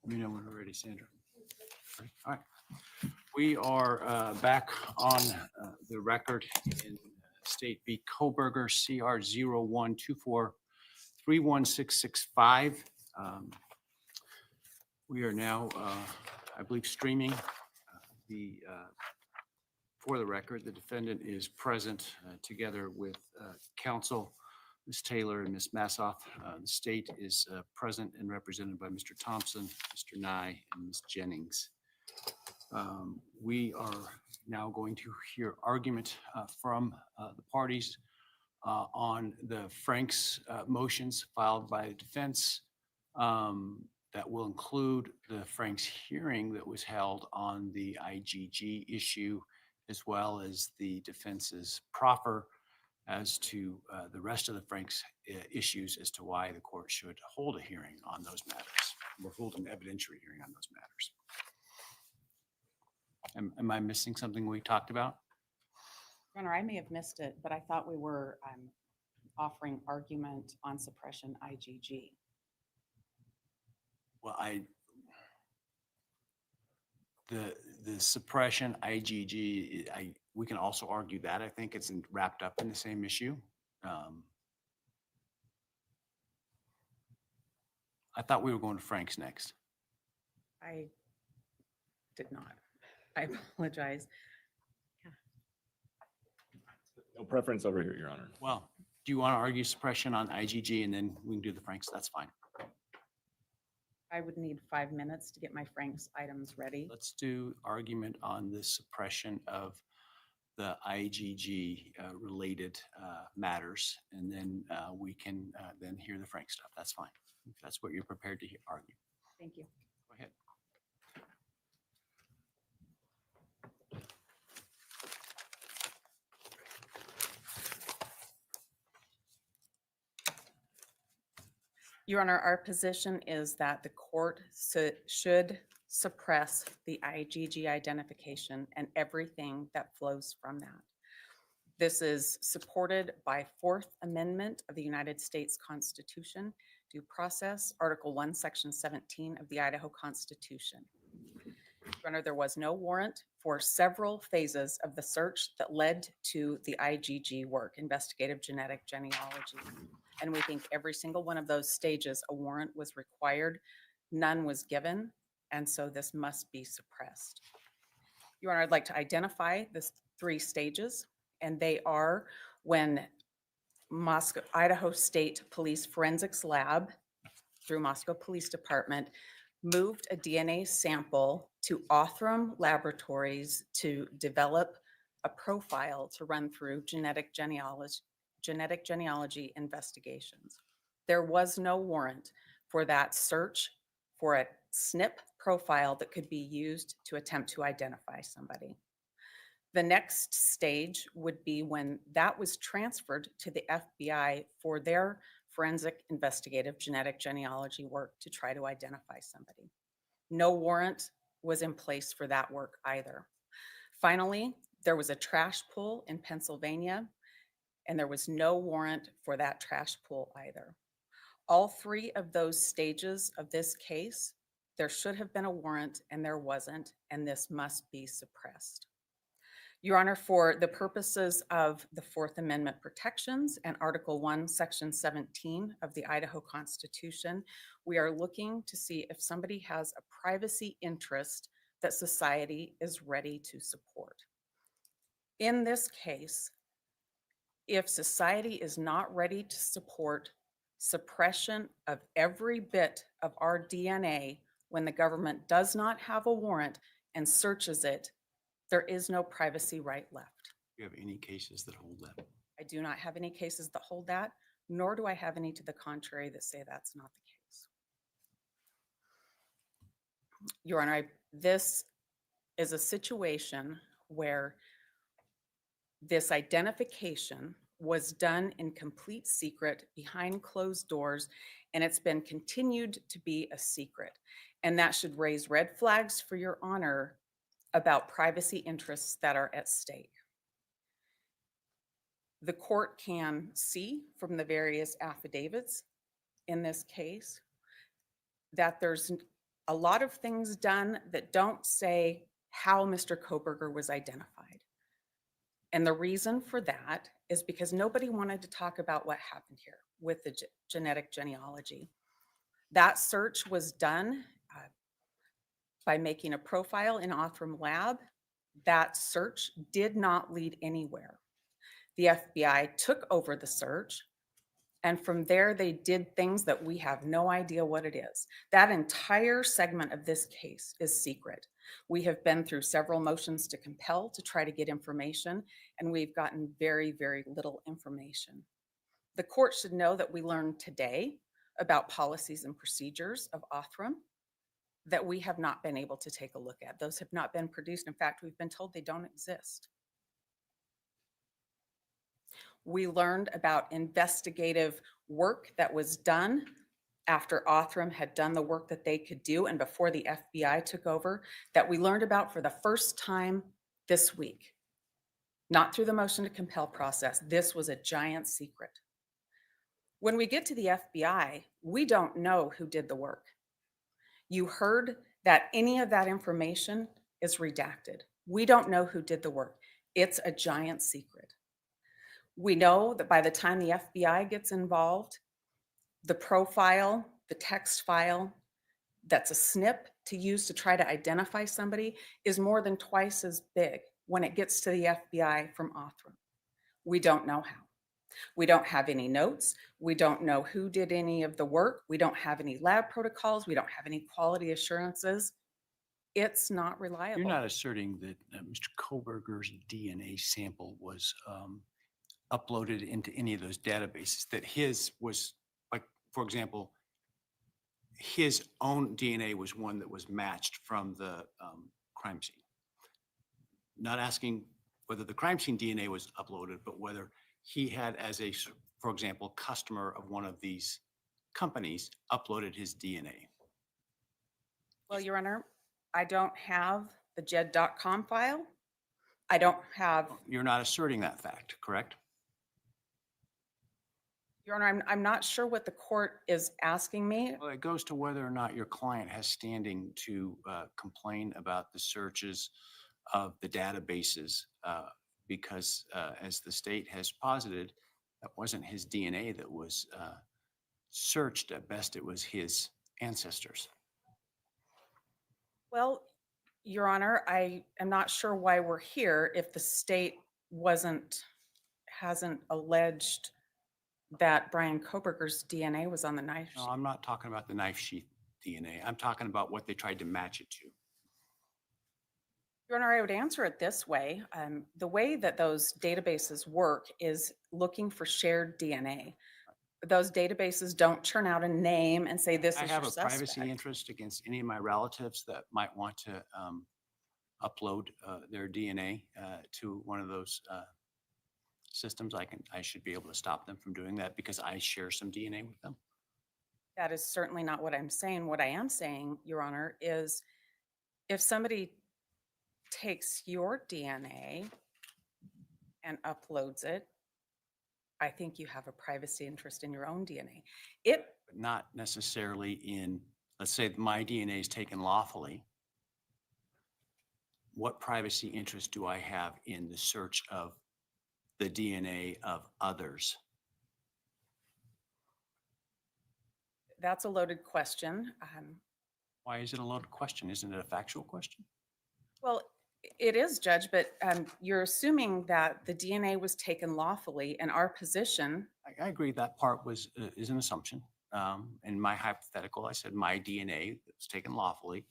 Let me know when we're ready, Sandra. All right. We are back on the record in State v. Kohberger, CR 0124316665. We are now, I believe, streaming for the record. The defendant is present together with counsel, Ms. Taylor and Ms. Massoff. The state is present and represented by Mr. Thompson, Mr. Nye, and Ms. Jennings. We are now going to hear argument from the parties on the Frank's motions filed by the defense. That will include the Frank's hearing that was held on the IGG issue, as well as the defense's proffer as to the rest of the Frank's issues as to why the court should hold a hearing on those matters. We're holding an evidentiary hearing on those matters. Am I missing something we talked about? Your Honor, I may have missed it, but I thought we were offering argument on suppression IGG. Well, the suppression IGG, we can also argue that. I think it's wrapped up in the same issue. I thought we were going to Frank's next. I did not. I apologize. No preference over here, Your Honor. Well, do you want to argue suppression on IGG and then we can do the Franks? That's fine. I would need 5 minutes to get my Frank's items ready. Let's do argument on the suppression of the IGG related matters, and then we can then hear the Frank stuff. That's fine. If that's what you're prepared to argue. Thank you. Go ahead. Your Honor, our position is that the court should suppress the IGG identification and everything that flows from that. This is supported by 4th Amendment of the United States Constitution, due process, Article 1, Section 17 of the Idaho Constitution. Your Honor, there was no warrant for several phases of the search that led to the IGG work, investigative genetic genealogy. And we think every single one of those stages, a warrant was required, none was given, and so this must be suppressed. Your Honor, I'd like to identify the 3 stages, and they are when Moscow Idaho State Police Forensics Lab, through Moscow Police Department, moved a DNA sample to Othram Laboratories to develop a profile to run through genetic genealogy investigations. There was no warrant for that search for a SNP profile that could be used to attempt to identify somebody. The next stage would be when that was transferred to the FBI for their forensic investigative genetic genealogy work to try to identify somebody. No warrant was in place for that work either. Finally, there was a trash pull in Pennsylvania, and there was no warrant for that trash pull either. All 3 of those stages of this case, there should have been a warrant and there wasn't, and this must be suppressed. Your Honor, for the purposes of the 4th Amendment protections and Article 1, Section 17 of the Idaho Constitution, we are looking to see if somebody has a privacy interest that society is ready to support. In this case, if society is not ready to support suppression of every bit of our DNA when the government does not have a warrant and searches it, there is no privacy right left. Do you have any cases that hold that? I do not have any cases that hold that, nor do I have any to the contrary that say that's not the case. Your Honor, this is a situation where this identification was done in complete secret behind closed doors, and it's been continued to be a secret. And that should raise red flags for Your Honor about privacy interests that are at stake. The court can see from the various affidavits in this case that there's a lot of things done that don't say how Mr. Kohberger was identified. And the reason for that is because nobody wanted to talk about what happened here with the genetic genealogy. That search was done by making a profile in Othram Lab. That search did not lead anywhere. The FBI took over the search, and from there they did things that we have no idea what it is. That entire segment of this case is secret. We have been through several motions to compel to try to get information, and we've gotten very, very little information. The court should know that we learned today about policies and procedures of Othram that we have not been able to take a look at. Those have not been produced. In fact, we've been told they don't exist. We learned about investigative work that was done after Othram had done the work that they could do and before the FBI took over, that we learned about for the first time this week. Not through the motion to compel process. This was a giant secret. When we get to the FBI, we don't know who did the work. You heard that any of that information is redacted. We don't know who did the work. It's a giant secret. We know that by the time the FBI gets involved, the profile, the text file, that's a snip to use to try to identify somebody is more than twice as big when it gets to the FBI from Othram. We don't know how. We don't have any notes. We don't know who did any of the work. We don't have any lab protocols. We don't have any quality assurances. It's not reliable. You're not asserting that Mr. Kohberger's DNA sample was uploaded into any of those databases, that his was, like, for example, his own DNA was one that was matched from the crime scene. Not asking whether the crime scene DNA was uploaded, but whether he had, as a, for example, customer of one of these companies, uploaded his DNA. Well, Your Honor, I don't have the jed.com file. I don't have, You're not asserting that fact, correct? Your Honor, I'm not sure what the court is asking me. Well, it goes to whether or not your client has standing to complain about the searches of the databases, because as the state has posited, that wasn't his DNA that was searched. At best, it was his ancestors. Well, Your Honor, I am not sure why we're here if the state hasn't alleged that Bryan Kohberger's DNA was on the knife No, sheet. I'm not talking about the knife sheath DNA. I'm talking about what they tried to match it to. Your Honor, I would answer it this way. The way that those databases work is looking for shared DNA. Those databases don't churn out a name and say this I is have your a privacy suspect. interest against any of my relatives that might want to upload their DNA to one of those systems. I should be able to stop them from doing that because I share some DNA with them. That is certainly not what I'm saying. What I am saying, Your Honor, is if somebody takes your DNA and uploads it, I think you have a privacy interest in your own DNA. But not necessarily in, let's say my DNA is taken lawfully. What privacy interest do I have in the search of the DNA of others? That's a loaded question. Why is it a loaded question? Isn't it a factual question? Well, it is, Judge, but you're assuming that the DNA was taken lawfully, and our position. I agree that part is an assumption. In my hypothetical, I said my DNA was taken lawfully.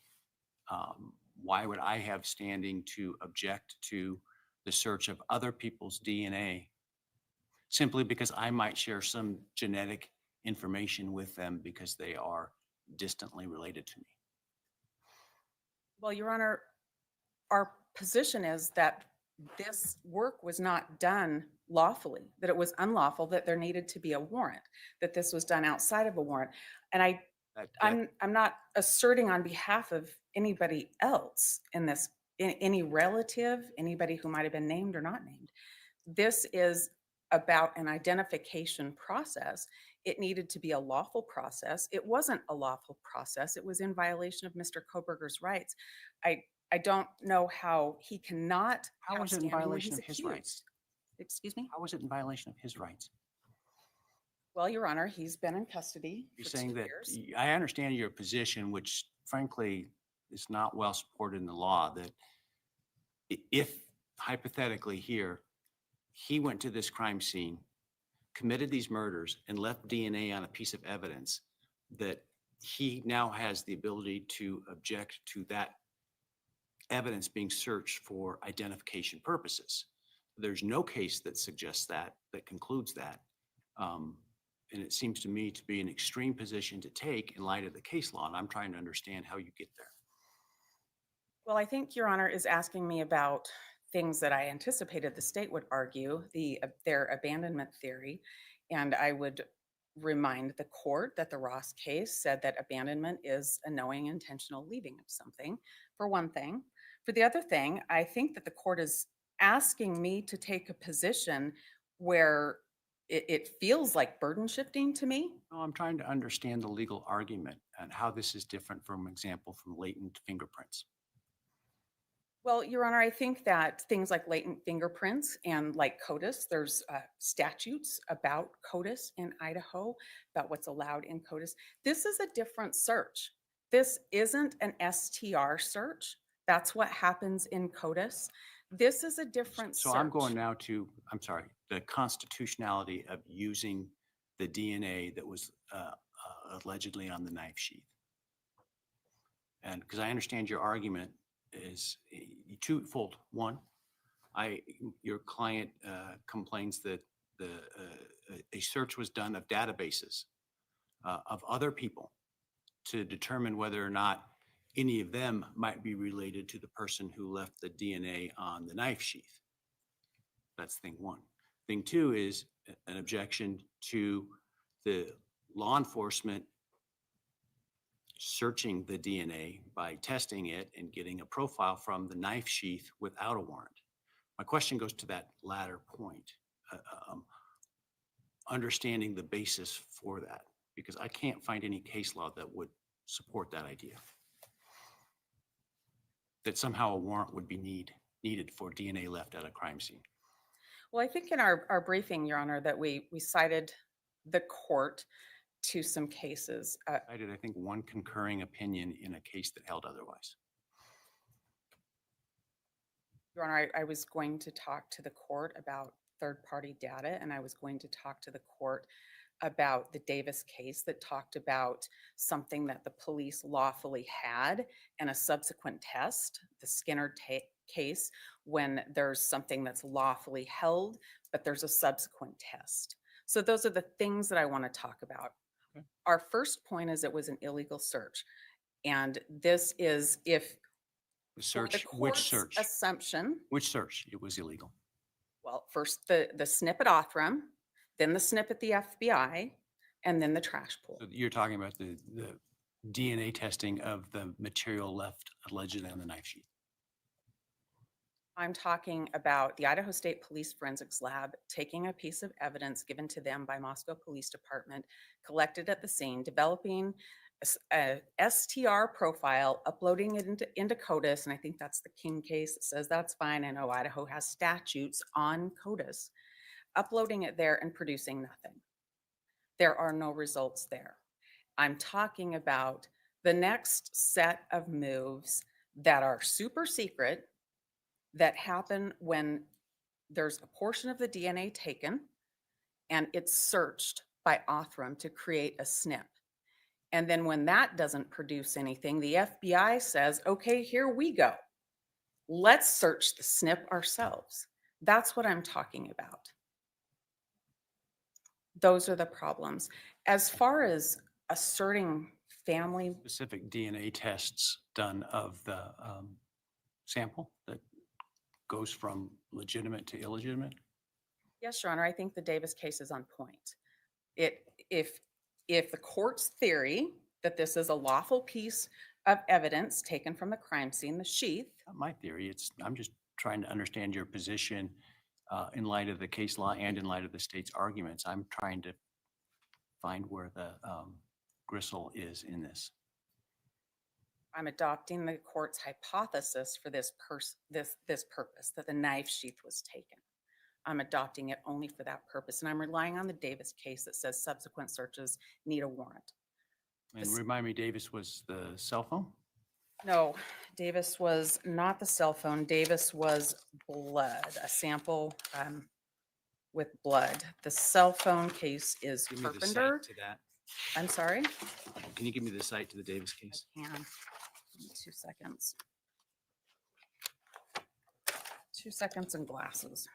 Why would I have standing to object to the search of other people's DNA simply because I might share some genetic information with them because they are distantly related to me? Well, Your Honor, our position is that this work was not done lawfully, that it was unlawful, that there needed to be a warrant, that this was done outside of a warrant. And I'm not asserting on behalf of anybody else in this, any relative, anybody who might have been named or not named. This is about an identification process It needed to be a lawful process. It wasn't a lawful process. It was in violation of Mr. Kohberger's rights. I don't know how he cannot How have was it in standing when violation he's of his accused. rights? Excuse me? How was it in violation of his rights? Well, Your Honor, he's been in custody You're for saying 2 that, years. I understand your position, which frankly is not well supported in the law, that if hypothetically here, he went to this crime scene, committed these murders and left DNA on a piece of evidence, that he now has the ability to object to that evidence being searched for identification purposes. There's no case that suggests that, that concludes that. And it seems to me to be an extreme position to take in light of the case law, and I'm trying to understand how you get there. Well, I think Your Honor is asking me about things that I anticipated the state would argue, their abandonment theory. And I would remind the court that the Ross case said that abandonment is a knowing intentional leaving of something, for one thing. For the other thing, I think that the court is asking me to take a position where it feels like burden shifting to me. No, I'm trying to understand the legal argument and how this is different from example from latent fingerprints. Well, Your Honor, I think that things like latent fingerprints and like CODIS, there's statutes about CODIS in Idaho, about what's allowed in CODIS. This is a different search. This isn't an STR search. That's what happens in CODIS. This is a different So search. I'm going now to, I'm sorry, the constitutionality of using the DNA that was allegedly on the knife sheath. And because I understand your argument is twofold. One, your client complains that a search was done of databases of other people to determine whether or not any of them might be related to the person who left the DNA on the knife sheath. That's thing one. Thing two is an objection to the law enforcement searching the DNA by testing it and getting a profile from the knife sheath without a warrant. My question goes to that latter point, understanding the basis for that, because I can't find any case law that would support that idea. That somehow a warrant would be needed for DNA left at a crime scene. Well, I think in our briefing, Your Honor, that we cited the court to some cases. I did, I think, one concurring opinion in a case that held otherwise. Your Honor, I was going to talk to the court about third-party data, and I was going to talk to the court about the Davis case that talked about something that the police lawfully had and a subsequent test, the Skinner case, when there's something that's lawfully held, but there's a subsequent test. So those are the things that I want to talk about. Okay. Our first point is it was an illegal search. And this is if The for the search, which court's search? assumption, Which search? It was illegal. well, first the snip at Othram, then the snip at the FBI, and then the trash pool. So you're talking about the DNA testing of the material left allegedly on the knife sheath. I'm talking about the Idaho State Police Forensics Lab taking a piece of evidence given to them by Moscow Police Department, collected at the scene, developing a STR profile, uploading it into CODIS, and I think that's the King case that says that's fine. I know Idaho has statutes on CODIS, uploading it there and producing nothing. There are no results there. I'm talking about the next set of moves that are super secret that happen when there's a portion of the DNA taken and it's searched by Othram to create a snip. And then when that doesn't produce anything, the FBI says, okay, here we go. Let's search the snip ourselves. That's what I'm talking about. Those are the problems. As far as asserting family, Specific DNA tests done of the sample that goes from legitimate to illegitimate? yes, Your Honor, I think the Davis case is on point. If the court's theory that this is a lawful piece of evidence taken from the crime scene, the sheath, Not my theory. I'm just trying to understand your position in light of the case law and in light of the state's arguments. I'm trying to find where the gristle is in this. I'm adopting the court's hypothesis for this purpose, that the knife sheath was taken. I'm adopting it only for that purpose, and I'm relying on the Davis case that says subsequent searches need a warrant. And This- remind me, Davis was the cell phone? No, Davis was not the cell phone. Davis was blood, a sample with blood. The cell phone case is Give me the Carpenter. site to that. I'm sorry. Can you give me the site to the Davis case? Can. Give me 2 seconds. 2 seconds and glasses.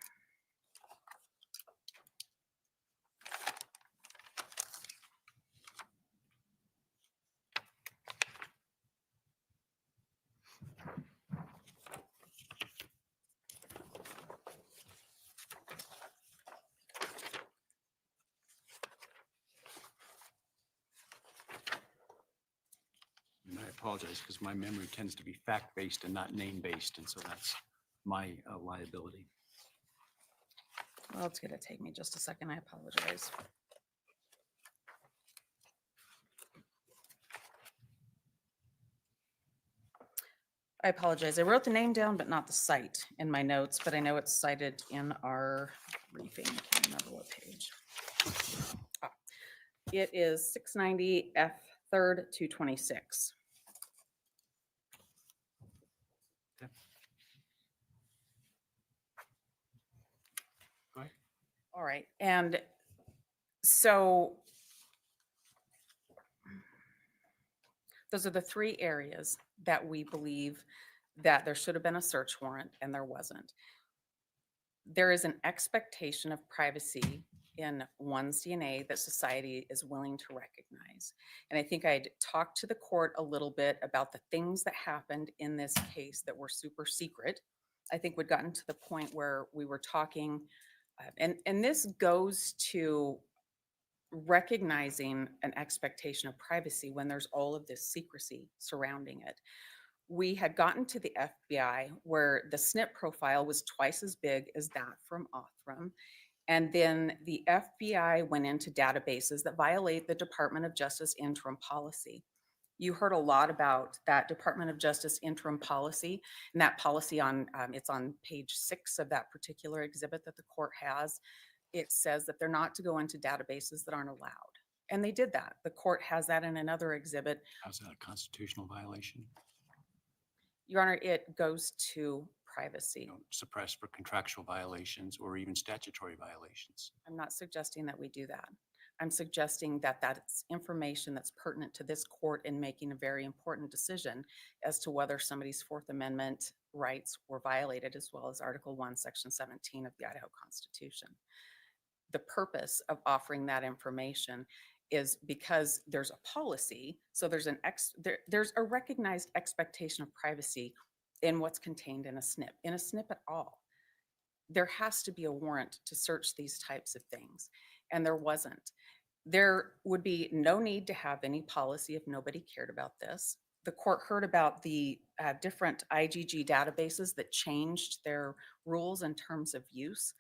And I apologize because my memory tends to be fact-based and not name-based, and so that's my liability. Well, it's gonna take me just a second. I apologize. I apologize. I wrote the name down, but not the site in my notes, but I know it's cited in our briefing. I can't remember what page. Ah, It is 690 F 3rd 226. Okay. Go ahead. All right, and so those are the 3 areas that we believe that there should have been a search warrant and there wasn't. There is an expectation of privacy in one's DNA that society is willing to recognize. And I think I'd talked to the court a little bit about the things that happened in this case that were super secret. I think we'd gotten to the point where we were talking, and this goes to recognizing an expectation of privacy when there's all of this secrecy surrounding it. We had gotten to the FBI where the SNP profile was twice as big as that from Othram. And then the FBI went into databases that violate the Department of Justice interim policy. You heard a lot about that Department of Justice interim policy, and that policy it's on page 6 of that particular exhibit that the court has. It says that they're not to go into databases that aren't allowed. And they did that. The court has that in another exhibit. How's that a constitutional violation? Your Honor, it goes to privacy. Don't suppress for contractual violations or even statutory violations. I'm not suggesting that we do that. I'm suggesting that that's information that's pertinent to this court in making a very important decision as to whether somebody's Fourth Amendment rights were violated, as well as Article 1, Section 17 of the Idaho Constitution. The purpose of offering that information is because there's a policy, so there's there's a recognized expectation of privacy in what's contained in a SNP at all. There has to be a warrant to search these types of things, and there wasn't. There would be no need to have any policy if nobody cared about this. The court heard about the different IGG databases that changed their rules in terms of use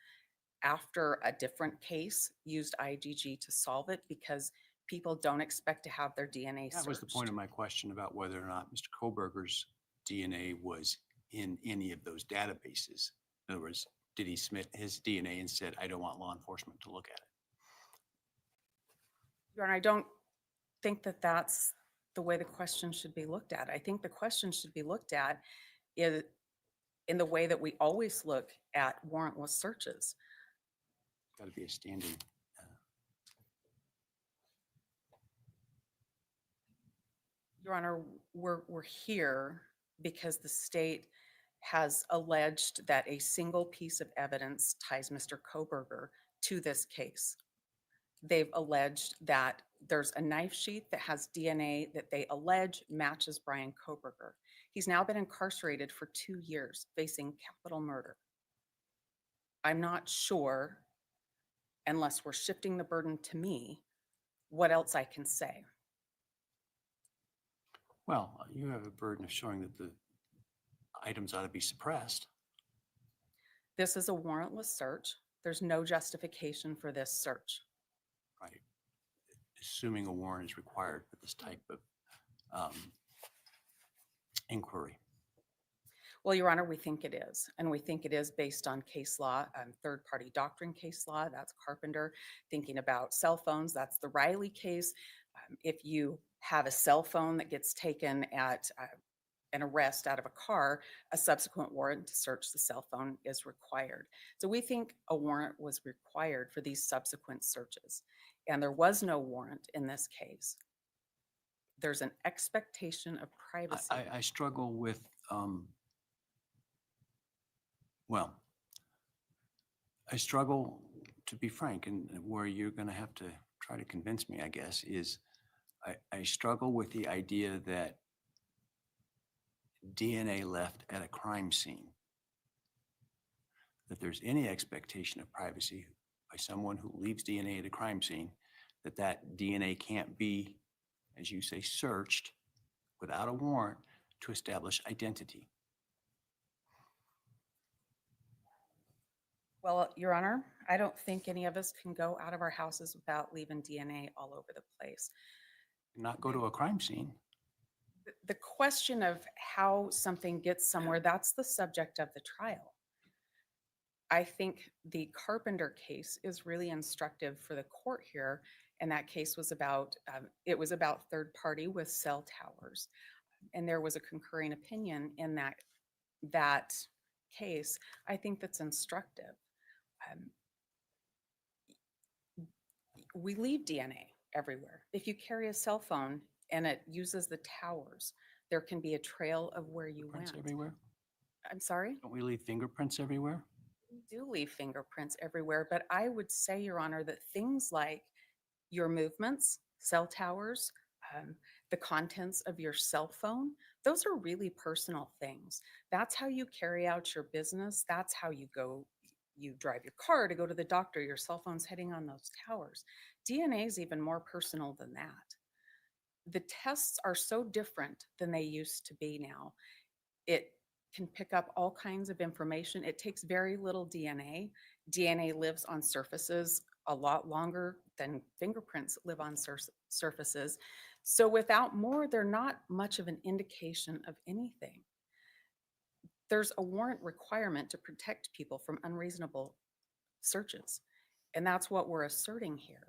after a different case used IGG to solve it because people don't expect to have their DNA searched. That was the point of my question about whether or not Mr. Kohberger's DNA was in any of those databases. In other words, did he submit his DNA and said, I don't want law enforcement to look at it? Your Honor, I don't think that that's the way the question should be looked at. I think the question should be looked at in the way that we always look at warrantless searches. Got to be a standing. Your Honor, we're here because the state has alleged that a single piece of evidence ties Mr. Kohberger to this case. They've alleged that there's a knife sheath that has DNA that they allege matches Bryan Kohberger. He's now been incarcerated for 2 years, facing capital murder. I'm not sure, unless we're shifting the burden to me, what else I can say. Well, you have a burden of showing that the items ought to be suppressed. This is a warrantless search. There's no justification for this search. Right. assuming a warrant is required for this type of inquiry? Well, Your Honor, we think it is. And we think it is based on case law, third-party doctrine case law, that's Carpenter. Thinking about cell phones, that's the Riley case. If you have a cell phone that gets taken at an arrest out of a car, a subsequent warrant to search the cell phone is required. So we think a warrant was required for these subsequent searches. And there was no warrant in this case. There's an expectation of privacy. I struggle with, well, I struggle, to be frank, and where you're going to have to try to convince me, I guess, is I struggle with the idea that DNA left at a crime scene, that there's any expectation of privacy by someone who leaves DNA at a crime scene, that that DNA can't be, as you say, searched without a warrant to establish identity. Well, Your Honor, I don't think any of us can go out of our houses without leaving DNA all over the place. Not go to a crime scene. The question of how something gets somewhere, that's the subject of the trial. I think the Carpenter case is really instructive for the court here. And that case was about, it was about third party with cell towers. And there was a concurring opinion in that case. I think that's instructive. We leave DNA everywhere. If you carry a cell phone and it uses the towers, there can be a trail of where you went. Fingerprints everywhere? I'm sorry? Don't we leave fingerprints everywhere? We do leave fingerprints everywhere, but I would say, Your Honor, that things like your movements, cell towers, the contents of your cell phone, those are really personal things. That's how you carry out your business. That's how you go, you drive your car to go to the doctor, your cell phone's heading on those towers. DNA is even more personal than that. The tests are so different than they used to be now. It can pick up all kinds of information. It takes very little DNA. DNA lives on surfaces a lot longer than fingerprints live on surfaces. So without more, they're not much of an indication of anything. There's a warrant requirement to protect people from unreasonable searches. And that's what we're asserting here.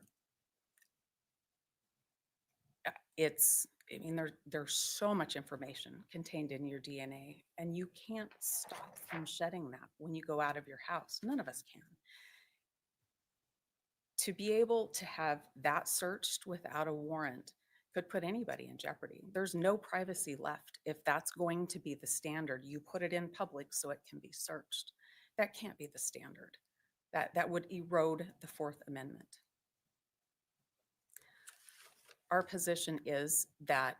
There's so much information contained in your DNA, and you can't stop from shedding that when you go out of your house. None of us can. To be able to have that searched without a warrant could put anybody in jeopardy. There's no privacy left if that's going to be the standard. You put it in public so it can be searched. That can't be the standard. That would erode the Fourth Amendment. Our position is that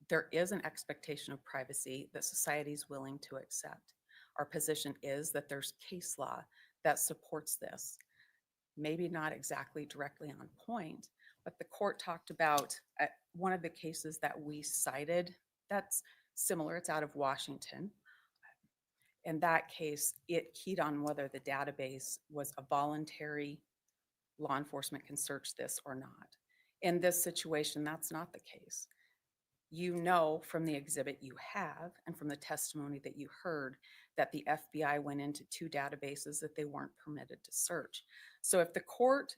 there is an expectation of privacy that society is willing to accept. Our position is that there's case law that supports this. Maybe not exactly directly on point, but the court talked about one of the cases that we cited that's similar. It's out of Washington. In that case, it keyed on whether the database was a voluntary, law enforcement can search this or not. In this situation, that's not the case. You know from the exhibit you have and from the testimony that you heard that the FBI went into 2 databases that they weren't permitted to search. So if the court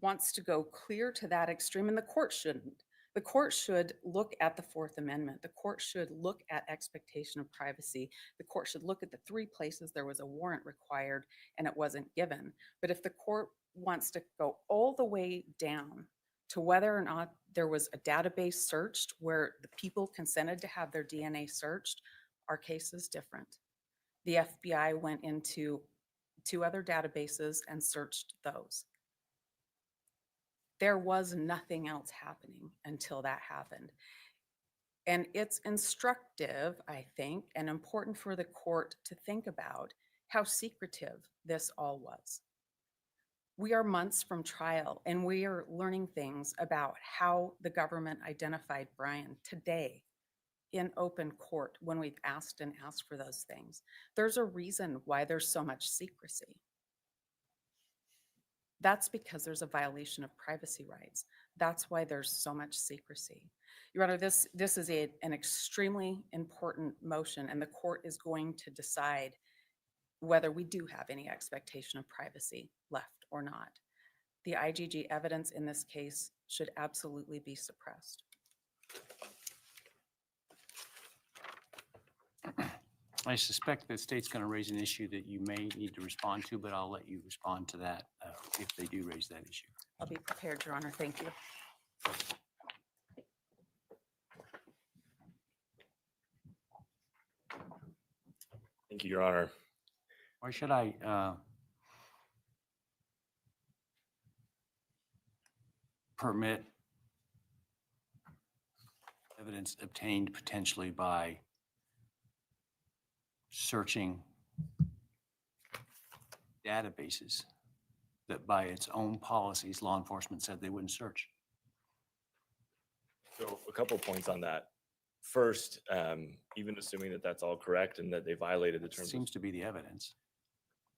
wants to go clear to that extreme, and the court shouldn't, the court should look at the Fourth Amendment. The court should look at expectation of privacy. The court should look at the 3 places there was a warrant required and it wasn't given. But if the court wants to go all the way down to whether or not there was a database searched where the people consented to have their DNA searched, our case is different. The FBI went into 2 other databases and searched those. There was nothing else happening until that happened. And it's instructive, I think, and important for the court to think about how secretive this all was. We are months from trial, and we are learning things about how the government identified Bryan today in open court when we've asked for those things. There's a reason why there's so much secrecy. That's because there's a violation of privacy rights. That's why there's so much secrecy. Your Honor, this is an extremely important motion, and the court is going to decide whether we do have any expectation of privacy left or not. The IGG evidence in this case should absolutely be suppressed. I suspect the state's going to raise an issue that you may need to respond to, but I'll let you respond to that if they do raise that issue. I'll be prepared, Your Honor. Thank you. Thank you, Your Honor. Or should I permit evidence obtained potentially by searching databases that by its own policies, law enforcement said they wouldn't search? So a couple points on that. First, even assuming that that's all correct and that they violated the terms Seems to be the evidence.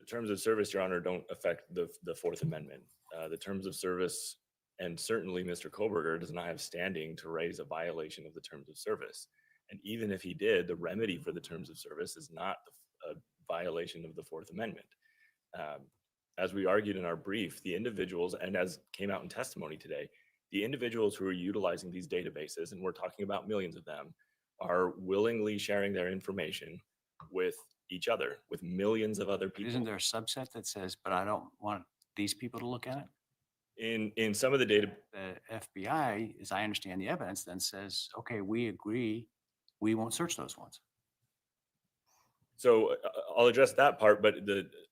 the terms of service, Your Honor, don't affect the Fourth Amendment. The terms of service, and certainly Mr. Kohberger does not have standing to raise a violation of the terms of service. And even if he did, the remedy for the terms of service is not a violation of the Fourth Amendment. As we argued in our brief, the individuals, and as came out in testimony today, the individuals who are utilizing these databases, and we're talking about millions of them, are willingly sharing their information with each other, with millions of other people. Isn't there a subset that says, but I don't want these people to look at it? In some of the data, The FBI, as I understand the evidence, then says, okay, we agree, we won't search those ones. so I'll address that part, but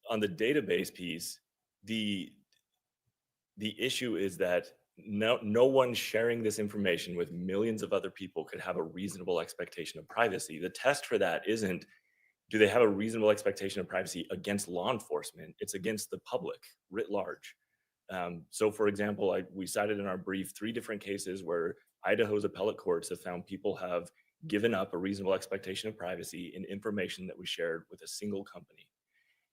on the database piece, the issue is that no one sharing this information with millions of other people could have a reasonable expectation of privacy. The test for that isn't, do they have a reasonable expectation of privacy against law enforcement? It's against the public writ large. So for example, we cited in our brief 3 different cases where Idaho's appellate courts have found people have given up a reasonable expectation of privacy in information that was shared with a single company.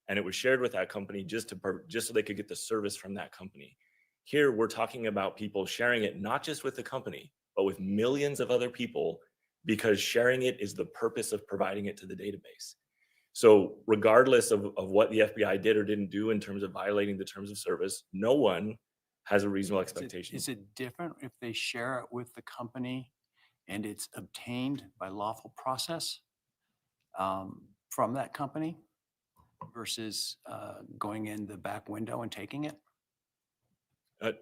And it was shared with that company just so they could get the service from that company. Here, we're talking about people sharing it not just with the company, but with millions of other people, because sharing it is the purpose of providing it to the database. So regardless of what the FBI did or didn't do in terms of violating the terms of service, no one has a reasonable expectation. Is it different if they share it with the company and it's obtained by lawful process from that company versus going in the back window and taking it?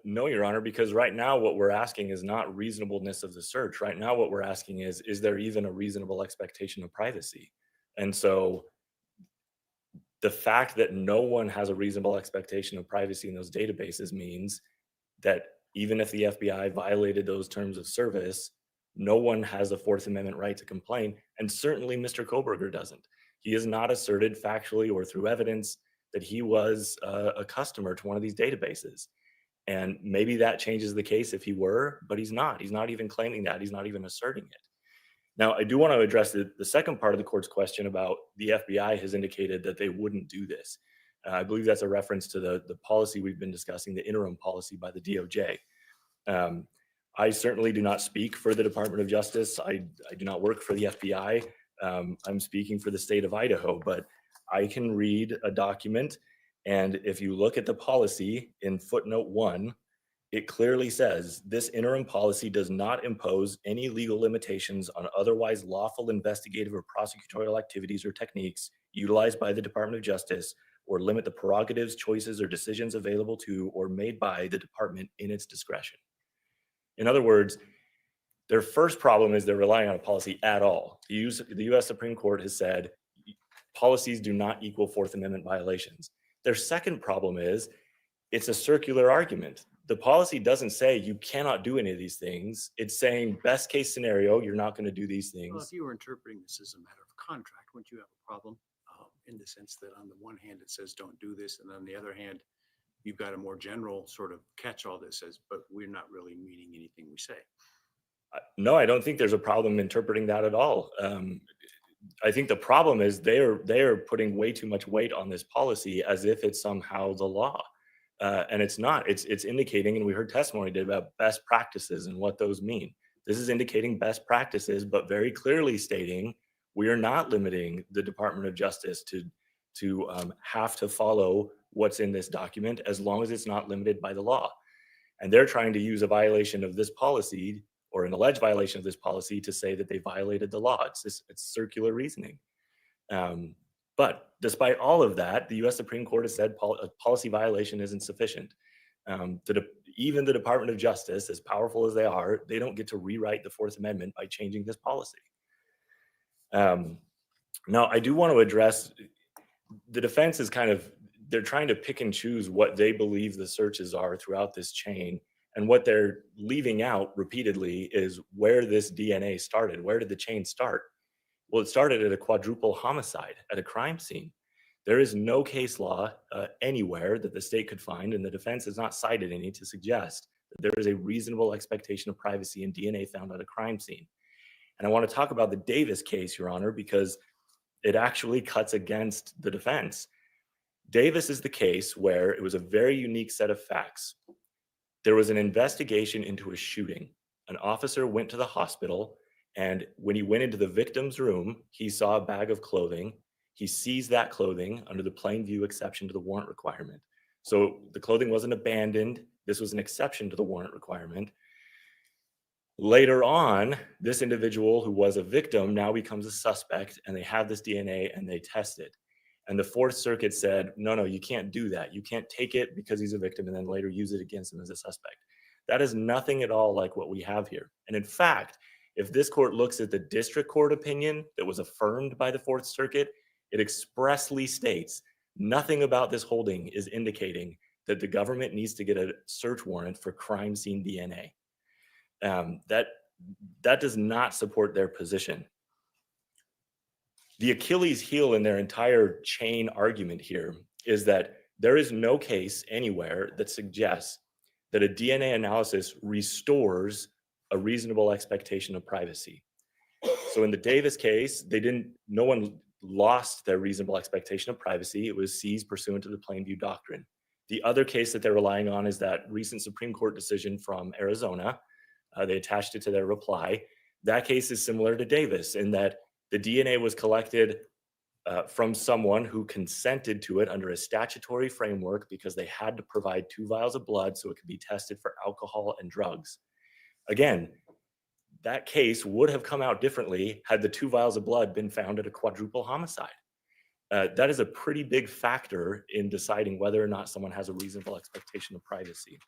No, Your Honor, because right now what we're asking is not reasonableness of the search. Right now what we're asking is there even a reasonable expectation of privacy? And so the fact that no one has a reasonable expectation of privacy in those databases means that even if the FBI violated those terms of service, no one has a Fourth Amendment right to complain. And certainly Mr. Kohberger doesn't. He has not asserted factually or through evidence that he was a customer to one of these databases. And maybe that changes the case if he were, but he's not. He's not even claiming that. He's not even asserting it. Now, I do want to address the second part of the court's question about the FBI has indicated that they wouldn't do this. I believe that's a reference to the policy we've been discussing, the interim policy by the DOJ. I certainly do not speak for the Department of Justice. I do not work for the FBI. I'm speaking for the state of Idaho, but I can read a document, and if you look at the policy in footnote 1, it clearly says this interim policy does not impose any legal limitations on otherwise lawful investigative or prosecutorial activities or techniques utilized by the Department of Justice, or limit the prerogatives, choices, or decisions available to or made by the department in its discretion. In other words, their first problem is they're relying on a policy at all. The U.S. Supreme Court has said policies do not equal Fourth Amendment violations. Their second problem is it's a circular argument. The policy doesn't say you cannot do any of these things. It's saying best case scenario, you're not going to do these things. Well, if you were interpreting this as a matter of contract, wouldn't you have a problem in the sense that on the one hand it says don't do this, and on the other hand you've got a more general sort of catch-all that says, but we're not really meaning anything we say? No, I don't think there's a problem interpreting that at all. I think the problem is they are putting way too much weight on this policy as if it's somehow the law. And it's not. It's indicating, and we heard testimony today about best practices and what those mean. This is indicating best practices, but very clearly stating we are not limiting the Department of Justice to have to follow what's in this document as long as it's not limited by the law. And they're trying to use a violation of this policy or an alleged violation of this policy to say that they violated the law. It's circular reasoning. But despite all of that, the U.S. Supreme Court has said a policy violation isn't sufficient. Even the Department of Justice, as powerful as they are, they don't get to rewrite the Fourth Amendment by changing this policy. Now, I do want to address the defense is they're trying to pick and choose what they believe the searches are throughout this chain. And what they're leaving out repeatedly is where this DNA started. Where did the chain start? Well, it started at a quadruple homicide, at a crime scene. There is no case law anywhere that the state could find, and the defense has not cited any to suggest that there is a reasonable expectation of privacy in DNA found at a crime scene. And I want to talk about the Davis case, Your Honor, because it actually cuts against the defense. Davis is the case where it was a very unique set of facts. There was an investigation into a shooting. An officer went to the hospital, and when he went into the victim's room, he saw a bag of clothing. He seized that clothing under the plain view exception to the warrant requirement. So the clothing wasn't abandoned. This was an exception to the warrant requirement. Later on, this individual who was a victim now becomes a suspect, and they have this DNA and they test it. And the Fourth Circuit said, no, you can't do that. You can't take it because he's a victim and then later use it against him as a suspect. That is nothing at all like what we have here. And in fact, if this court looks at the district court opinion that was affirmed by the Fourth Circuit, it expressly states nothing about this holding is indicating that the government needs to get a search warrant for crime scene DNA. That does not support their position. The Achilles heel in their entire chain argument here is that there is no case anywhere that suggests that a DNA analysis restores a reasonable expectation of privacy. So in the Davis case, no one lost their reasonable expectation of privacy. It was seized pursuant to the Plainview Doctrine. The other case that they're relying on is that recent Supreme Court decision from Arizona. They attached it to their reply. That case is similar to Davis in that the DNA was collected from someone who consented to it under a statutory framework because they had to provide 2 vials of blood so it could be tested for alcohol and drugs. Again, that case would have come out differently had the 2 vials of blood been found at a quadruple homicide. That is a pretty big factor in deciding whether or not someone has a reasonable expectation of privacy.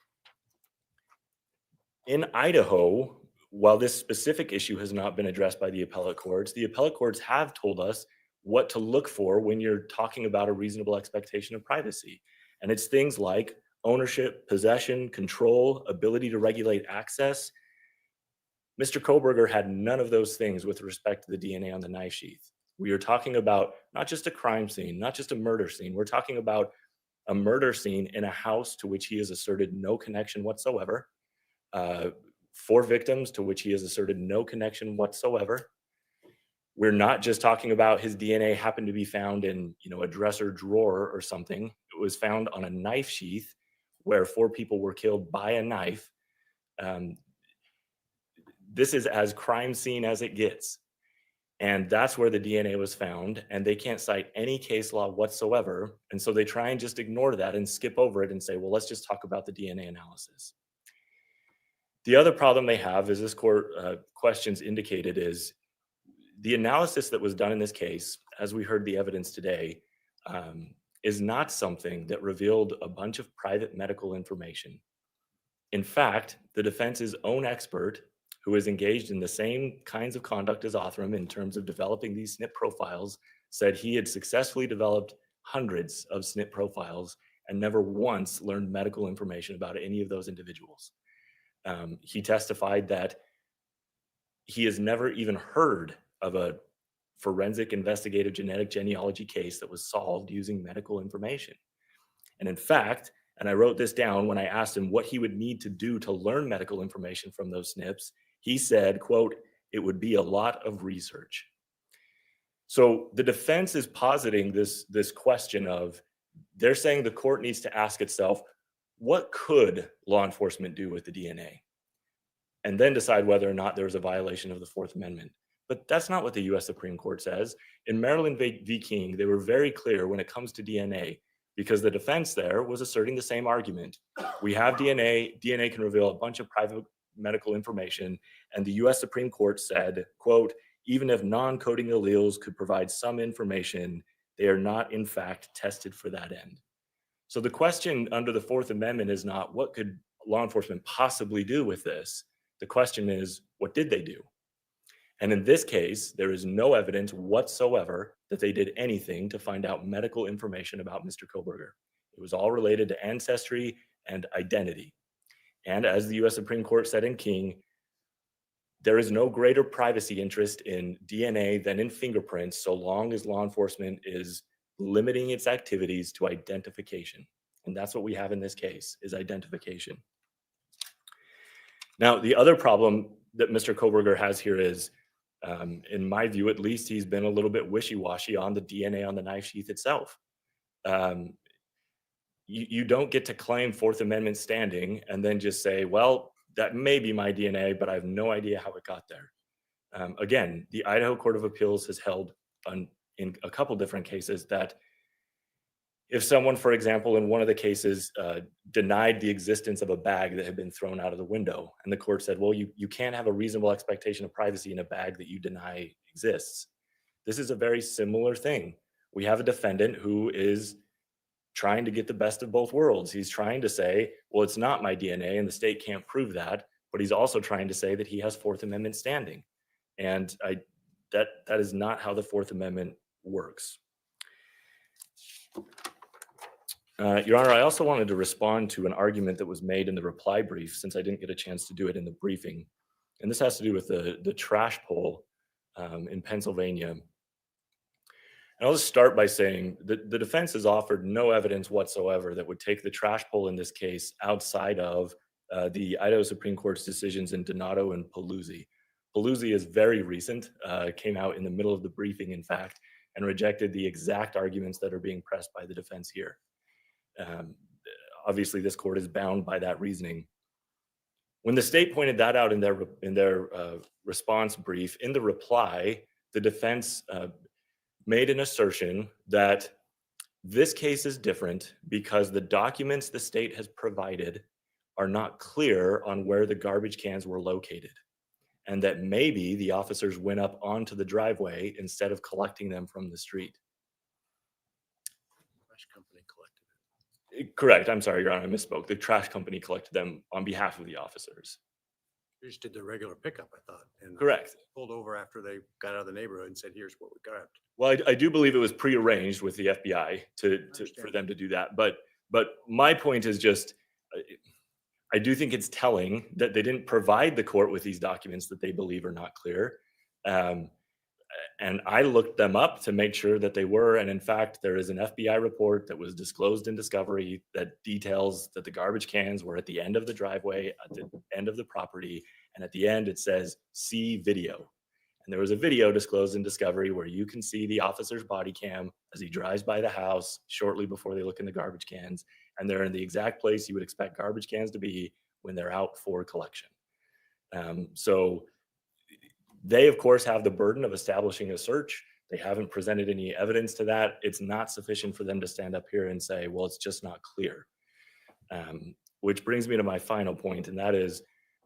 In Idaho, while this specific issue has not been addressed by the appellate courts have told us what to look for when you're talking about a reasonable expectation of privacy. And it's things like ownership, possession, control, ability to regulate access. Mr. Kohberger had none of those things with respect to the DNA on the knife sheath. We are talking about not just a crime scene, not just a murder scene. We're talking about a murder scene in a house to which he has asserted no connection whatsoever. 4 victims to which he has asserted no connection whatsoever. We're not just talking about his DNA happened to be found in, a dresser drawer or something. It was found on a knife sheath where 4 people were killed by a knife. This is as crime scene as it gets. And that's where the DNA was found, and they can't cite any case law whatsoever. And so they try and just ignore that and skip over it and say, well, let's just talk about the DNA analysis. The other problem they have, as this court questions indicated, is the analysis that was done in this case, as we heard the evidence today, is not something that revealed a bunch of private medical information. In fact, the defense's own expert, who is engaged in the same kinds of conduct as Othram in terms of developing these SNP profiles, said he had successfully developed hundreds of SNP profiles and never once learned medical information about any of those individuals. He testified that he has never even heard of a forensic investigative genetic genealogy case that was solved using medical information. And in fact, and I wrote this down when I asked him what he would need to do to learn medical information from those SNPs, he said, quote, "It would be a lot of research." So the defense is positing this question of, they're saying the court needs to ask itself, what could law enforcement do with the DNA? And then decide whether or not there's a violation of the Fourth Amendment. But that's not what the US Supreme Court says. In Maryland v. King, they were very clear when it comes to DNA, because the defense there was asserting the same argument. We have DNA can reveal a bunch of private medical information, and the US Supreme Court said, quote, even if non-coding alleles could provide some information, they are not in fact tested for that end. So the question under the Fourth Amendment is not what could law enforcement possibly do with this? The question is, what did they do? And in this case, there is no evidence whatsoever that they did anything to find out medical information about Mr. Kohberger. It was all related to ancestry and identity. And as the US Supreme Court said in King, there is no greater privacy interest in DNA than in fingerprints, so long as law enforcement is limiting its activities to identification. And that's what we have in this case, is identification. Now, the other problem that Mr. Kohberger has here is, in my view, at least, he's been a little bit wishy-washy on the DNA on the knife sheath itself. You don't get to claim Fourth Amendment standing and then just say, well, that may be my DNA, but I have no idea how it got there. Again, the Idaho Court of Appeals has held in a couple different cases that if someone, for example, in one of the cases denied the existence of a bag that had been thrown out of the window, and the court said, well, you can't have a reasonable expectation of privacy in a bag that you deny exists. This is a very similar thing. We have a defendant who is trying to get the best of both worlds. He's trying to say, well, it's not my DNA and the state can't prove that, but he's also trying to say that he has Fourth Amendment standing. And that is not how the Fourth Amendment works. Your Honor, I also wanted to respond to an argument that was made in the reply brief, since I didn't get a chance to do it in the briefing. And this has to do with the trash pull in Pennsylvania. And I'll just start by saying that the defense has offered no evidence whatsoever that would take the trash pull in this case outside of the Idaho Supreme Court's decisions in Donato and Paluzzi. Paluzzi is very recent, came out in the middle of the briefing, in fact, and rejected the exact arguments that are being pressed by the defense here. Obviously, this court is bound by that reasoning. When the state pointed that out in their response brief, in the reply, the defense made an assertion that this case is different because the documents the state has provided are not clear on where the garbage cans were located, and that maybe the officers went up onto the driveway instead of collecting them from the street. Trash company collected it. Correct. I'm sorry, Your Honor, I misspoke. The trash company collected them on behalf of the officers. They just did the regular pickup, I thought. And Correct. pulled over after they got out of the neighborhood and said, here's what we got. Well, I do believe it was prearranged with the FBI for them to do that. But my point is just, I do think it's telling that they didn't provide the court with these documents that they believe are not clear. And I looked them up to make sure that they were. And in fact, there is an FBI report that was disclosed in discovery that details that the garbage cans were at the end of the driveway, at the end of the property. And at the end, it says, see video. And there was a video disclosed in discovery where you can see the officer's body cam as he drives by the house shortly before they look in the garbage cans. And they're in the exact place you would expect garbage cans to be when they're out for collection. So they, of course, have the burden of establishing a search. They haven't presented any evidence to that. It's not sufficient for them to stand up here and say, well, it's just not clear. Which brings me to my final point, and that is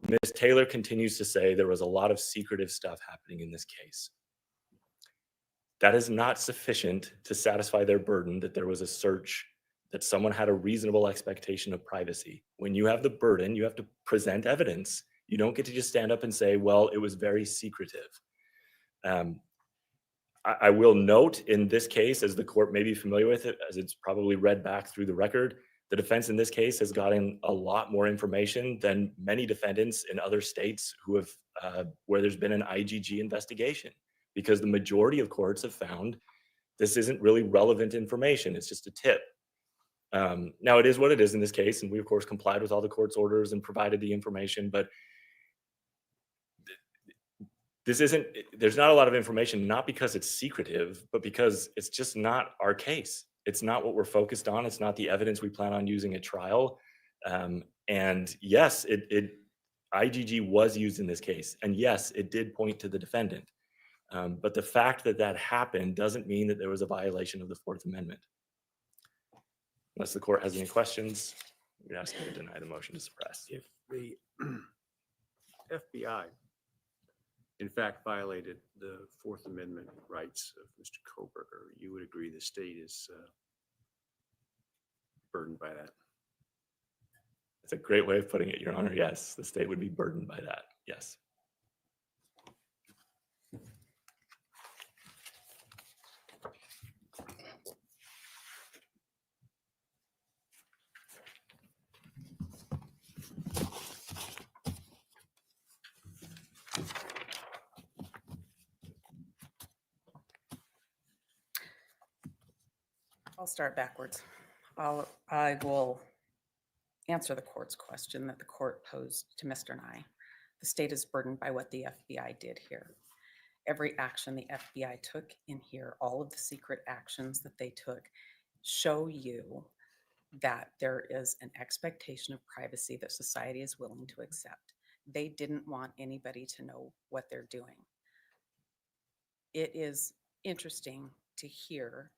Ms. Taylor continues to say there was a lot of secretive stuff happening in this case. That is not sufficient to satisfy their burden that there was a search, that someone had a reasonable expectation of privacy. When you have the burden, you have to present evidence. You don't get to just stand up and say, well, it was very secretive. I will note in this case, as the court may be familiar with it, as it's probably read back through the record, the defense in this case has gotten a lot more information than many defendants in other states who have, where there's been an IGG investigation, because the majority of courts have found this isn't really relevant information. It's just a tip. Now, it is what it is in this case, and we, of course, complied with all the court's orders and provided the information, but there's not a lot of information, not because it's secretive, but because it's just not our case. It's not what we're focused on. It's not the evidence we plan on using at trial. And yes, IGG was used in this case. And yes, it did point to the defendant. But the fact that that happened doesn't mean that there was a violation of the Fourth Amendment. Unless the court has any questions, we'd ask you to deny the motion to suppress. If the FBI, in fact, violated the Fourth Amendment rights of Mr. Kohberger, you would agree the state is burdened by that? That's a great way of putting it, Your Honor. Yes, the state would be burdened by that. Yes. I'll start backwards. I will answer the court's question that the court posed to Mr. Nye. The state is burdened by what the FBI did here. Every action the FBI took in here, all of the secret actions that they took, show you that there is an expectation of privacy that society is willing to accept. They didn't want anybody to know what they're doing. It is interesting to hear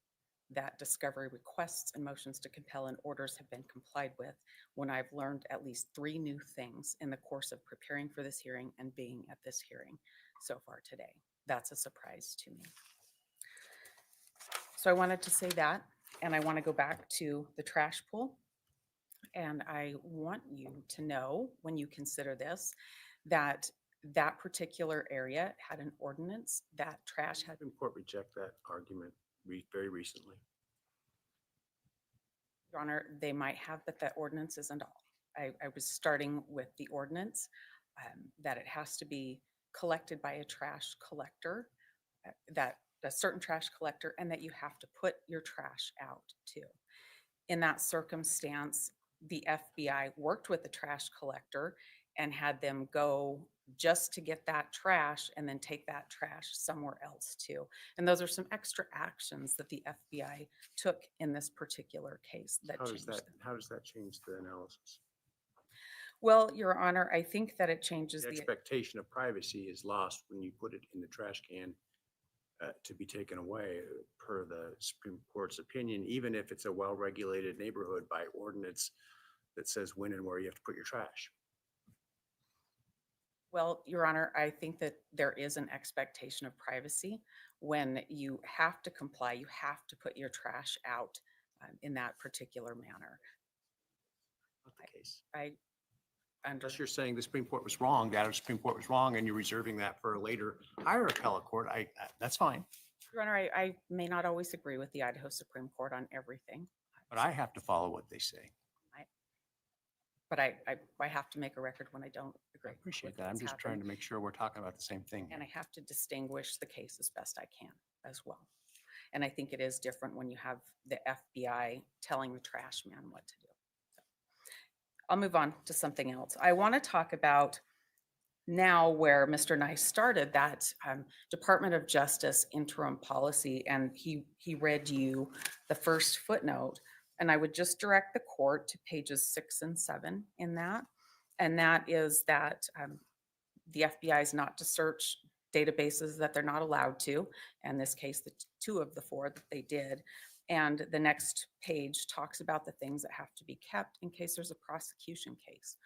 that discovery requests and motions to compel and orders have been complied with when I've learned at least 3 new things in the course of preparing for this hearing and being at this hearing so far today. That's a surprise to me. So I wanted to say that, and I want to go back to the trash pool. And I want you to know, when you consider this, that that particular area had an ordinance that trash had. Supreme Court reject that argument very recently. Your Honor, they might have, but that ordinance isn't all. I was starting with the ordinance, that it has to be collected by a trash collector, that a certain trash collector, and that you have to put your trash out too. In that circumstance, the FBI worked with the trash collector and had them go just to get that trash and then take that trash somewhere else too. And those are some extra actions that the FBI took in this particular case. How does that change the analysis? Well, Your Honor, I think that it changes The expectation of privacy is lost when you put it in the trash can to be taken away, per the Supreme Court's opinion, even if it's a well-regulated neighborhood by ordinance that says when and where you have to put your trash. Well, Your Honor, I think that there is an expectation of privacy when you have to comply, you have to put your trash out in that particular manner. Not the case. Unless you're saying the Supreme Court was wrong, the Idaho Supreme Court was wrong, and you're reserving that for a later higher appellate court, that's fine. Your Honor, I may not always agree with the Idaho Supreme Court on everything. But I have to follow what they say. But I have to make a record when I don't agree. I appreciate with that. I'm what's just trying happened. to make sure we're talking about the same thing. And I have to distinguish the case as best I can as well. And I think it is different when you have the FBI telling the trash man what to do. So I'll move on to something else. I want to talk about now where Mr. Nye started that Department of Justice interim policy, and he read you the first footnote. And I would just direct the court to pages 6 and 7 in that. And that is that the FBI is not to search databases that they're not allowed to. In this case, the 2 of the 4 that they did. And the next page talks about the things that have to be kept in case there's a prosecution case.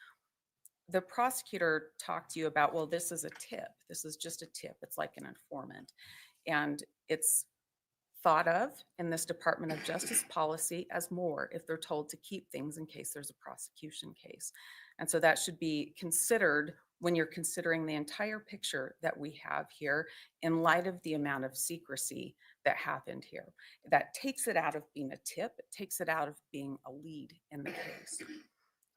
The prosecutor talked to you about, well, this is a tip. This is just a tip. It's like an informant. And it's thought of in this Department of Justice policy as more if they're told to keep things in case there's a prosecution case. And so that should be considered when you're considering the entire picture that we have here in light of the amount of secrecy that happened here. That takes it out of being a tip. It takes it out of being a lead in the case.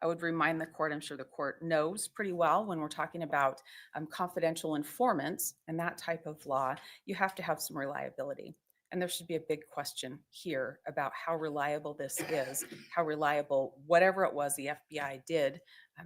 I would remind the court, I'm sure the court knows pretty well when we're talking about confidential informants and that type of law, you have to have some reliability. And there should be a big question here about how reliable this is, how reliable whatever it was the FBI did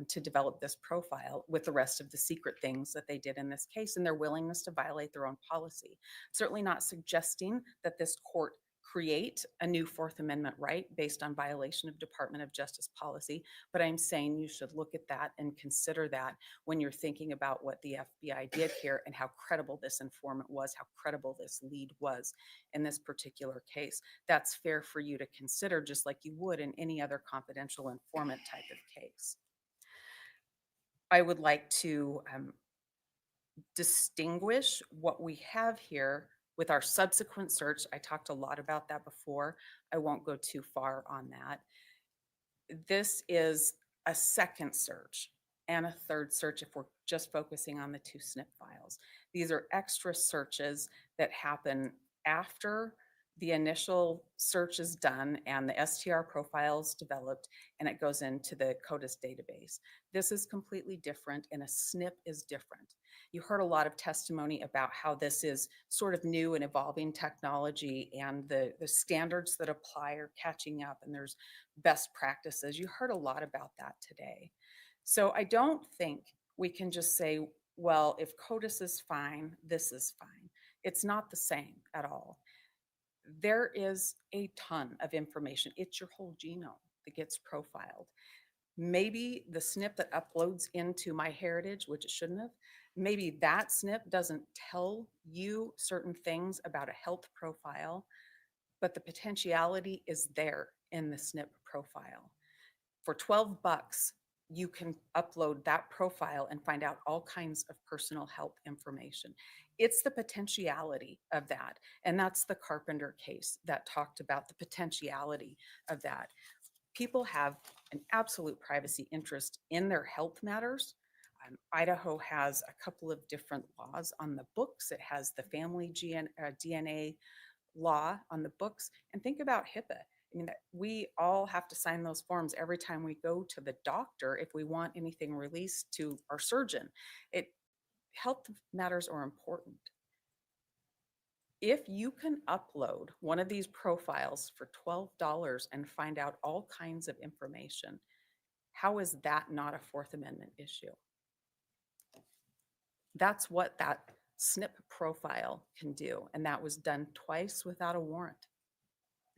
to develop this profile with the rest of the secret things that they did in this case and their willingness to violate their own policy. Certainly not suggesting that this court create a new Fourth Amendment right based on violation of Department of Justice policy, but I'm saying you should look at that and consider that when you're thinking about what the FBI did here and how credible this informant was, how credible this lead was in this particular case. That's fair for you to consider, just like you would in any other confidential informant type of case. I would like to distinguish what we have here with our subsequent search. I talked a lot about that before. I won't go too far on that. This is a second search and a third search if we're just focusing on the 2 SNP files. These are extra searches that happen after the initial search is done and the STR profile is developed and it goes into the CODIS database. This is completely different and a SNP is different. You heard a lot of testimony about how this is sort of new and evolving technology and the standards that apply are catching up and there's best practices. You heard a lot about that today. So I don't think we can just say, well, if CODIS is fine, this is fine. It's not the same at all. There is a ton of information. It's your whole genome that gets profiled. Maybe the SNP that uploads into MyHeritage, which it shouldn't have, maybe that SNP doesn't tell you certain things about a health profile, but the potentiality is there in the SNP profile. For $12, you can upload that profile and find out all kinds of personal health information. It's the potentiality of that. And that's the Carpenter case that talked about the potentiality of that. People have an absolute privacy interest in their health matters. Idaho has a couple of different laws on the books. It has the family DNA law on the books. And think about HIPAA. I mean, we all have to sign those forms every time we go to the doctor if we want anything released to our surgeon. Health matters are important. If you can upload one of these profiles for $12 and find out all kinds of information, how is that not a Fourth Amendment issue? That's what that SNP profile can do. And that was done twice without a warrant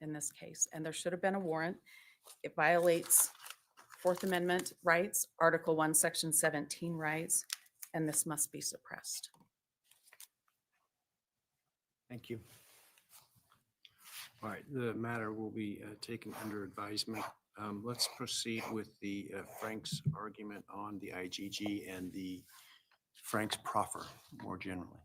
in this case. And there should have been a warrant. It violates Fourth Amendment rights, Article 1, Section 17 rights, and this must be suppressed. Thank you. All right, the matter will be taken under advisement. Let's proceed with the Frank's argument on the IGG and the Frank's proffer more generally.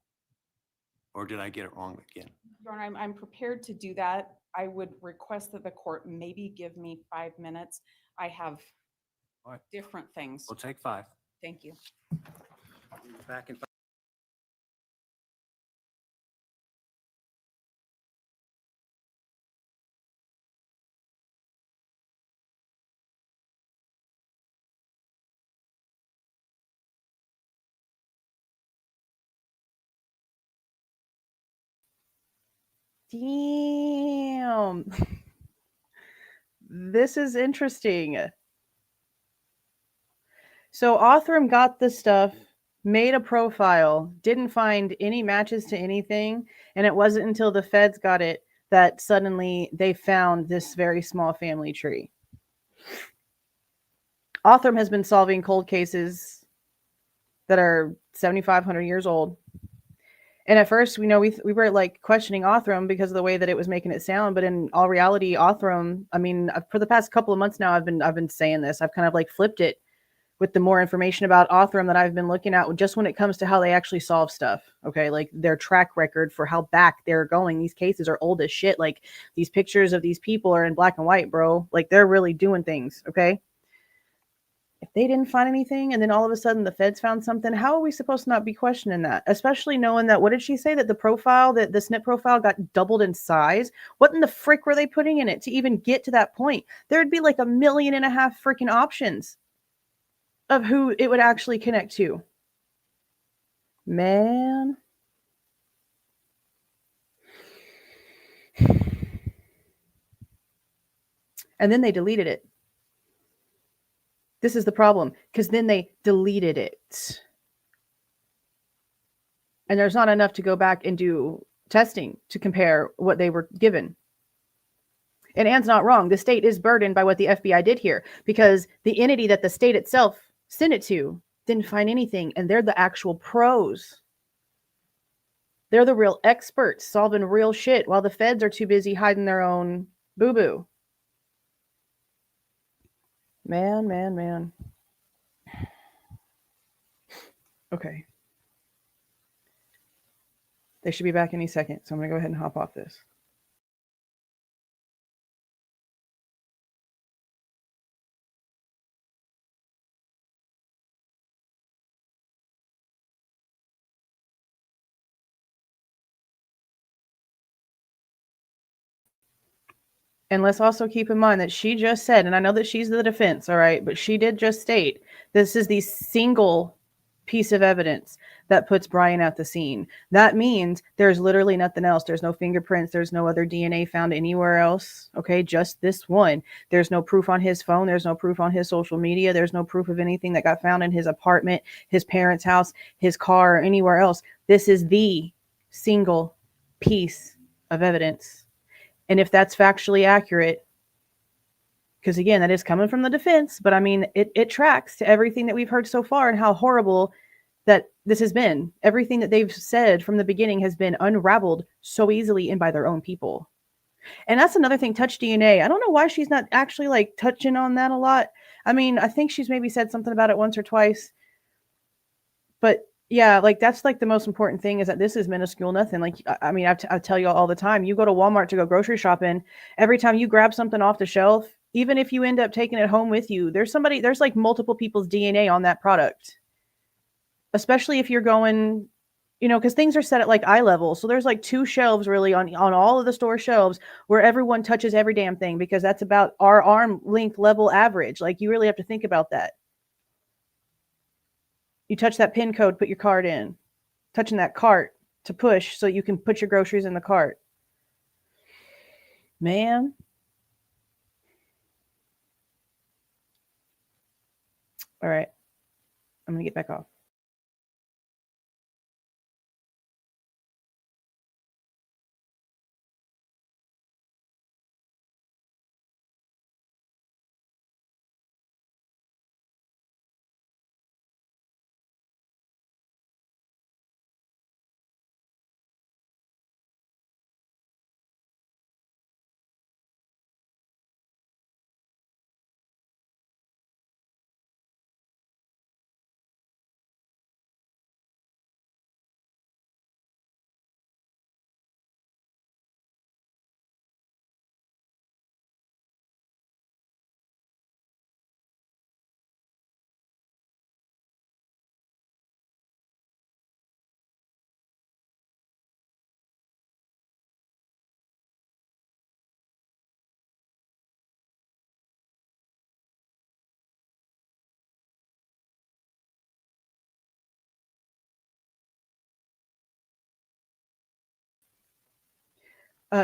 Or did I get it wrong again? Your Honor, I'm prepared to do that. I would request that the court maybe give me 5 minutes. I have All right. different things. We'll take 5. Thank you. Back in 5. Damn. This is interesting. So Othram got the stuff, made a profile, didn't find any matches to anything, and it wasn't until the feds got it that suddenly they found this very small family tree. Othram has been solving cold cases that are 7,500 years old. And at first, we were like questioning Othram because of the way that it was making it sound. But in all reality, Othram, I mean, for the past couple of months now, I've been saying this. I've kind of like flipped it with the more information about Othram that I've been looking at, just when it comes to how they actually solve stuff. Okay, like their track record for how back they're going. These cases are old as shit. Like these pictures of these people are in black and white, bro. Like they're really doing things. Okay. If they didn't find anything and then all of a sudden the feds found something, how are we supposed to not be questioning that? Especially knowing that, what did she say? That the profile, that the SNP profile got doubled in size. What in the frick were they putting in it to even get to that point? There'd be like 1.5 million freaking options of who it would actually connect to. Man. And then they deleted it. This is the problem, because then they deleted it. And there's not enough to go back and do testing to compare what they were given. And Anne's not wrong. The state is burdened by what the FBI did here because the entity that the state itself sent it to didn't find anything. And they're the actual pros. They're the real experts solving real shit while the feds are too busy hiding their own boo-boo. Man. Okay. They should be back any second, so I'm going to go ahead and hop off this. And let's also keep in mind that she just said, and I know that she's the defense, all right, but she did just state this is the single piece of evidence that puts Bryan at the scene. That means there's literally nothing else. There's no fingerprints. There's no other DNA found anywhere else. Okay, just this one. There's no proof on his phone. There's no proof on his social media. There's no proof of anything that got found in his apartment, his parents' house, his car, or anywhere else. This is the single piece of evidence. And if that's factually accurate, because again, that is coming from the defense, but I mean, it tracks to everything that we've heard so far and how horrible that this has been. Everything that they've said from the beginning has been unraveled so easily and by their own people. And that's another thing, touch DNA. I don't know why she's not actually like touching on that a lot. I mean, I think she's maybe said something about it once or twice, but yeah, like that's like the most important thing is that this is minuscule nothing. Like, I mean, I tell you all the time, you go to Walmart to go grocery shopping, every time you grab something off the shelf, even if you end up taking it home with you, there's like multiple people's DNA on that product. Especially if you're going, because things are set at like eye level. So there's like 2 shelves really on all of the store shelves where everyone touches every damn thing because that's about our arm length level average. Like you really have to think about that. You touch that PIN code, put your card in. Touching that cart to push so you can put your groceries in the cart. Man. All right. I'm going to get back off.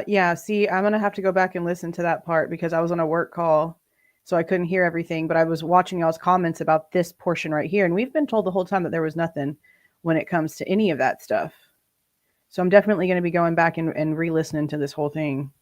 Yeah, see, I'm going to have to go back and listen to that part because I was on a work call, so I couldn't hear everything, but I was watching y'all's comments about this portion right here, and we've been told the whole time that there was nothing when it comes to any of that stuff. So I'm definitely going to be going back and re-listening to this whole thing.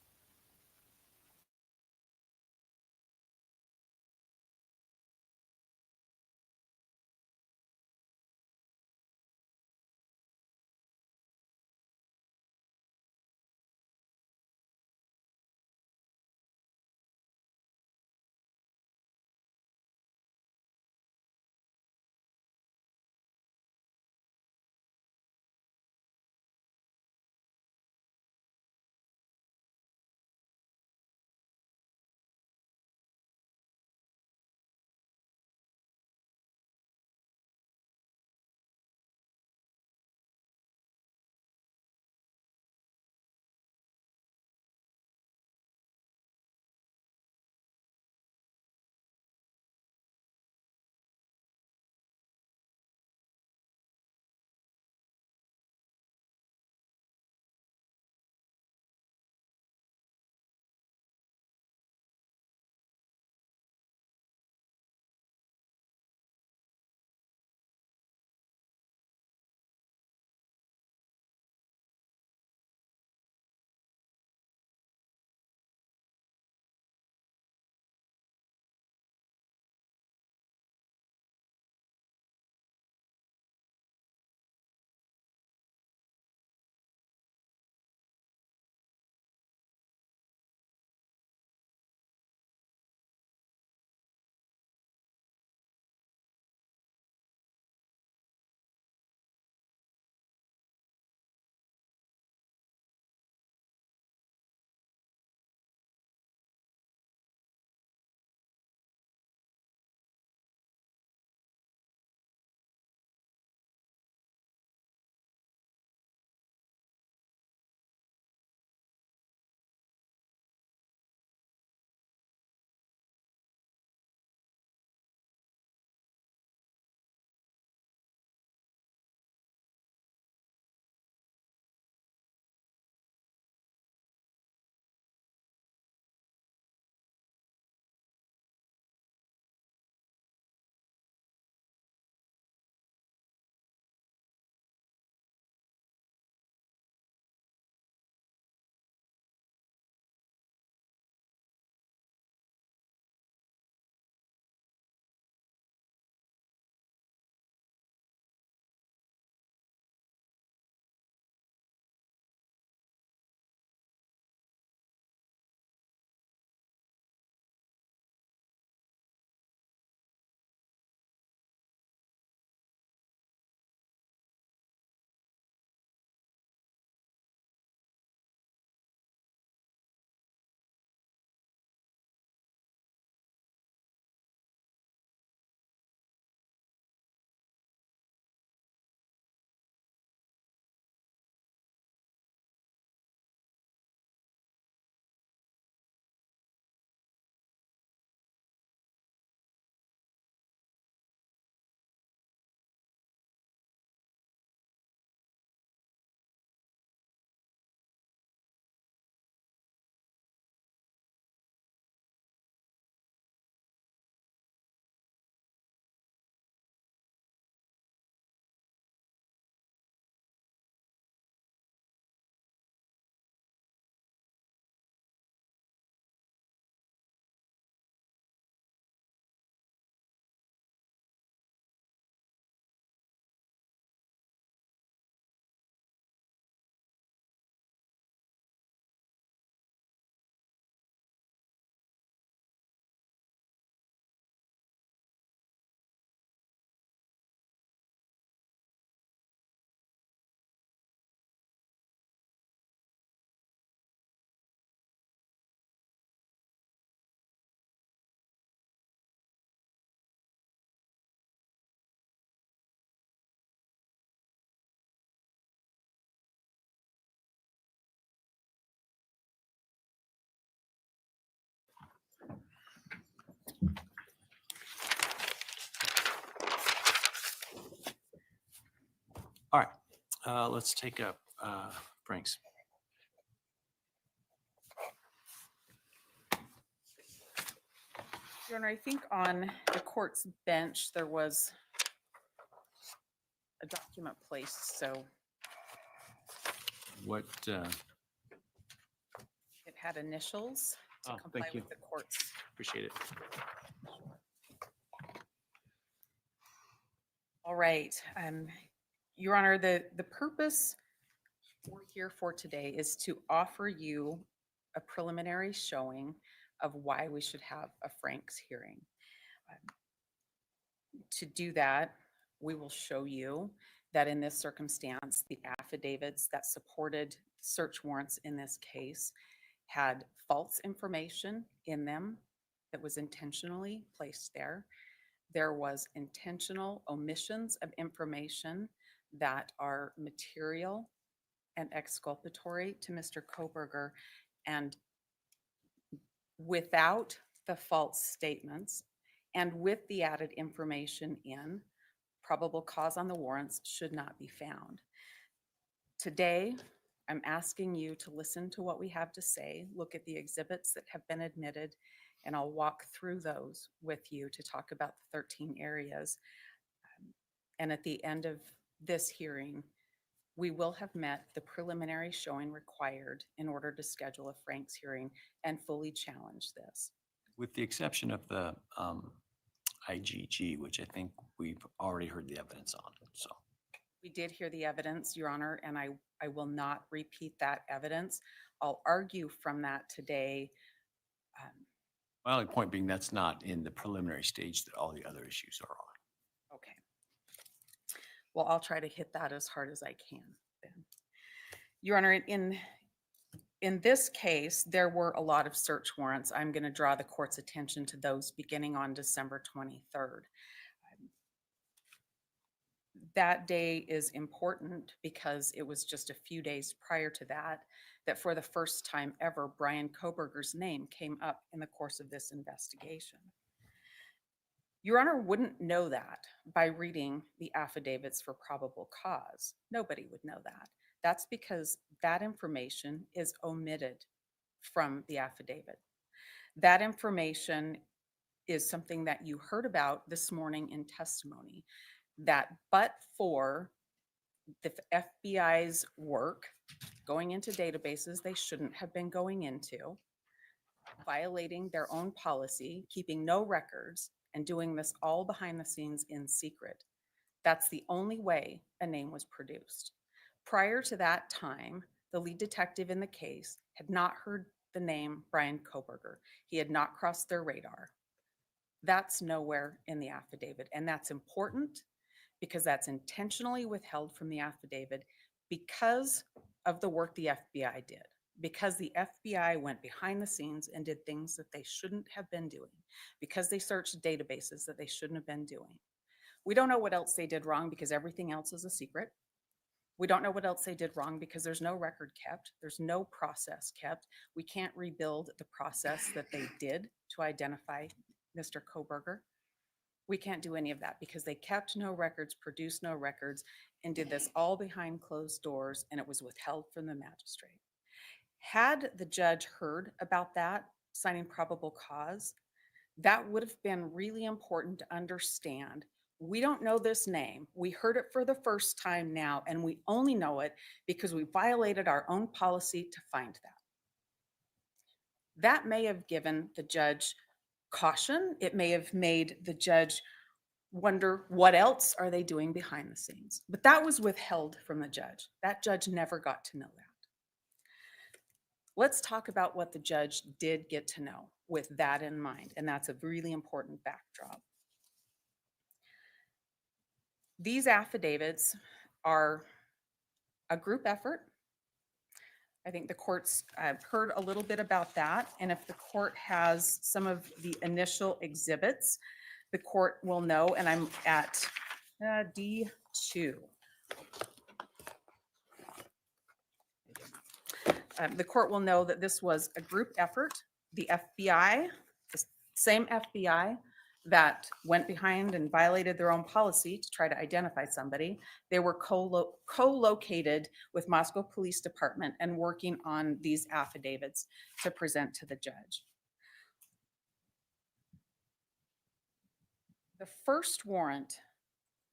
Let's take up Frank's. Your Honor, I think on the court's bench, there was a document placed, so What, it had initials to Oh, comply thank you. with the court's. appreciate it. All right, Your Honor, the purpose we're here for today is to offer you a preliminary showing of why we should have a Frank's hearing. To do that, we will show you that in this circumstance, the affidavits that supported search warrants in this case had false information in them that was intentionally placed there. There was intentional omissions of information that are material and exculpatory to Mr. Kohberger. And without the false statements and with the added information in, probable cause on the warrants should not be found. Today, I'm asking you to listen to what we have to say, look at the exhibits that have been admitted, and I'll walk through those with you to talk about the 13 areas. And at the end of this hearing, we will have met the preliminary showing required in order to schedule a Frank's hearing and fully challenge this. With the exception of the IGG, which I think we've already heard the evidence on, so. We did hear the evidence, Your Honor, and I will not repeat that evidence. I'll argue from that today. My only point being that's not in the preliminary stage that all the other issues are on. Okay. Well, I'll try to hit that as hard as I can then. Your Honor, in this case, there were a lot of search warrants. I'm going to draw the court's attention to those beginning on December 23rd. That day is important because it was just a few days prior to that, that for the first time ever, Bryan Kohberger's name came up in the course of this investigation. Your Honor wouldn't know that by reading the affidavits for probable cause. Nobody would know that. That's because that information is omitted from the affidavit. That information is something that you heard about this morning in testimony, that but for the FBI's work going into databases they shouldn't have been going into, violating their own policy, keeping no records, and doing this all behind the scenes in secret. That's the only way a name was produced. Prior to that time, the lead detective in the case had not heard the name Bryan Kohberger. He had not crossed their radar. That's nowhere in the affidavit, and that's important because that's intentionally withheld from the affidavit because of the work the FBI did, because the FBI went behind the scenes and did things that they shouldn't have been doing, because they searched databases that they shouldn't have been doing. We don't know what else they did wrong because everything else is a secret. We don't know what else they did wrong because there's no record kept. There's no process kept. We can't rebuild the process that they did to identify Mr. Kohberger. We can't do any of that because they kept no records, produced no records, and did this all behind closed doors, and it was withheld from the magistrate. Had the judge heard about that, signing probable cause, that would have been really important to understand. We don't know this name. We heard it for the first time now, and we only know it because we violated our own policy to find that. That may have given the judge caution. It may have made the judge wonder what else are they doing behind the scenes. But that was withheld from the judge. That judge never got to know that. Let's talk about what the judge did get to know with that in mind, and that's a really important backdrop. These affidavits are a group effort. I think the court's heard a little bit about that. And if the court has some of the initial exhibits, the court will know, and I'm at D2. The court will know that this was a group effort. The FBI, the same FBI that went behind and violated their own policy to try to identify somebody. They were co-located with Moscow Police Department and working on these affidavits to present to the judge. The first warrant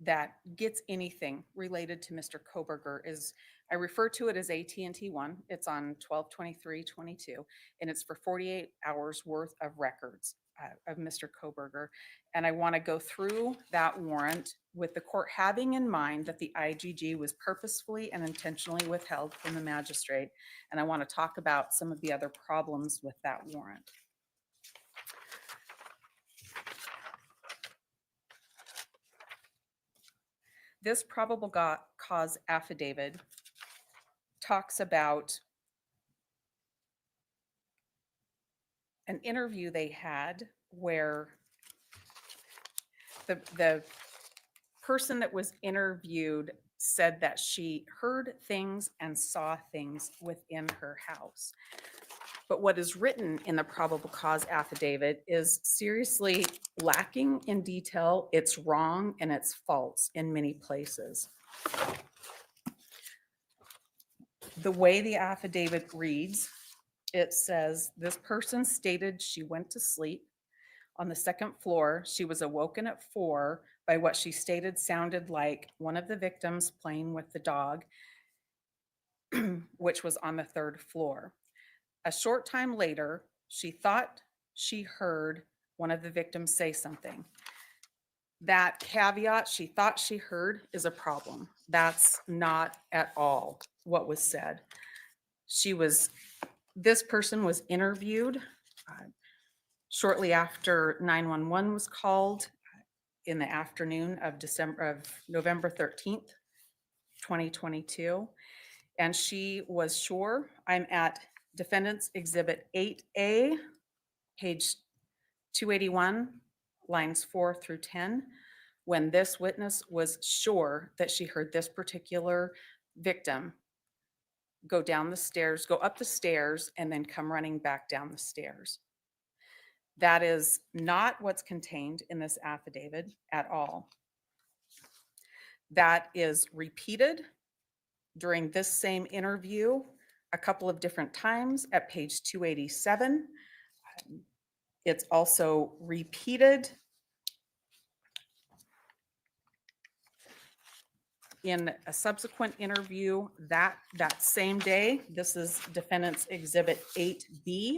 that gets anything related to Mr. Kohberger is, I refer to it as AT&T 1. It's on 12/23/22, and it's for 48 hours worth of records of Mr. Kohberger. And I want to go through that warrant with the court having in mind that the IGG was purposefully and intentionally withheld from the magistrate. And I want to talk about some of the other problems with that warrant. This probable cause affidavit talks about an interview they had where the person that was interviewed said that she heard things and saw things within her house. But what is written in the probable cause affidavit is seriously lacking in detail. It's wrong and it's false in many places. The way the affidavit reads, it says, this person stated she went to sleep on the second floor. She was awoken at 4 by what she stated sounded like one of the victims playing with the dog, which was on the 3rd floor. A short time later, she thought she heard one of the victims say something. That caveat, she thought she heard, is a problem. That's not at all what was said. This person was interviewed shortly after 911 was called in the afternoon of November 13th, 2022. And she was sure, I'm at Defendant's Exhibit 8A, page 281, lines 4 through 10, when this witness was sure that she heard this particular victim go down the stairs, go up the stairs, and then come running back down the stairs. That is not what's contained in this affidavit at all. That is repeated during this same interview a couple of different times at page 287. It's also repeated in a subsequent interview that same day. This is Defendant's Exhibit 8B.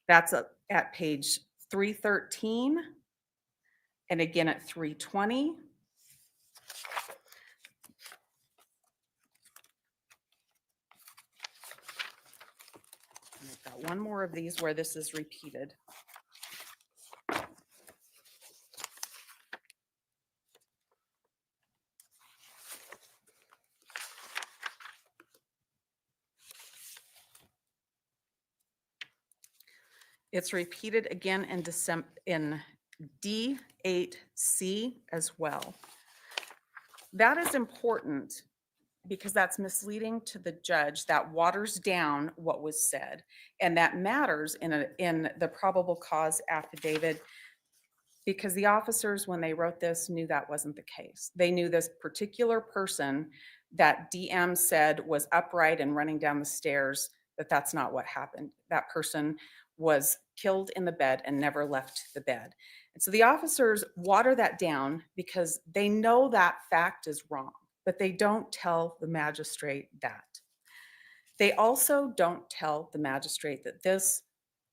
That's at page 313 and again at 320. And I've got one more of these where this is repeated. It's repeated again in D8C as well. That is important because that's misleading to the judge. That waters down what was said, and that matters in the probable cause affidavit because the officers, when they wrote this, knew that wasn't the case. They knew this particular person that DM said was upright and running down the stairs, that's not what happened. That person was killed in the bed and never left the bed. And so the officers water that down because they know that fact is wrong, but they don't tell the magistrate that. They also don't tell the magistrate that this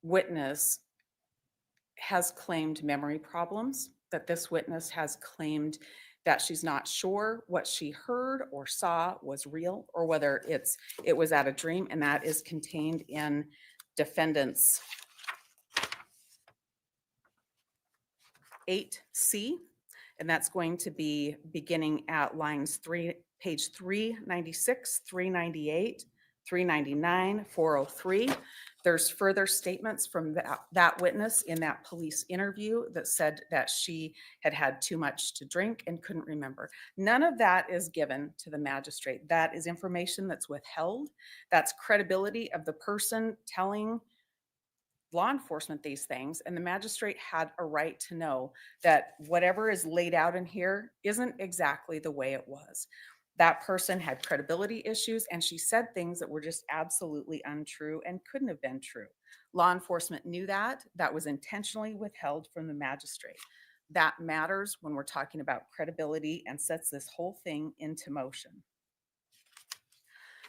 witness has claimed memory problems, that this witness has claimed that she's not sure what she heard or saw was real or whether it was at a dream, and that is contained in Defendant's 8C, and that's going to be beginning at page 396, 398, 399, 403. There's further statements from that witness in that police interview that said that she had had too much to drink and couldn't remember. None of that is given to the magistrate. That is information that's withheld. That's credibility of the person telling law enforcement these things, and the magistrate had a right to know that whatever is laid out in here isn't exactly the way it was. That person had credibility issues, and she said things that were just absolutely untrue and couldn't have been true. Law enforcement knew that. That was intentionally withheld from the magistrate. That matters when we're talking about credibility and sets this whole thing into motion.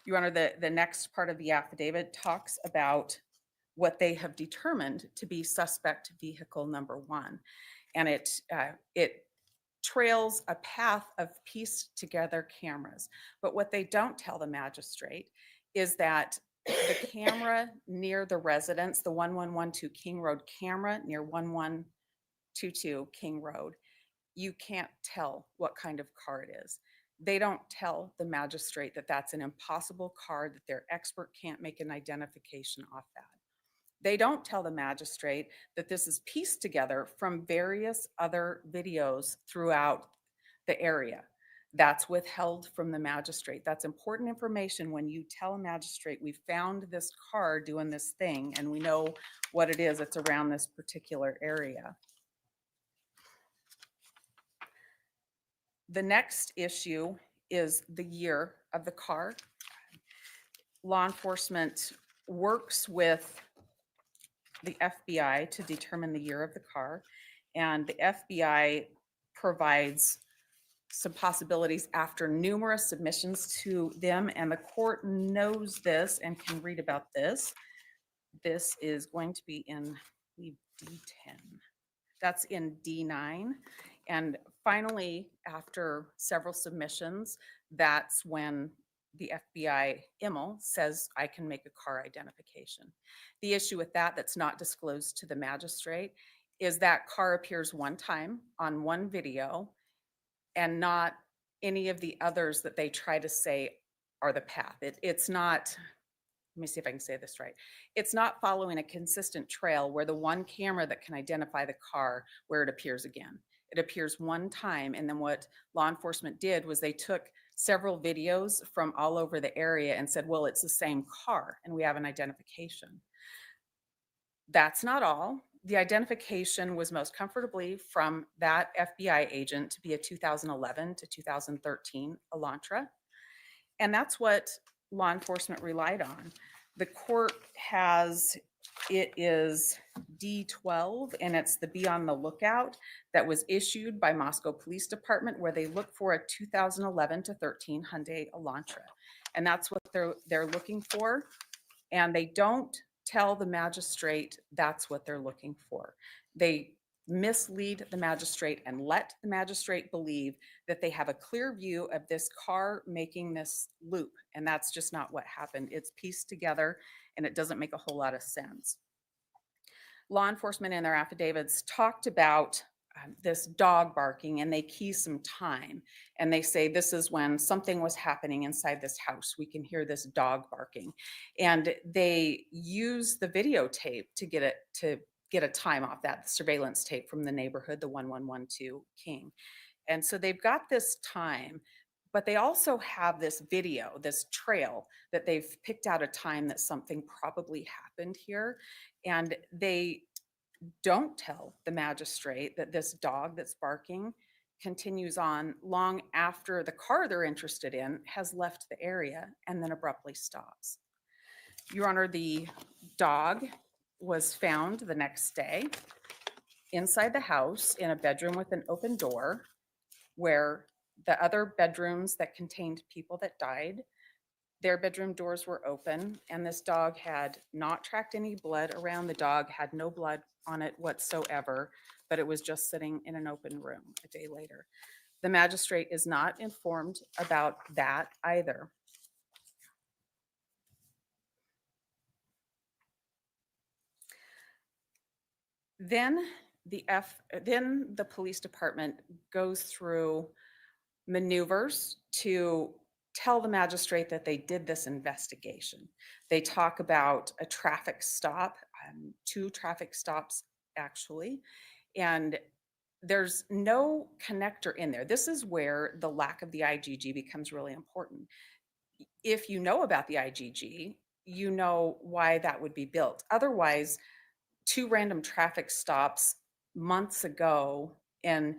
Your Honor, the next part of the affidavit talks about what they have determined to be suspect vehicle number 1. And it trails a path of pieced together cameras. But what they don't tell the magistrate is that the camera near the residence, the 1112 King Road camera near 1122 King Road, you can't tell what kind of car it is. They don't tell the magistrate that that's an impossible car, that their expert can't make an identification off that. They don't tell the magistrate that this is pieced together from various other videos throughout the area. That's withheld from the magistrate. That's important information when you tell a magistrate, we found this car doing this thing and we know what it is. It's around this particular area. The next issue is the year of the car. Law enforcement works with the FBI to determine the year of the car, and the FBI provides some possibilities after numerous submissions to them, and the court knows this and can read about this. This is going to be in D10. That's in D9. And finally, after several submissions, that's when the FBI IML says, I can make a car identification. The issue with that that's not disclosed to the magistrate is that car appears one time on one video and not any of the others that they try to say are the path. It's not, let me see if I can say this right. It's not following a consistent trail where the one camera that can identify the car, where it appears again. It appears one time, and then what law enforcement did was they took several videos from all over the area and said, well, it's the same car, and we have an identification. That's not all. The identification was most comfortably from that FBI agent to be a 2011 to 2013 Elantra, and that's what law enforcement relied on. The court has, it is D12, and it's the Be on the Lookout that was issued by Moscow Police Department, where they look for a 2011 to 13 Hyundai Elantra. And that's what they're looking for. And they don't tell the magistrate that's what they're looking for. They mislead the magistrate and let the magistrate believe that they have a clear view of this car making this loop. And that's just not what happened. It's pieced together and it doesn't make a whole lot of sense. Law enforcement in their affidavits talked about this dog barking, and they key some time. And they say this is when something was happening inside this house. We can hear this dog barking. And they use the videotape to get a time off that, the surveillance tape from the neighborhood, the 1112 King. And so they've got this time, but they also have this video, this trail that they've picked out a time that something probably happened here. And they don't tell the magistrate that this dog that's barking continues on long after the car they're interested in has left the area and then abruptly stops. Your Honor, the dog was found the next day inside the house in a bedroom with an open door, where the other bedrooms that contained people that died, their bedroom doors were open, and this dog had not tracked any blood around. The dog had no blood on it whatsoever, but it was just sitting in an open room a day later. The magistrate is not informed about that either. Then the police department goes through maneuvers to tell the magistrate that they did this investigation. They talk about a traffic stop, 2 traffic stops actually, and there's no connector in there. This is where the lack of the IGG becomes really important. If you know about the IGG, you know why that would be built. Otherwise, 2 random traffic stops months ago in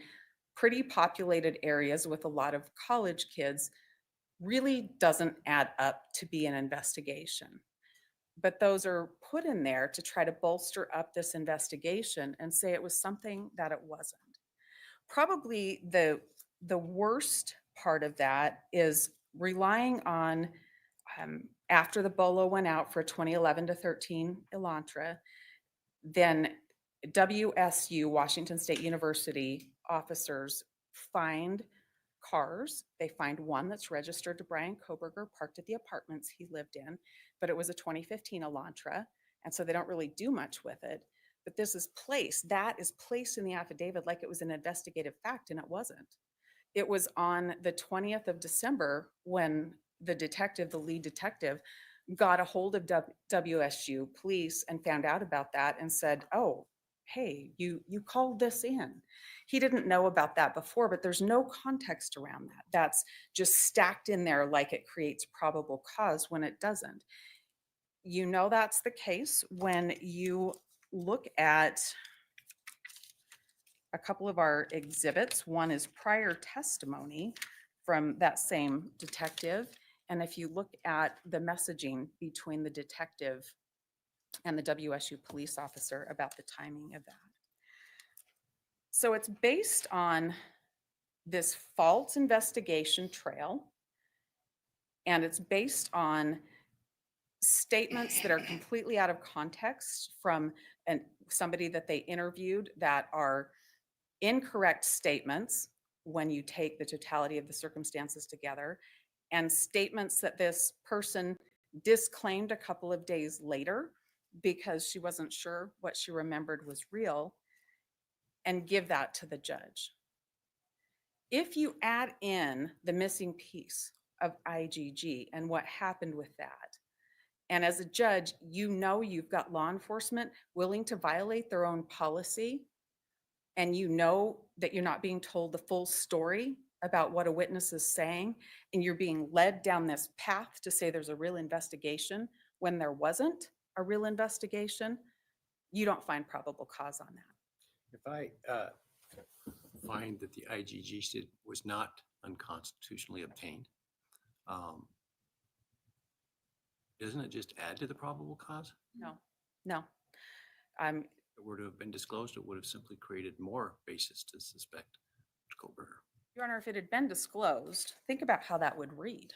pretty populated areas with a lot of college kids really doesn't add up to be an investigation. But those are put in there to try to bolster up this investigation and say it was something that it wasn't. Probably the worst part of that is relying on, after the BOLO went out for 2011 to 13 Elantra, then WSU, Washington State University officers find cars. They find one that's registered to Bryan Kohberger, parked at the apartments he lived in, but it was a 2015 Elantra, and so they don't really do much with it. But this is placed, that is placed in the affidavit like it was an investigative fact, and it wasn't. It was on the 20th of December when the detective, the lead detective, got a hold of WSU police and found out about that and said, oh, hey, you called this in. He didn't know about that before, but there's no context around that. That's just stacked in there like it creates probable cause when it doesn't. You know that's the case when you look at a couple of our exhibits. One is prior testimony from that same detective. And if you look at the messaging between the detective and the WSU police officer about the timing of that. So it's based on this false investigation trail, and it's based on statements that are completely out of context from somebody that they interviewed that are incorrect statements when you take the totality of the circumstances together, and statements that this person disclaimed a couple of days later because she wasn't sure what she remembered was real, and give that to the judge. If you add in the missing piece of IGG and what happened with that, and as a judge, you know you've got law enforcement willing to violate their own policy, and you know that you're not being told the full story about what a witness is saying, and you're being led down this path to say there's a real investigation when there wasn't a real investigation, you don't find probable cause on that. If I find that the IGG was not unconstitutionally obtained, doesn't it just add to the probable cause? No, no. If it were to have been disclosed, it would have simply created more basis to suspect Kohberger. Your Honor, if it had been disclosed, think about how that would read.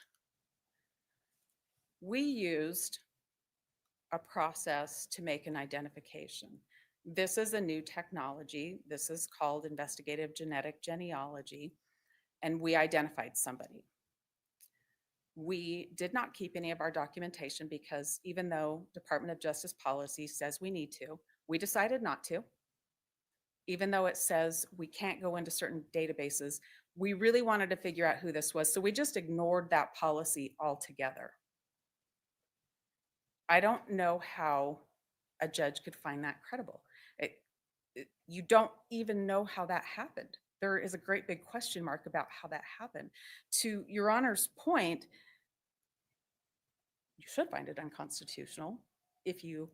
We used a process to make an identification. This is a new technology. This is called investigative genetic genealogy, and we identified somebody. We did not keep any of our documentation because even though Department of Justice policy says we need to, we decided not to. Even though it says we can't go into certain databases, we really wanted to figure out who this was, so we just ignored that policy altogether. I don't know how a judge could find that credible. You don't even know how that happened. There is a great big question mark about how that happened. To Your Honor's point, you should find it unconstitutional. If you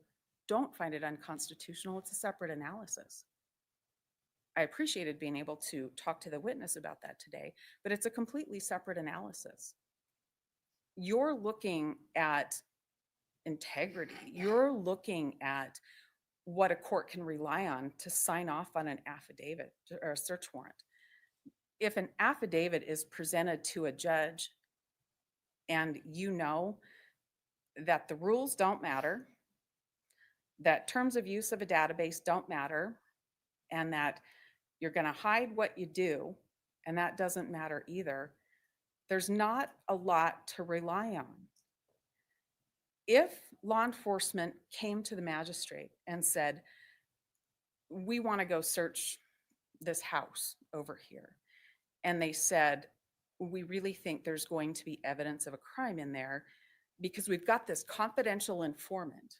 don't find it unconstitutional, it's a separate analysis. I appreciated being able to talk to the witness about that today, but it's a completely separate analysis. You're looking at integrity. You're looking at what a court can rely on to sign off on an affidavit or a search warrant. If an affidavit is presented to a judge and you know that the rules don't matter, that terms of use of a database don't matter, and that you're going to hide what you do, and that doesn't matter either, there's not a lot to rely on. If law enforcement came to the magistrate and said, we want to go search this house over here, and they said, we really think there's going to be evidence of a crime in there because we've got this confidential informant,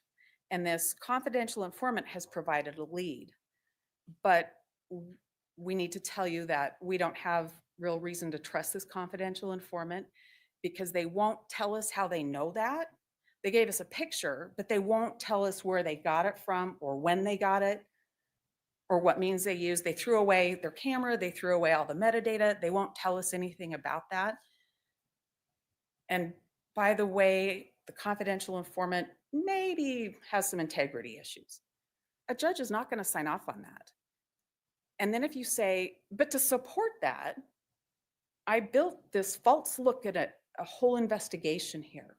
and this confidential informant has provided a lead, but we need to tell you that we don't have real reason to trust this confidential informant because they won't tell us how they know that, They gave us a picture, but they won't tell us where they got it from or when they got it or what means they used. They threw away their camera. They threw away all the metadata. They won't tell us anything about that. And by the way, the confidential informant maybe has some integrity issues. A judge is not going to sign off on that. And then if you say, but to support that, I built this false look at a whole investigation here.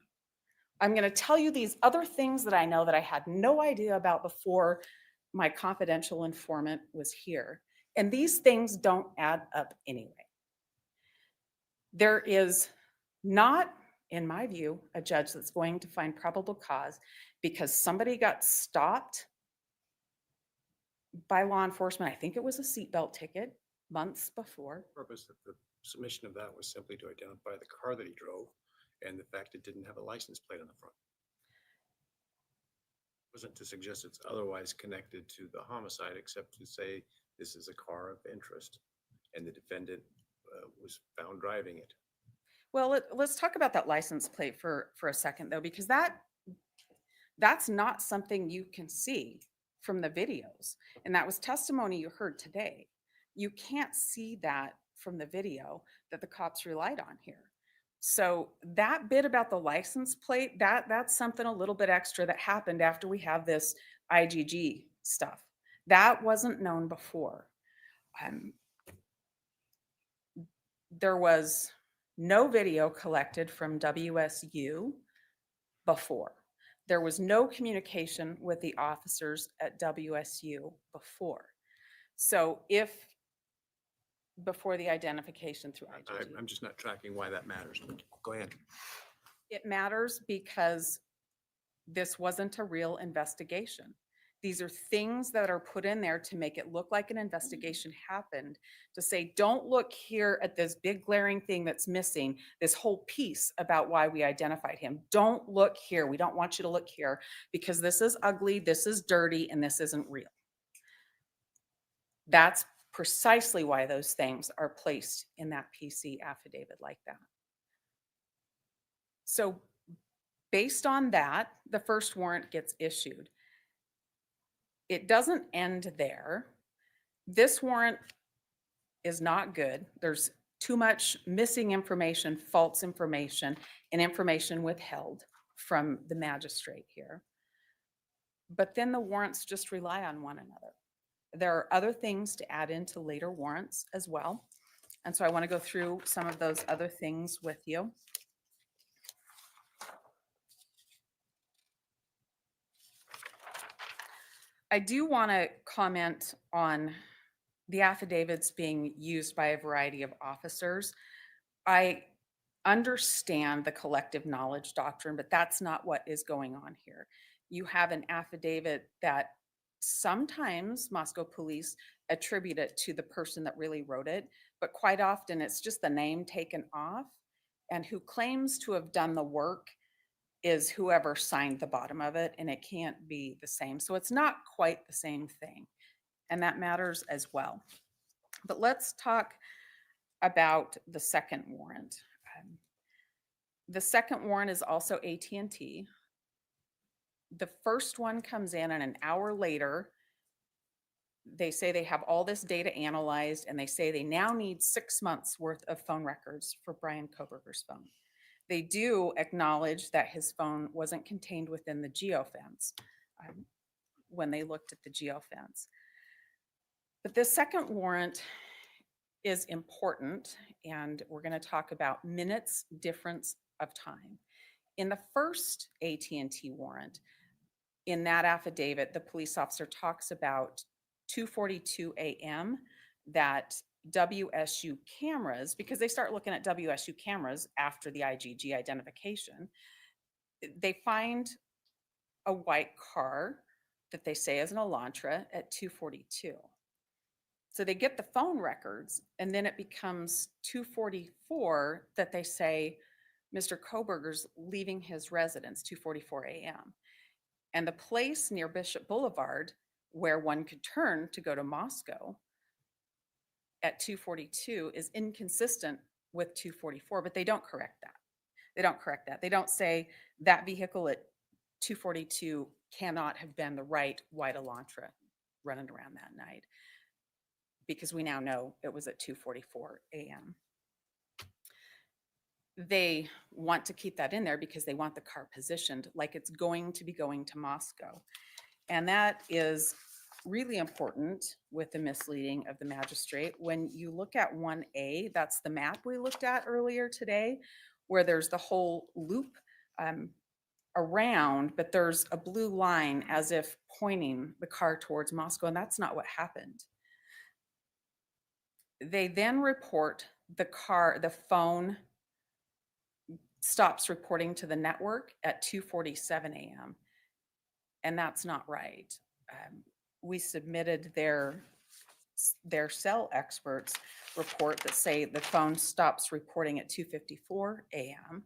I'm going to tell you these other things that I know that I had no idea about before my confidential informant was here. And these things don't add up anyway. There is not, in my view, a judge that's going to find probable cause because somebody got stopped by law enforcement. I think it was a seatbelt ticket months before. Purpose of the submission of that was simply to identify the car that he drove and the fact it didn't have a license plate on the front. Wasn't to suggest it's otherwise connected to the homicide, except to say this is a car of interest and the defendant was found driving it. Well, let's talk about that license plate for a second, though, because that's not something you can see from the videos. And that was testimony you heard today. You can't see that from the video that the cops relied on here. So that bit about the license plate, that's something a little bit extra that happened after we have this IGG stuff. That wasn't known before. There was no video collected from WSU before. There was no communication with the officers at WSU before. So before the identification through IGG. I'm just not tracking why that matters. Go ahead. It matters because this wasn't a real investigation. These are things that are put in there to make it look like an investigation happened, to say, don't look here at this big glaring thing that's missing, this whole piece about why we identified him. Don't look here. We don't want you to look here because this is ugly, this is dirty, and this isn't real. That's precisely why those things are placed in that PC affidavit like that. So based on that, the first warrant gets issued. It doesn't end there. This warrant is not good. There's too much missing information, false information, and information withheld from the magistrate here. But then the warrants just rely on one another. There are other things to add into later warrants as well. And so I want to go through some of those other things with you. I do want to comment on the affidavits being used by a variety of officers. I understand the collective knowledge doctrine, but that's not what is going on here. You have an affidavit that sometimes Moscow police attribute it to the person that really wrote it, but quite often it's just the name taken off, and who claims to have done the work is whoever signed the bottom of it, and it can't be the same. So it's not quite the same thing, and that matters as well. But let's talk about the second warrant. The second warrant is also AT&T. The first one comes in, and an hour later, they say they have all this data analyzed, and they say they now need 6 months worth of phone records for Bryan Kohberger's phone. They do acknowledge that his phone wasn't contained within the geofence when they looked at the geofence. But this second warrant is important, and we're going to talk about minutes difference of time. In the first AT&T warrant, in that affidavit, the police officer talks about 2:42 a.m. that WSU cameras, because they start looking at WSU cameras after the IGG identification, they find a white car that they say is an Elantra at 2:42. So they get the phone records, and then it becomes 2:44 that they say Mr. Kohberger's leaving his residence, 2:44 a.m. And the place near Bishop Boulevard where one could turn to go to Moscow at 2:42 is inconsistent with 2:44, but they don't correct that. They don't correct that. They don't say that vehicle at 242 cannot have been the right white Elantra running around that night, because we now know it was at 2:44 a.m. They want to keep that in there because they want the car positioned like it's going to be going to Moscow. And that is really important with the misleading of the magistrate. When you look at 1A, that's the map we looked at earlier today, where there's the whole loop around, but there's a blue line as if pointing the car towards Moscow, and that's not what happened. They then report the phone stops reporting to the network at 2:47 a.m. And that's not right. We submitted their cell experts report that say the phone stops reporting at 2:54 a.m.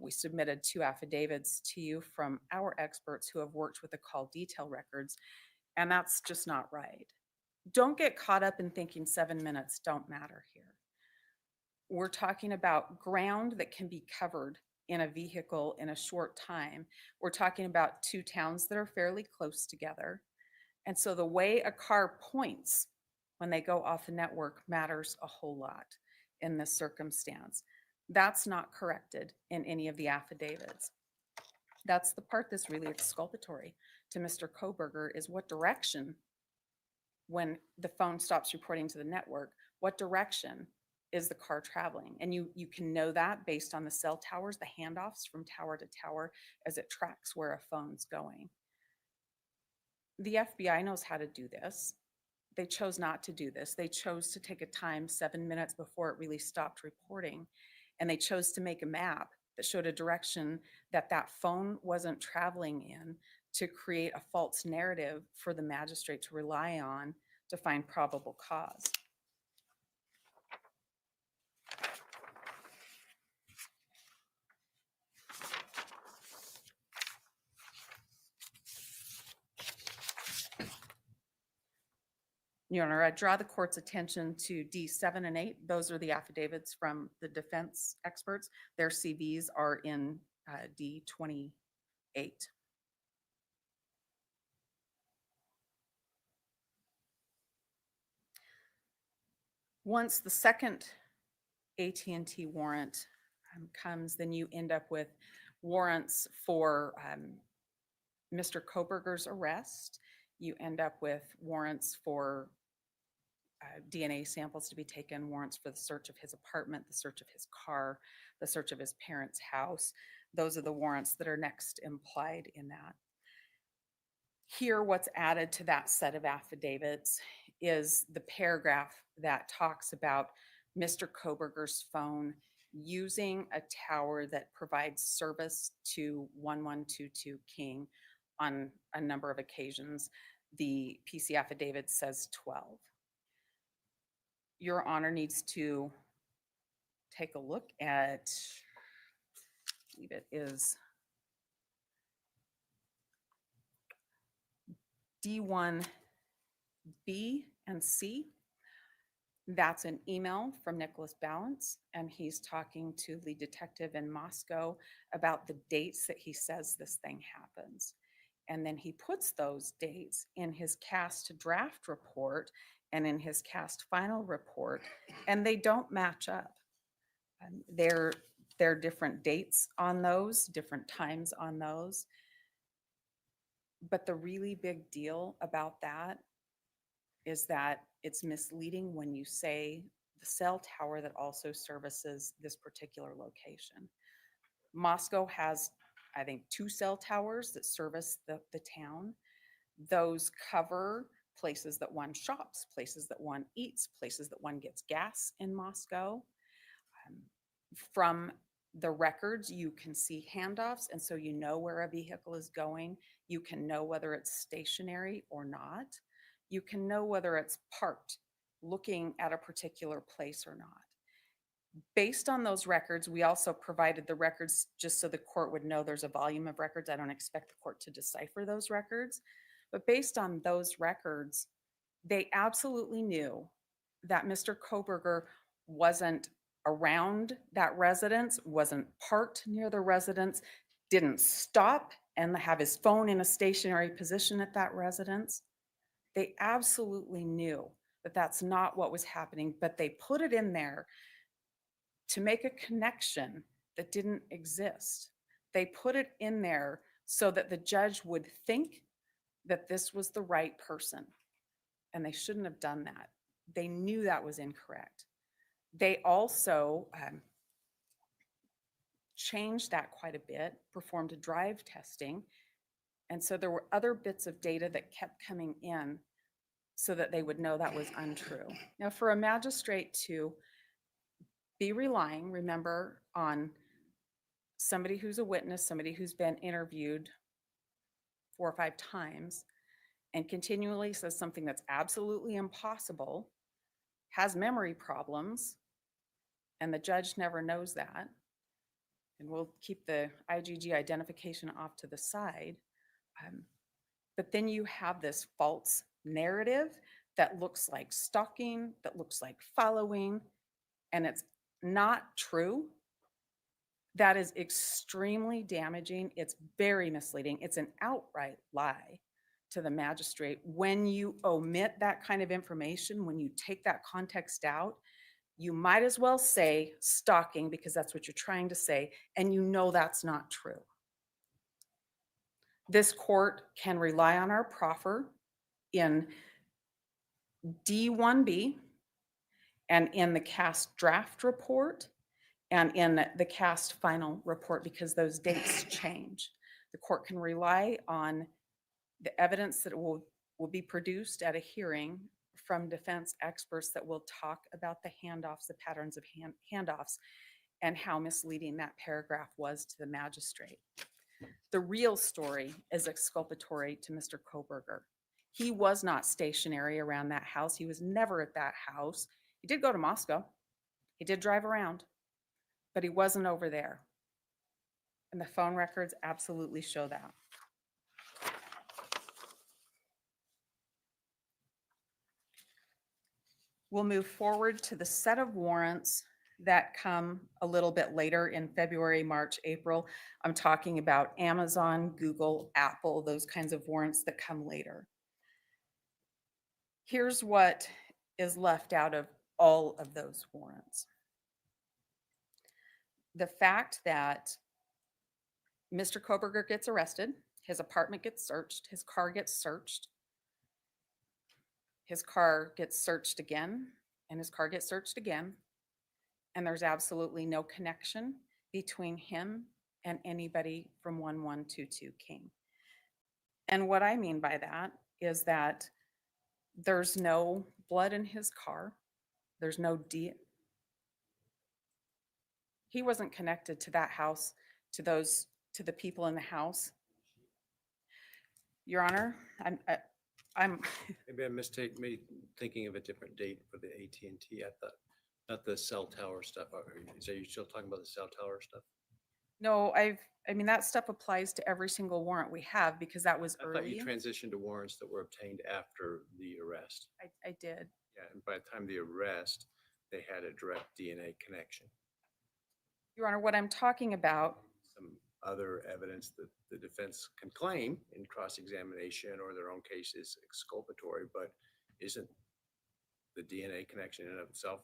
We submitted 2 affidavits to you from our experts who have worked with the call detail records, and that's just not right. Don't get caught up in thinking 7 minutes don't matter here. We're talking about ground that can be covered in a vehicle in a short time. We're talking about 2 towns that are fairly close together. And so the way a car points when they go off the network matters a whole lot in this circumstance. That's not corrected in any of the affidavits. That's the part that's really exculpatory to Mr. Kohberger, is what direction, when the phone stops reporting to the network, what direction is the car traveling? And you can know that based on the cell towers, the handoffs from tower to tower as it tracks where a phone's going. The FBI knows how to do this. They chose not to do this. They chose to take a time 7 minutes before it really stopped reporting. And they chose to make a map that showed a direction that that phone wasn't traveling in, to create a false narrative for the magistrate to rely on to find probable cause. Your Honor, I draw the court's attention to D7 and 8. Those are the affidavits from the defense experts. Their CVs are in D28. Once the second AT&T warrant comes, then you end up with warrants for Mr. Kohberger's arrest. You end up with warrants for DNA samples to be taken, warrants for the search of his apartment, the search of his car, the search of his parents' house. Those are the warrants that are next implied in that. Here, what's added to that set of affidavits is the paragraph that talks about Mr. Kohberger's phone using a tower that provides service to 1122 King on a number of occasions. The PC affidavit says 12. Your Honor needs to take a look at, I believe it is D1B and C. That's an email from Nicholas Balance, and he's talking to the detective in Moscow about the dates that he says this thing happens. And then he puts those dates in his cast draft report and in his cast final report, and they don't match up. There are different dates on those, different times on those. But the really big deal about that is that it's misleading when you say the cell tower that also services this particular location. Moscow has, I think, 2 cell towers that service the town. Those cover places that one shops, places that one eats, places that one gets gas in Moscow. From the records, you can see handoffs, and so you know where a vehicle is going. You can know whether it's stationary or not. You can know whether it's parked, looking at a particular place or not. Based on those records, we also provided the records just so the court would know there's a volume of records. I don't expect the court to decipher those records. But based on those records, they absolutely knew that Mr. Kohberger wasn't around that residence, wasn't parked near the residence, didn't stop and have his phone in a stationary position at that residence. They absolutely knew that that's not what was happening, but they put it in there to make a connection that didn't exist. They put it in there so that the judge would think that this was the right person, and they shouldn't have done that. They knew that was incorrect. They also changed that quite a bit, performed a drive testing, and so there were other bits of data that kept coming in so that they would know that was untrue. Now, for a magistrate to be relying, remember, on somebody who's a witness, somebody who's been interviewed 4 or 5 times, and continually says something that's absolutely impossible, has memory problems, and the judge never knows that, and we'll keep the IGG identification off to the side. But then you have this false narrative that looks like stalking, that looks like following, and it's not true. That is extremely damaging. It's very misleading. It's an outright lie to the magistrate. When you omit that kind of information, when you take that context out, you might as well say stalking, because that's what you're trying to say, and you know that's not true. This court can rely on our proffer in D1B and in the CAST draft report and in the CAST final report, because those dates change. The court can rely on the evidence that will be produced at a hearing from defense experts that will talk about the handoffs, the patterns of handoffs, and how misleading that paragraph was to the magistrate. The real story is exculpatory to Mr. Kohberger. He was not stationary around that house. He was never at that house. He did go to Moscow. He did drive around, but he wasn't over there. And the phone records absolutely show that. We'll move forward to the set of warrants that come a little bit later in February, March, April. I'm talking about Amazon, Google, Apple, those kinds of warrants that come later. Here's what is left out of all of those warrants. The fact that Mr. Kohberger gets arrested, his apartment gets searched, his car gets searched, his car gets searched again, and his car gets searched again, and there's absolutely no connection between him and anybody from 1122 King. And what I mean by that is that there's no blood in his car. There's no he wasn't connected to that house, to the people in the house. Your Honor, I'm Maybe I mistake me thinking of a different date for the AT&T. I thought, not the cell tower stuff. Are you still talking about the cell tower stuff? no, I mean, that stuff applies to every single warrant we have, because that was I thought you early. transitioned to warrants that were obtained after the arrest. I did. Yeah, and by the time of the arrest, they had a direct DNA connection. Your Honor, what I'm talking about, Some other evidence that the defense can claim in cross-examination or their own case is exculpatory, but isn't the DNA connection in and of itself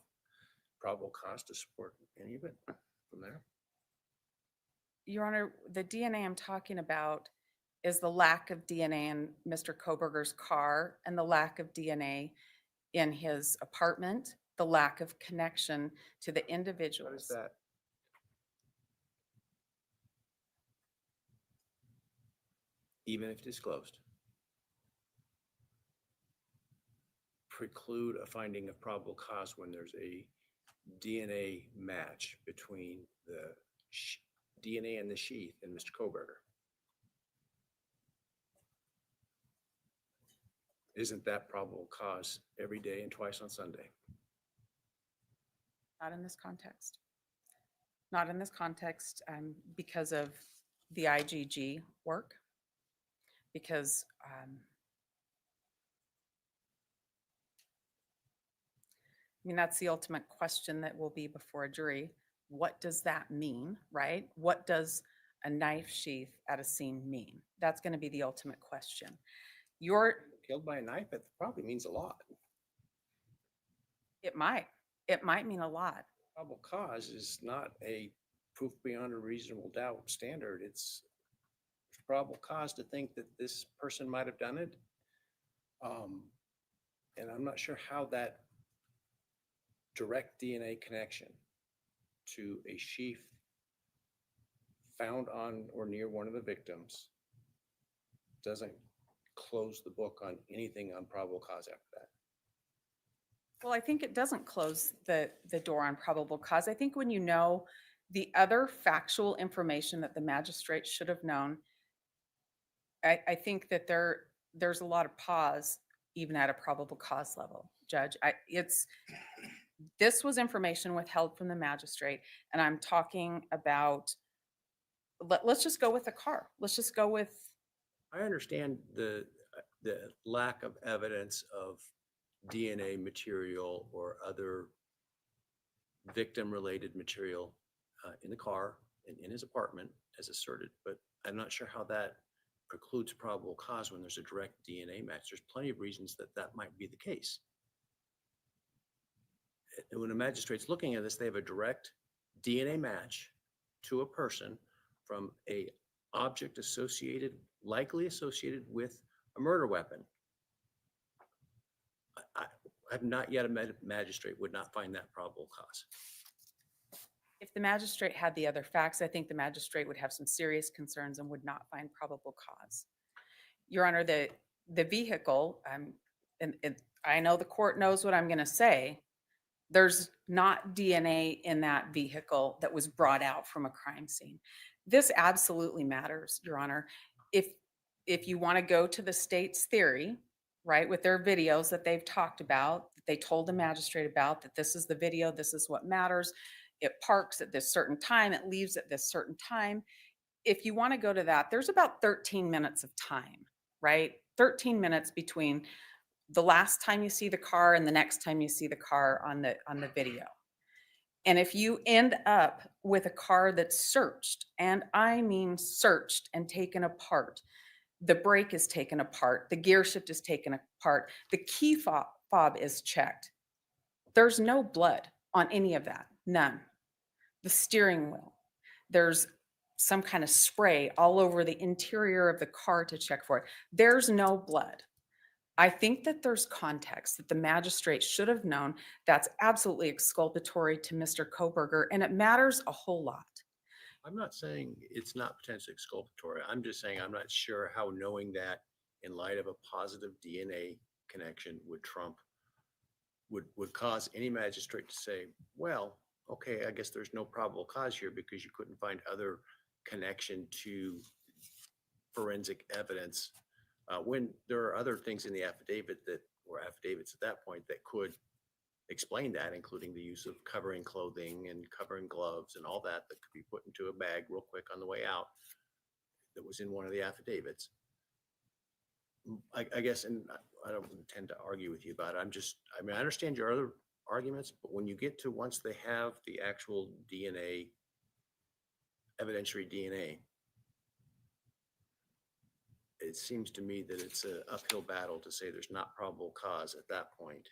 probable cause to support any of it from there? Your Honor, the DNA I'm talking about is the lack of DNA in Mr. Kohberger's car and the lack of DNA in his apartment, the lack of connection to the individuals. What is that? Even if disclosed, preclude a finding of probable cause when there's a DNA match between the DNA in the sheath and Mr. Kohberger. Isn't that probable cause every day and twice on Sunday? Not in this context. Not in this context, because of the IGG work, because I mean, that's the ultimate question that will be before a jury. What does that mean, right? What does a knife sheath at a scene mean? That's going to be the ultimate question. Killed by a knife, it probably means a lot. It might mean a lot. Probable cause is not a proof beyond a reasonable doubt standard. It's probable cause to think that this person might have done it. And I'm not sure how that direct DNA connection to a sheath found on or near one of the victims doesn't close the book on anything on probable cause after that. Well, I think it doesn't close the door on probable cause. I think when you know the other factual information that the magistrate should have known, I think that there's a lot of pause even at a probable cause level, Judge. This was information withheld from the magistrate, and I'm talking about, let's just go with the car. Let's just go with, I understand the lack of evidence of DNA material or other victim-related material in the car and in his apartment as asserted, but I'm not sure how that precludes probable cause when there's a direct DNA match. There's plenty of reasons that that might be the case. And when a magistrate's looking at this, they have a direct DNA match to a person from a object associated, likely associated with a murder weapon. I have not yet a magistrate would not find that probable cause. if the magistrate had the other facts, I think the magistrate would have some serious concerns and would not find probable cause. Your Honor, the vehicle, and I know the court knows what I'm going to say. There's not DNA in that vehicle that was brought out from a crime scene. This absolutely matters, Your Honor. If you want to go to the state's theory, right, with their videos that they've talked about, that they told the magistrate about, that this is the video, this is what matters. It parks at this certain time, it leaves at this certain time. If you want to go to that, there's about 13 minutes of time, right? 13 minutes between the last time you see the car and the next time you see the car on the video. And if you end up with a car that's searched, and I mean searched and taken apart, the brake is taken apart, the gear shift is taken apart, the key fob is checked. There's no blood on any of that, none. The steering wheel, there's some kind of spray all over the interior of the car to check for it. There's no blood. I think that there's context that the magistrate should have known that's absolutely exculpatory to Mr. Kohberger, and it matters a whole lot. I'm not saying it's not potentially exculpatory. I'm just saying I'm not sure how knowing that in light of a positive DNA connection would trump, would cause any magistrate to say, well, okay, I guess there's no probable cause here because you couldn't find other connection to forensic evidence. When there are other things in the affidavit that, or affidavits at that point, that could explain that, including the use of covering clothing and covering gloves and all that could be put into a bag real quick on the way out that was in one of the affidavits. I guess, and I don't intend to argue with you about it. I mean, I understand your other arguments, but when you get to once they have the actual DNA, evidentiary DNA, it seems to me that it's an uphill battle to say there's not probable cause at that point.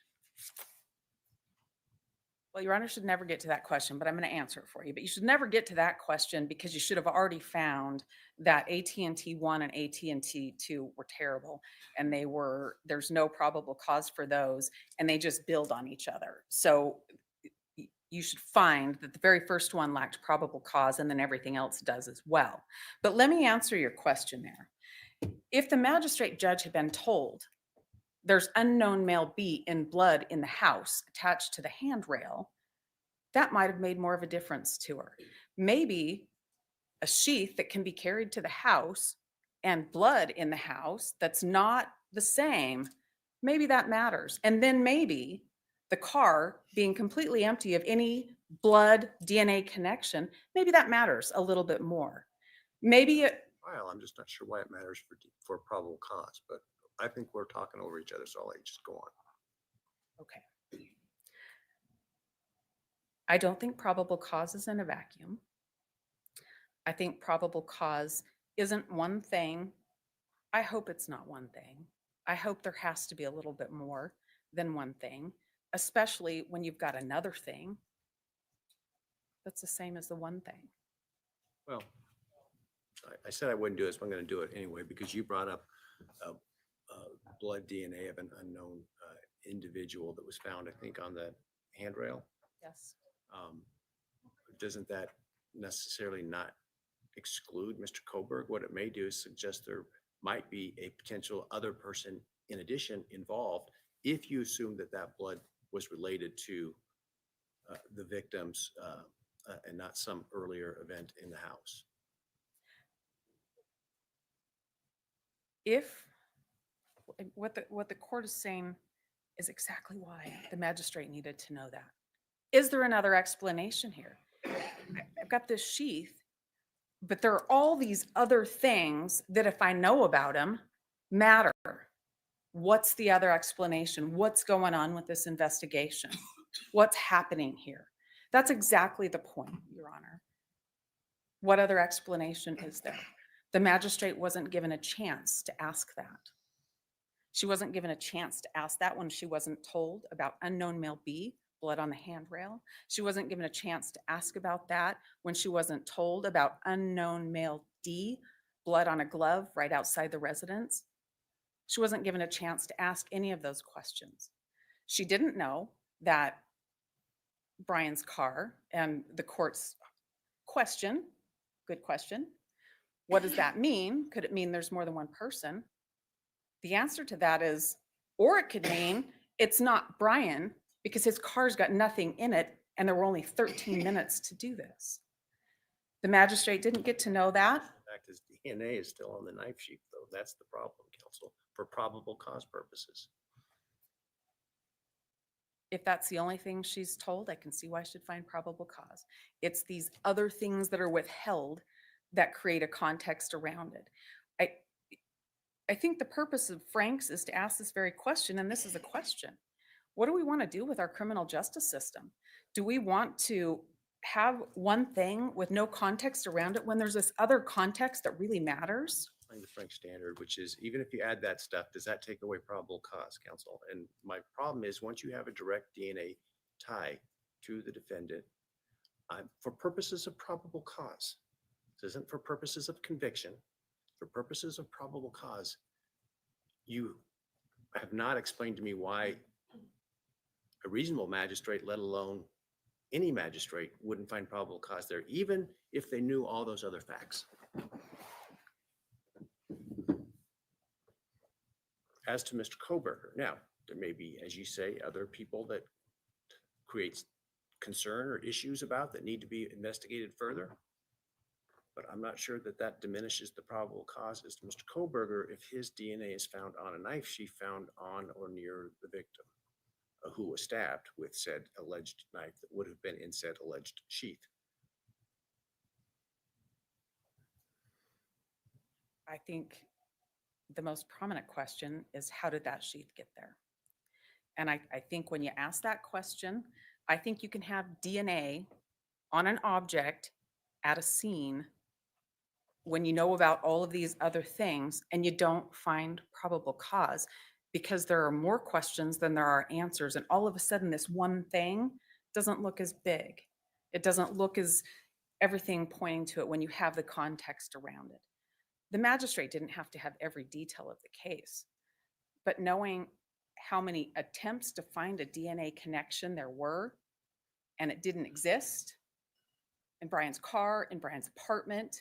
Well, Your Honor should never get to that question, but I'm going to answer it for you. But you should never get to that question because you should have already found that AT&T 1 and AT&T 2 were terrible, and there's no probable cause for those, and they just build on each other. So you should find that the very first one lacked probable cause, and then everything else does as well. But let me answer your question there. If the magistrate judge had been told there's unknown male B in blood in the house attached to the handrail, that might have made more of a difference to her. Maybe a sheath that can be carried to the house and blood in the house that's not the same, maybe that matters. And then maybe the car being completely empty of any blood DNA connection, maybe that matters a little bit more. Maybe Well, I'm just not sure why it matters for probable cause, but I think we're talking over each other, so I'll let you just go on. okay. I don't think probable cause is in a vacuum. I think probable cause isn't one thing. I hope it's not one thing. I hope there has to be a little bit more than one thing, especially when you've got another thing that's the same as the one thing. Well, I said I wouldn't do this, but I'm going to do it anyway because you brought up blood DNA of an unknown individual that was found, I think, on the handrail. Yes. Doesn't that necessarily not exclude Mr. Kohberger? What it may do is suggest there might be a potential other person in addition involved if you assume that that blood was related to the victims and not some earlier event in the house. If what the court is saying is exactly why the magistrate needed to know that. Is there another explanation here? I've got this sheath, but there are all these other things that if I know about them matter. What's the other explanation? What's going on with this investigation? What's happening here? That's exactly the point, Your Honor. What other explanation is there? The magistrate wasn't given a chance to ask that. She wasn't given a chance to ask that when she wasn't told about unknown male B, blood on the handrail. She wasn't given a chance to ask about that when she wasn't told about unknown male D, blood on a glove right outside the residence. She wasn't given a chance to ask any of those questions. She didn't know that Bryan's car and the court's question, good question, what does that mean? Could it mean there's more than one person? The answer to that is, or it could mean it's not Bryan because his car's got nothing in it and there were only 13 minutes to do this. The magistrate didn't get to know that. In fact, his DNA is still on the knife sheath, though. That's the problem, counsel, for probable cause purposes. If that's the only thing she's told, I can see why she'd find probable cause. It's these other things that are withheld that create a context around it. I think the purpose of Frank's is to ask this very question, and this is a question. What do we want to do with our criminal justice system? Do we want to have one thing with no context around it when there's this other context that really matters? The Frank standard, which is even if you add that stuff, does that take away probable cause, counsel? And my problem is once you have a direct DNA tie to the defendant, for purposes of probable cause, this isn't for purposes of conviction, for purposes of probable cause, you have not explained to me why a reasonable magistrate, let alone any magistrate, wouldn't find probable cause there, even if they knew all those other facts. As to Mr. Kohberger, now, there may be, as you say, other people that creates concern or issues about that need to be investigated further. But I'm not sure that that diminishes the probable cause as to Mr. Kohberger if his DNA is found on a knife sheath found on or near the victim who was stabbed with said alleged knife that would have been in said alleged sheath. I think the most prominent question is how did that sheath get there? And I think when you ask that question, I think you can have DNA on an object at a scene when you know about all of these other things and you don't find probable cause because there are more questions than there are answers. And all of a sudden this one thing doesn't look as big. It doesn't look as everything pointing to it when you have the context around it. The magistrate didn't have to have every detail of the case, but knowing how many attempts to find a DNA connection there were, and it didn't exist in Bryan's car, in Bryan's apartment,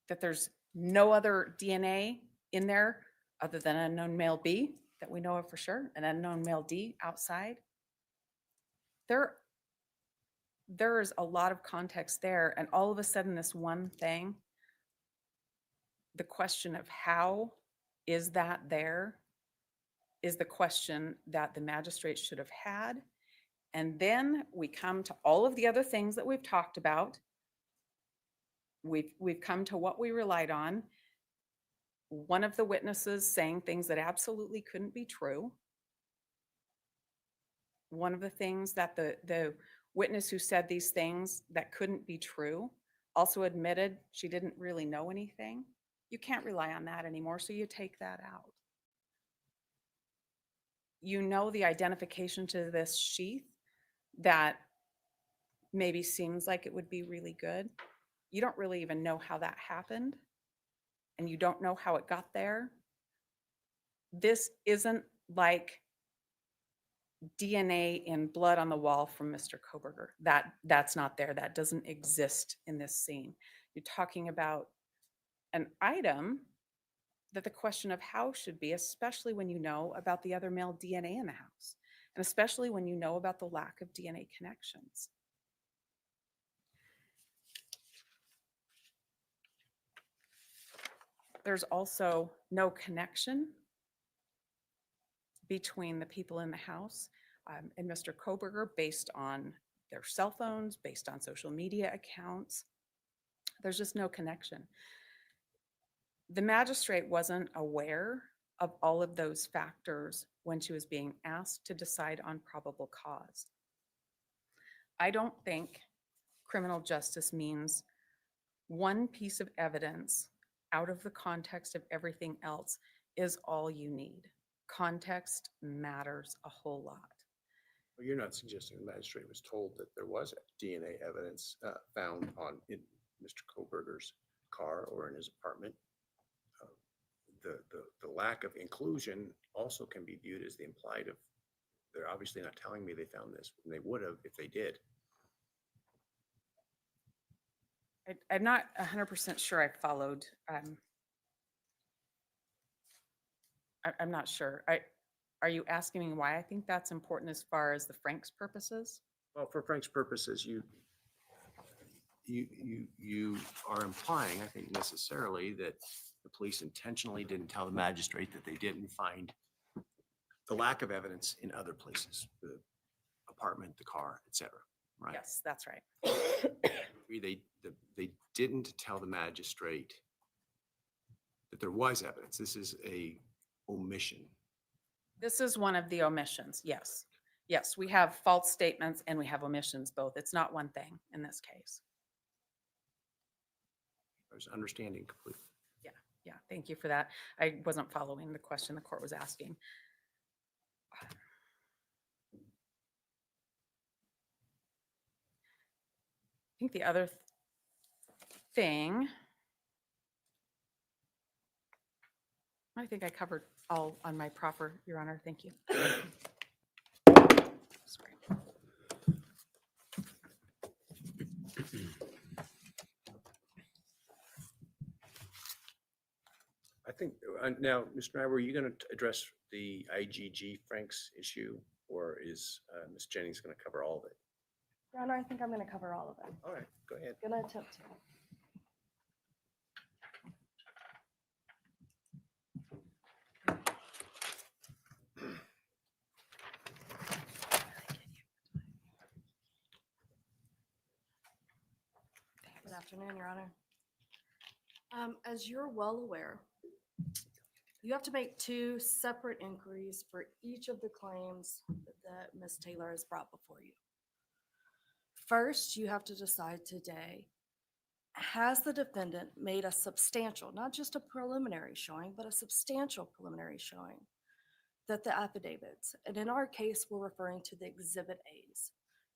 that there's no other DNA in there other than unknown male B that we know of for sure, and unknown male D outside. There is a lot of context there, and all of a sudden this one thing, the question of how is that there is the question that the magistrate should have had. And then we come to all of the other things that we've talked about. We've come to what we relied on. One of the witnesses saying things that absolutely couldn't be true. One of the things that the witness who said these things that couldn't be true also admitted she didn't really know anything. You can't rely on that anymore, so you take that out. You know the identification to this sheath that maybe seems like it would be really good. You don't really even know how that happened, and you don't know how it got there. This isn't like DNA in blood on the wall from Mr. Kohberger. That's not there. That doesn't exist in this scene. You're talking about an item that the question of how should be, especially when you know about the other male DNA in the house, and especially when you know about the lack of DNA connections. There's also no connection between the people in the house and Mr. Kohberger based on their cell phones, based on social media accounts. There's just no connection. The magistrate wasn't aware of all of those factors when she was being asked to decide on probable cause. I don't think criminal justice means one piece of evidence out of the context of everything else is all you need. Context matters a whole lot. Well, you're not suggesting the magistrate was told that there was DNA evidence found in Mr. Kohberger's car or in his apartment. The lack of inclusion also can be viewed as the implied of, they're obviously not telling me they found this, and they would have if they did. I'm not 100% sure I followed. I'm not sure. Are you asking me why I think that's important as far as the Frank's purposes? Well, for Frank's purposes, you are implying, I think necessarily, that the police intentionally didn't tell the magistrate that they didn't find the lack of evidence in other places, the apartment, the car, etc. Right? Yes, that's right. They didn't tell the magistrate that there was evidence. This is a omission. This is one of the omissions. Yes. Yes, we have false statements and we have omissions both. It's not one thing in this case. I was understanding completely. Yeah, thank you for that. I wasn't following the question the court was asking. I think the other thing, I think I covered all on my proffer, Your Honor. Thank you. Sorry. I think now, Mr. Nye, were you going to address the IGG Frank's issue, or is Ms. Jennings going to cover all of it? Your Honor, I think I'm going to cover all of it. All right, go ahead. Gonna attempt to. Good afternoon, Your Honor. As you're well aware, you have to make two separate inquiries for each of the claims that Ms. Taylor has brought before you. First, you have to decide today, has the defendant made a substantial, not just a preliminary showing, but a substantial preliminary showing that the affidavits, and in our case, we're referring to the Exhibit A's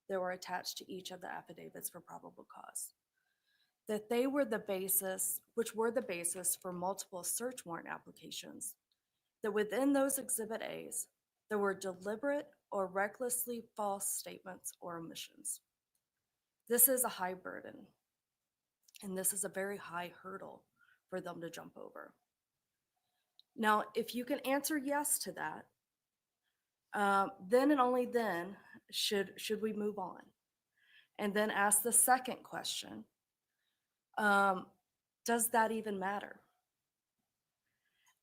that were attached to each of the affidavits for probable cause, that they were the basis, which were the basis for multiple search warrant applications, that within those Exhibit A's, there were deliberate or recklessly false statements or omissions. This is a high burden, and this is a very high hurdle for them to jump over. Now, if you can answer yes to that, then and only then should we move on. And then ask the second question, does that even matter?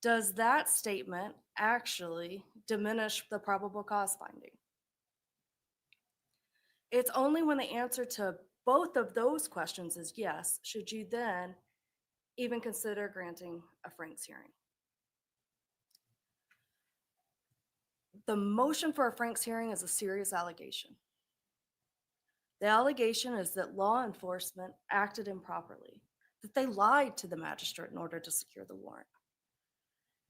Does that statement actually diminish the probable cause finding? It's only when the answer to both of those questions is yes, should you then even consider granting a Frank's hearing. The motion for a Frank's hearing is a serious allegation. The allegation is that law enforcement acted improperly, that they lied to the magistrate in order to secure the warrant.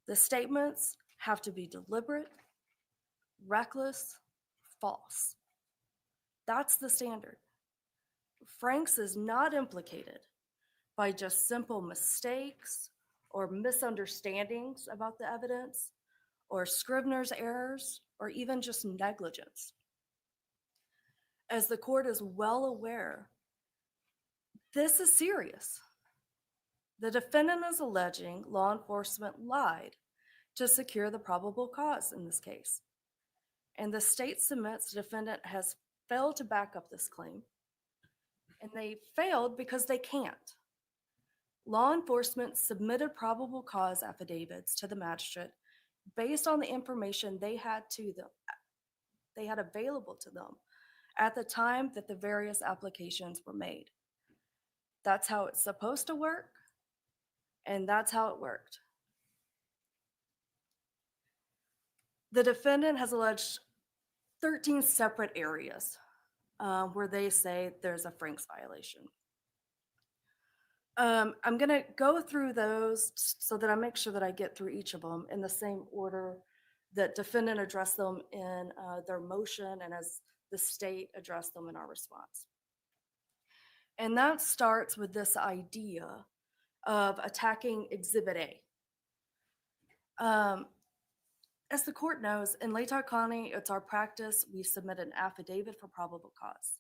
The statements have to be deliberate, reckless, false. That's the standard. Franks is not implicated by just simple mistakes or misunderstandings about the evidence, or Scrivener's errors, or even just negligence. As the court is well aware, this is serious. The defendant is alleging law enforcement lied to secure the probable cause in this case. And the state submits the defendant has failed to back up this claim. And they failed because they can't. Law enforcement submitted probable cause affidavits to the magistrate based on the information they had available to them at the time that the various applications were made. That's how it's supposed to work, and that's how it worked. The defendant has alleged 13 separate areas where they say there's a Franks violation. I'm going to go through those so that I make sure that I get through each of them in the same order that defendant addressed them in their motion and as the state addressed them in our response. And that starts with this idea of attacking Exhibit A. As the court knows, in Latah County, it's our practice, we submit an affidavit for probable cause.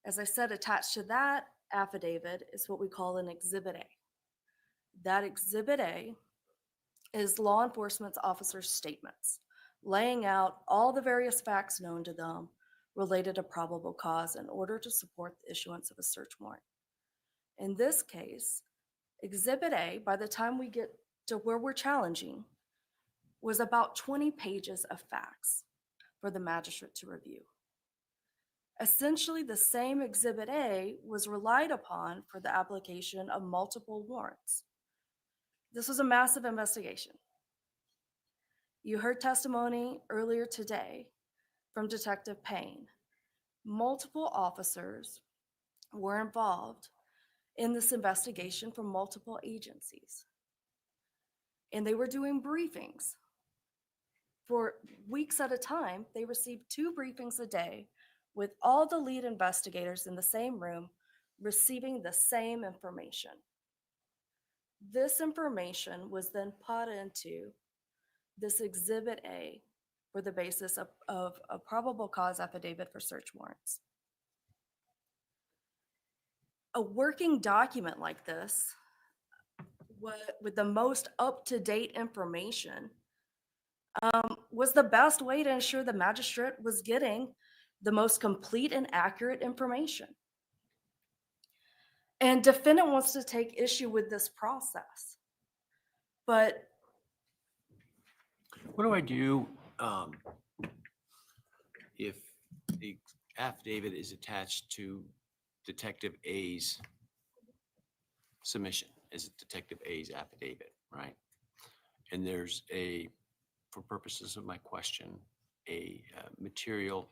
As I said, attached to that affidavit is what we call an Exhibit A. That Exhibit A is law enforcement officers' statements, laying out all the various facts known to them related to probable cause in order to support the issuance of a search warrant. In this case, Exhibit A, by the time we get to where we're challenging, was about 20 pages of facts for the magistrate to review. Essentially, the same Exhibit A was relied upon for the application of multiple warrants. This was a massive investigation. You heard testimony earlier today from Detective Payne. Multiple officers were involved in this investigation from multiple agencies. And they were doing briefings. For weeks at a time, they received 2 briefings a day with all the lead investigators in the same room receiving the same information. This information was then put into this Exhibit A for the basis of a probable cause affidavit for search warrants. A working document like this, with the most up-to-date information, was the best way to ensure the magistrate was getting the most complete and accurate information. And defendant wants to take issue with this process. But What do I do if the affidavit is attached to Detective A's submission, is Detective A's affidavit, right? And there's for purposes of my question, a material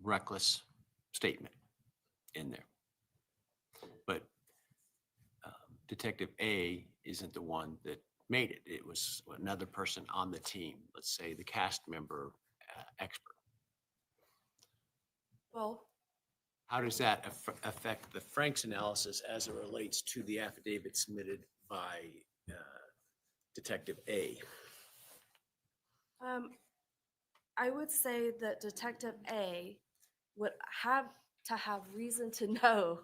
reckless statement in there. But Detective A isn't the one that made it. It was another person on the team, let's say the cast member expert. well, How does that affect the Frank's analysis as it relates to the affidavit submitted by Detective A. I would say that Detective A would have to have reason to know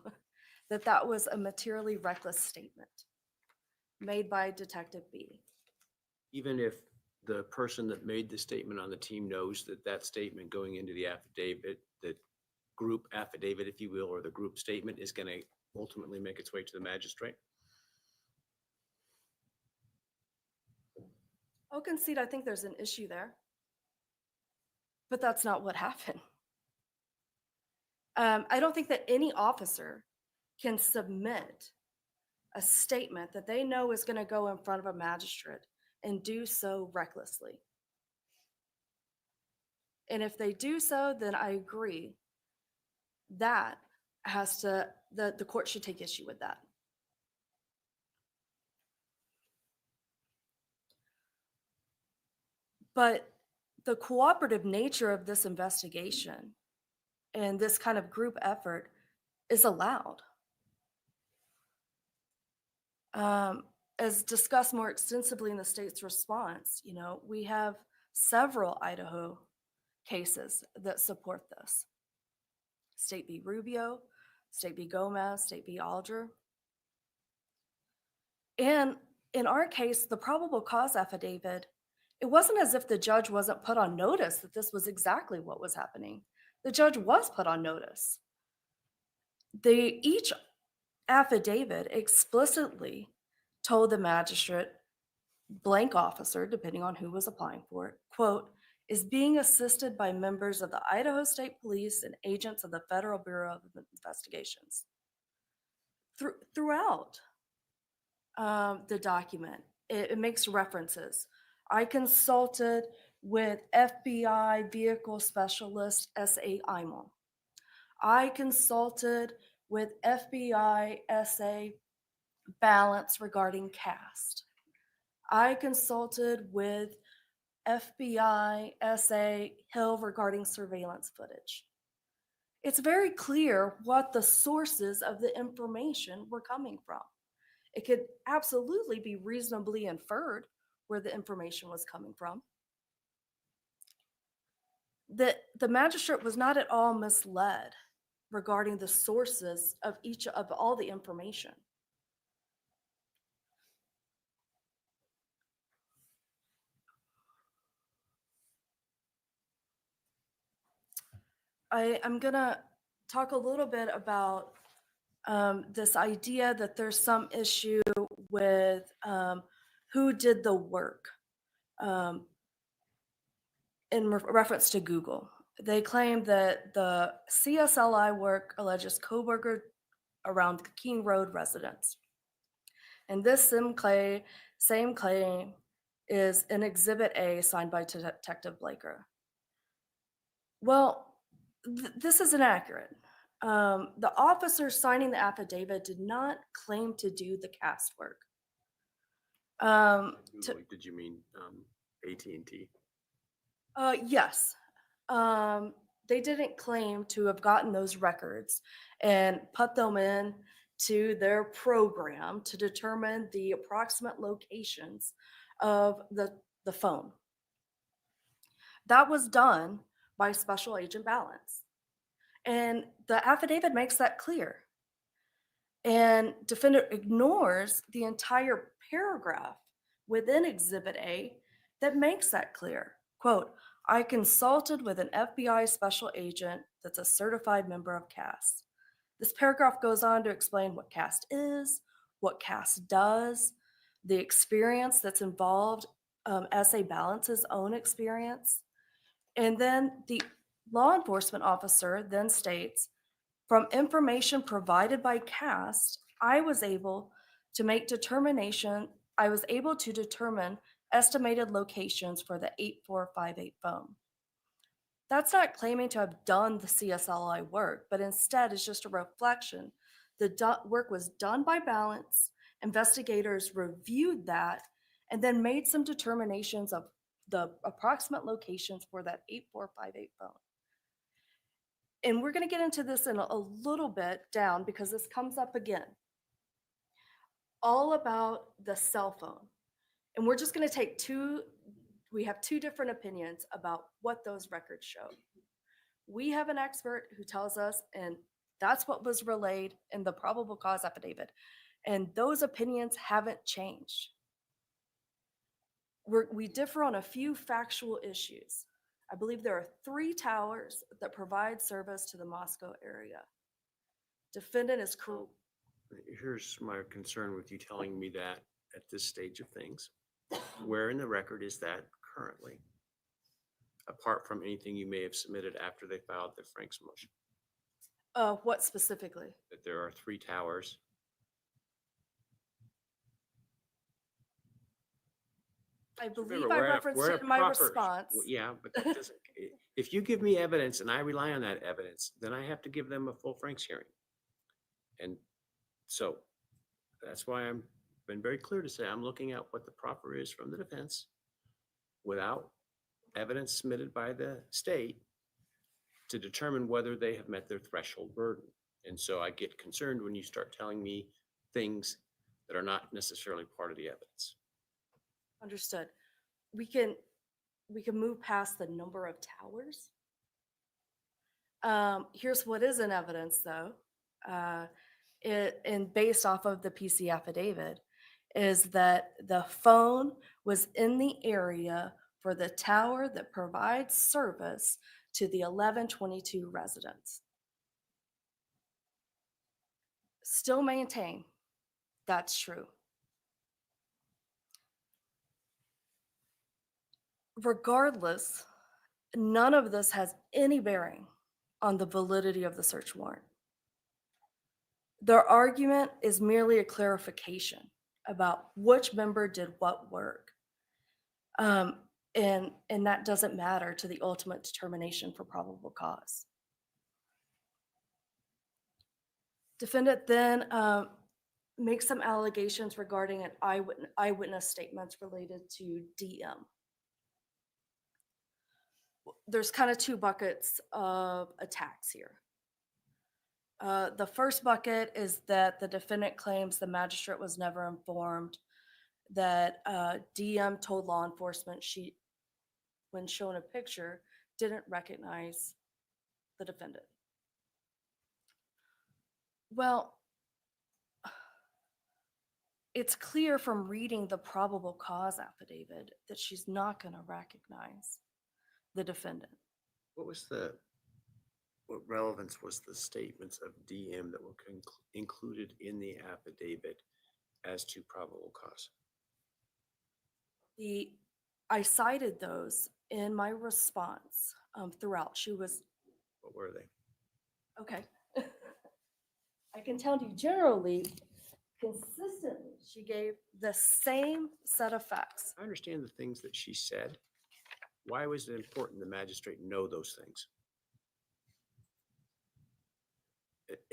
that that was a materially reckless statement made by Detective B. Even if the person that made the statement on the team knows that that statement going into the affidavit, the group affidavit, if you will, or the group statement is going to ultimately make its way to the magistrate? I'll concede I think there's an issue there, but that's not what happened. I don't think that any officer can submit a statement that they know is going to go in front of a magistrate and do so recklessly. And if they do so, then I agree that the court should take issue with that. But the cooperative nature of this investigation and this kind of group effort is allowed. As discussed more extensively in the state's response, we have several Idaho cases that support this. State v. Rubio, State v. Gomez, State v. Alger. And in our case, the probable cause affidavit, it wasn't as if the judge wasn't put on notice that this was exactly what was happening. The judge was put on notice. Each affidavit explicitly told the magistrate, blank officer, depending on who was applying for it, quote, is being assisted by members of the Idaho State Police and agents of the Federal Bureau of Investigations. Throughout the document, it makes references. I consulted with FBI Vehicle Specialist S.A. Imel. I consulted with FBI S.A. Balance regarding cast. I consulted with FBI S.A. Hill regarding surveillance footage. It's very clear what the sources of the information were coming from. It could absolutely be reasonably inferred where the information was coming from. The magistrate was not at all misled regarding the sources of all the information. I'm gonna talk a little bit about this idea that there's some issue with who did the work in reference to Google. They claim that the CSLI work alleges Kohberger around the Keene Road residence. And this same claim is in Exhibit A signed by Detective Blaker. Well, this is inaccurate. The officer signing the affidavit did not claim to do the cast work. Did you mean AT&T? Yes. They didn't claim to have gotten those records and put them in to their program to determine the approximate locations of the phone. That was done by Special Agent Balance. And the affidavit makes that clear. And defendant ignores the entire paragraph within Exhibit A that makes that clear. Quote, I consulted with an FBI special agent that's a certified member of CAST. This paragraph goes on to explain what CAST is, what CAST does, the experience that's involved, SA Balance's own experience. And then the law enforcement officer then states, from information provided by CAST, I was able to determine estimated locations for the 8458 phone. That's not claiming to have done the CSLI work, but instead is just a reflection. The work was done by Balance, investigators reviewed that, and then made some determinations of the approximate locations for that 8458 phone. And we're going to get into this in a little bit down because this comes up again. All about the cell phone. And we're just going to take we have two different opinions about what those records show. We have an expert who tells us, and that's what was relayed in the probable cause affidavit. And those opinions haven't changed. We differ on a few factual issues. I believe there are 3 towers that provide service to the Moscow area. Defendant is correct. Here's my concern with you telling me that at this stage of things. Where in the record is that currently? Apart from anything you may have submitted after they filed the Frank's motion. What specifically? That there are 3 towers. I believe Remember, I we're at- referenced we're it at in my proper- response. Yeah, but that doesn't, if you give me evidence and I rely on that evidence, then I have to give them a full Frank's hearing. And so that's why I'm been very clear to say I'm looking at what the proffer is from the defense without evidence submitted by the state to determine whether they have met their threshold burden. And so I get concerned when you start telling me things that are not necessarily part of the evidence. Understood. We can move past the number of towers. Here's what is in evidence though. And based off of the PC affidavit is that the phone was in the area for the tower that provides service to the 1122 residents. Still maintain that's true. Regardless, none of this has any bearing on the validity of the search warrant. Their argument is merely a clarification about which member did what work. And that doesn't matter to the ultimate determination for probable cause. Defendant then makes some allegations regarding an eyewitness statements related to DM. There's kind of two buckets of attacks here. The first bucket is that the defendant claims the magistrate was never informed that DM told law enforcement she, when shown a picture, didn't recognize the defendant. Well, it's clear from reading the probable cause affidavit that she's not going to recognize the defendant. What relevance was the statements of DM that were included in the affidavit as to probable cause? I cited those in my response throughout. What were they? Okay. I can tell you generally, consistently, she gave the same set of facts. I understand the things that she said. Why was it important the magistrate know those things?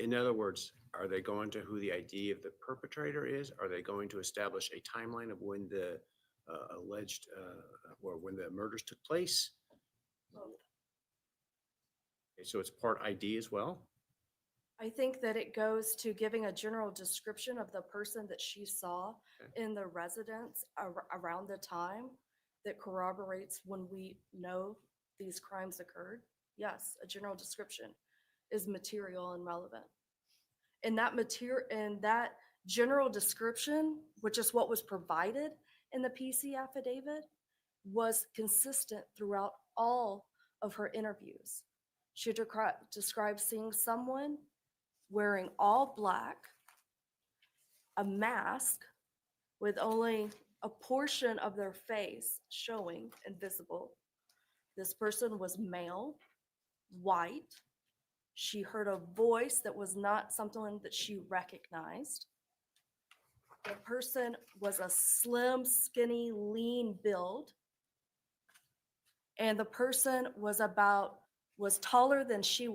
In other words, are they going to who the ID of the perpetrator is? Are they going to establish a timeline of when the alleged or when the murders took place? Okay, so it's part ID as well? I think that it goes to giving a general description of the person that she saw in the residence around the time that corroborates when we know these crimes occurred. Yes, a general description is material and relevant. And that general description, which is what was provided in the PC affidavit, was consistent throughout all of her interviews. She described seeing someone wearing all black, a mask with only a portion of their face showing and visible. This person was male, white. She heard a voice that was not something that she recognized. The person was a slim, skinny, lean build. And the person was taller than she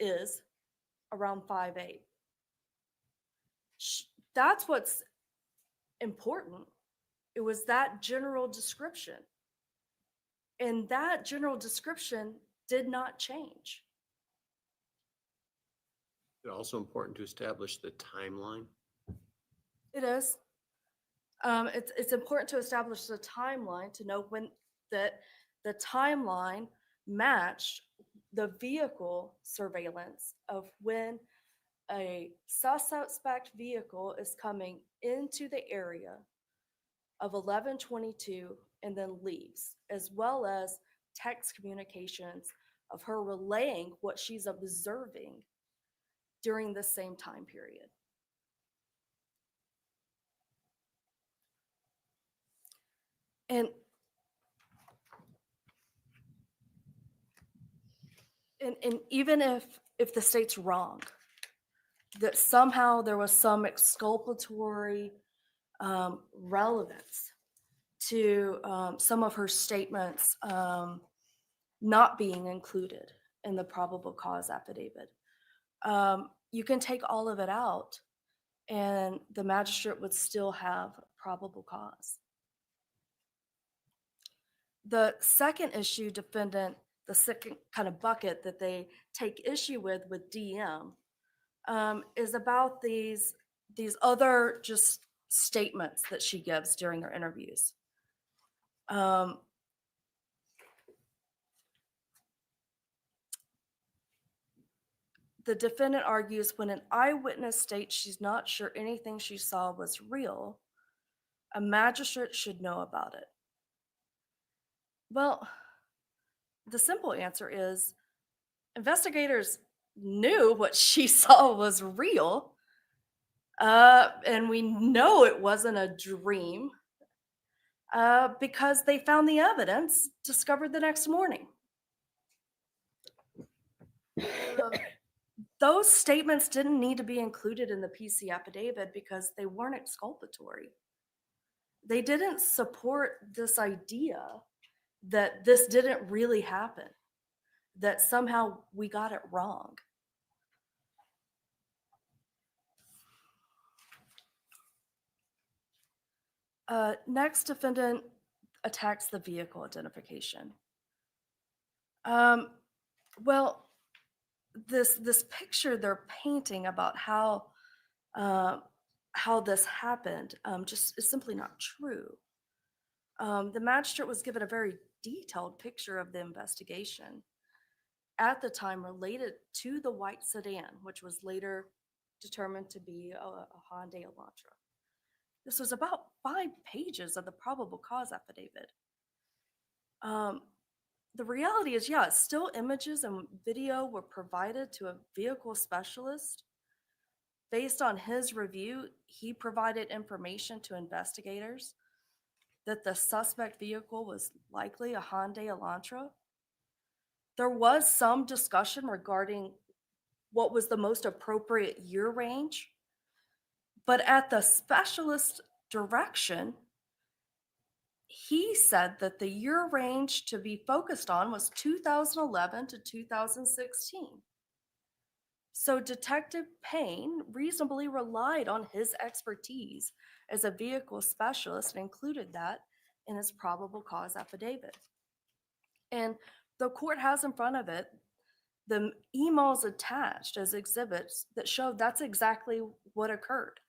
is around 5'8". That's what's important. It was that general description. And that general description did not change. It's also important to establish the timeline. It is. It's important to establish the timeline to know when the timeline matched the vehicle surveillance of when a suspect vehicle is coming into the area of 1122 and then leaves, as well as text communications of her relaying what she's observing during the same time period. And even if the state's wrong, that somehow there was some exculpatory relevance to some of her statements not being included in the probable cause affidavit. You can take all of it out and the magistrate would still have probable cause. The second issue defendant, the second kind of bucket that they take issue with DM is about these other just statements that she gives during her interviews. The defendant argues when an eyewitness states she's not sure anything she saw was real, a magistrate should know about it. Well, the simple answer is investigators knew what she saw was real, and we know it wasn't a dream because they found the evidence discovered the next morning. Those statements didn't need to be included in the PC affidavit because they weren't exculpatory. They didn't support this idea that this didn't really happen, that somehow we got it wrong. Next, defendant attacks the vehicle identification. Well, this picture they're painting about how this happened just is simply not true. The magistrate was given a very detailed picture of the investigation at the time related to the white sedan, which was later determined to be a Hyundai Elantra. This was about 5 pages of the probable cause affidavit. The reality is, yeah, still images and video were provided to a vehicle specialist. Based on his review, he provided information to investigators that the suspect vehicle was likely a Hyundai Elantra. There was some discussion regarding what was the most appropriate year range, but at the specialist direction, he said that the year range to be focused on was 2011 to 2016. So Detective Payne reasonably relied on his expertise as a vehicle specialist and included that in his probable cause affidavit. And the court has in front of it the emails attached as exhibits that show that's exactly what occurred.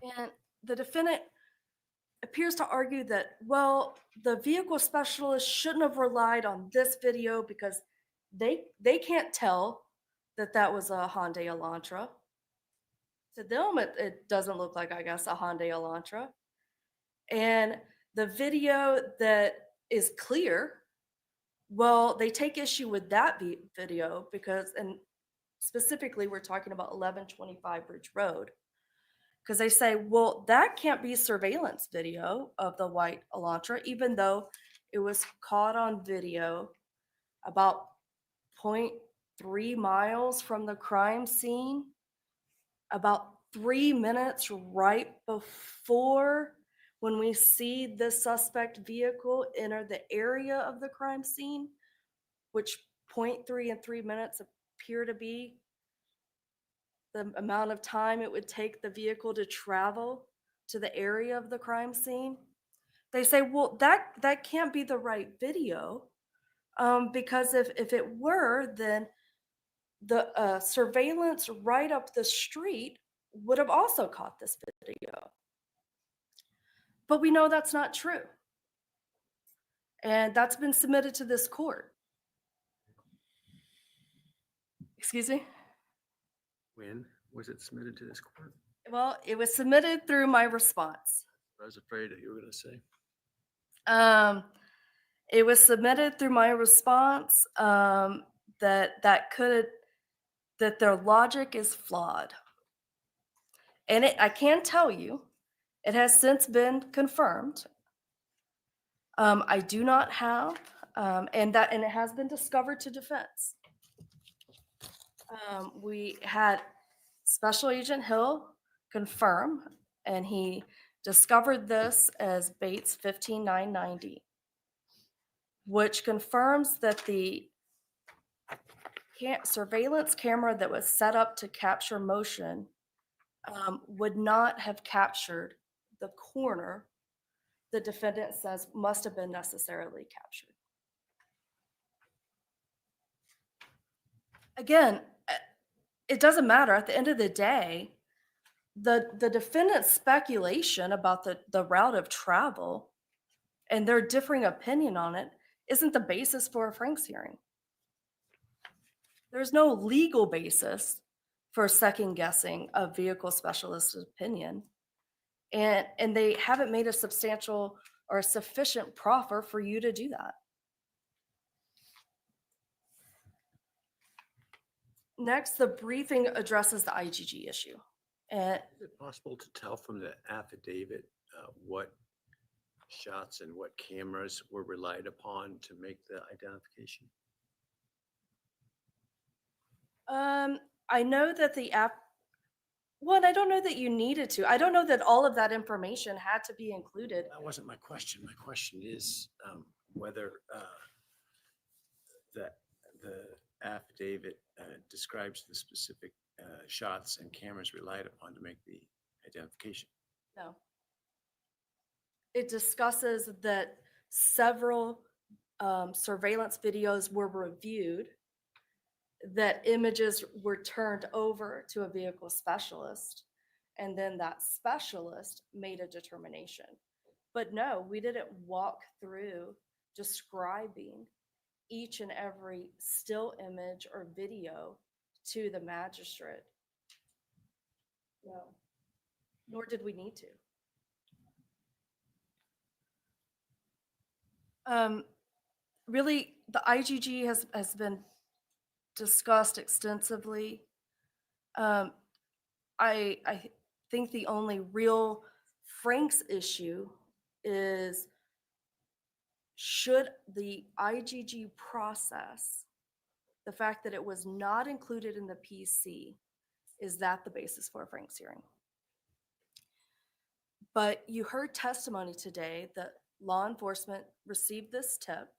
And the defendant appears to argue that, well, the vehicle specialist shouldn't have relied on this video because they can't tell that that was a Hyundai Elantra. To them, it doesn't look like, I guess, a Hyundai Elantra. And the video that is clear, well, they take issue with that video because, and specifically we're talking about 1125 Bridge Road, because they say, well, that can't be surveillance video of the white Elantra, even though it was caught on video about 0.3 miles from the crime scene, about 3 minutes right before when we see the suspect vehicle enter the area of the crime scene, which 0.3 and 3 minutes appear to be the amount of time it would take the vehicle to travel to the area of the crime scene. They say, well, that can't be the right video because if it were, then the surveillance right up the street would have also caught this video. But we know that's not true. And that's been submitted to this court. Excuse me? When was it submitted to this court? Well, it was submitted through my response. I was afraid that you were going to say. It was submitted through my response that their logic is flawed. And I can tell you, it has since been confirmed. I do not have, and it has been discovered to defense. We had Special Agent Hill confirm, and he discovered this as Bates 15990, which confirms that the surveillance camera that was set up to capture motion would not have captured the corner the defendant says must have been necessarily captured. Again, it doesn't matter. At the end of the day, the defendant's speculation about the route of travel and their differing opinion on it isn't the basis for a Franks hearing. There's no legal basis for second guessing a vehicle specialist's opinion. And they haven't made a substantial or sufficient proffer for you to do that. Next, the briefing addresses the IGG issue. And Is it possible to tell from the affidavit what shots and what cameras were relied upon to make the identification? I know that well, I don't know that you needed to. I don't know that all of that information had to be included. That wasn't my question. My question is whether the affidavit describes the specific shots and cameras relied upon to make the identification. No. It discusses that several surveillance videos were reviewed, that images were turned over to a vehicle specialist, and then that specialist made a determination. But no, we didn't walk through describing each and every still image or video to the magistrate. No, nor did we need to. Really, the IGG has been discussed extensively. I think the only real Franks issue is, should the IGG process, the fact that it was not included in the PC, is that the basis for a Franks hearing? But you heard testimony today that law enforcement received this tip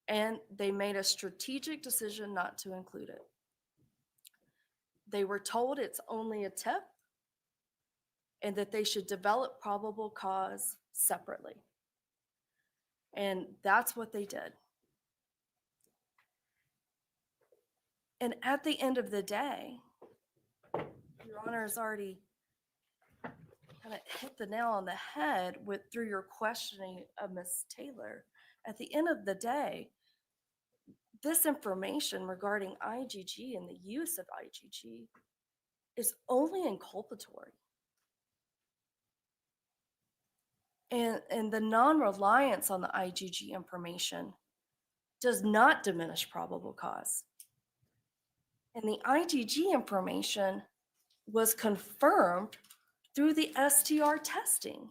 and they made a strategic decision not to include it. They were told it's only a tip and that they should develop probable cause separately. And that's what they did. And at the end of the day, Your Honor has already kind of hit the nail on the head through your questioning of Ms. Taylor. At the end of the day, this information regarding IGG and the use of IGG is only inculpatory. And the non-reliance on the IGG information does not diminish probable cause. And the IGG information was confirmed through the STR testing.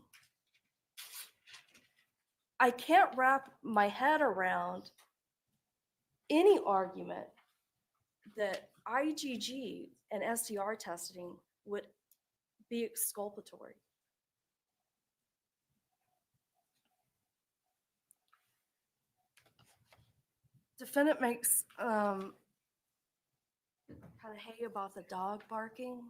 I can't wrap my head around any argument that IGG and STR testing would be exculpatory. Defendant makes kind of hay about the dog barking.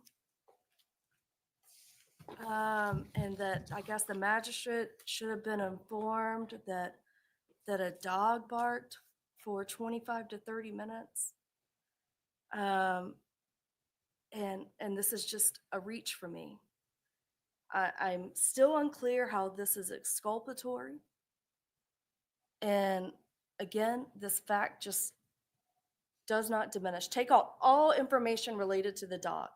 And that I guess the magistrate should have been informed that a dog barked for 25 to 30 minutes. And this is just a reach for me. I'm still unclear how this is exculpatory. And again, this fact just does not diminish. Take out all information related to the dog.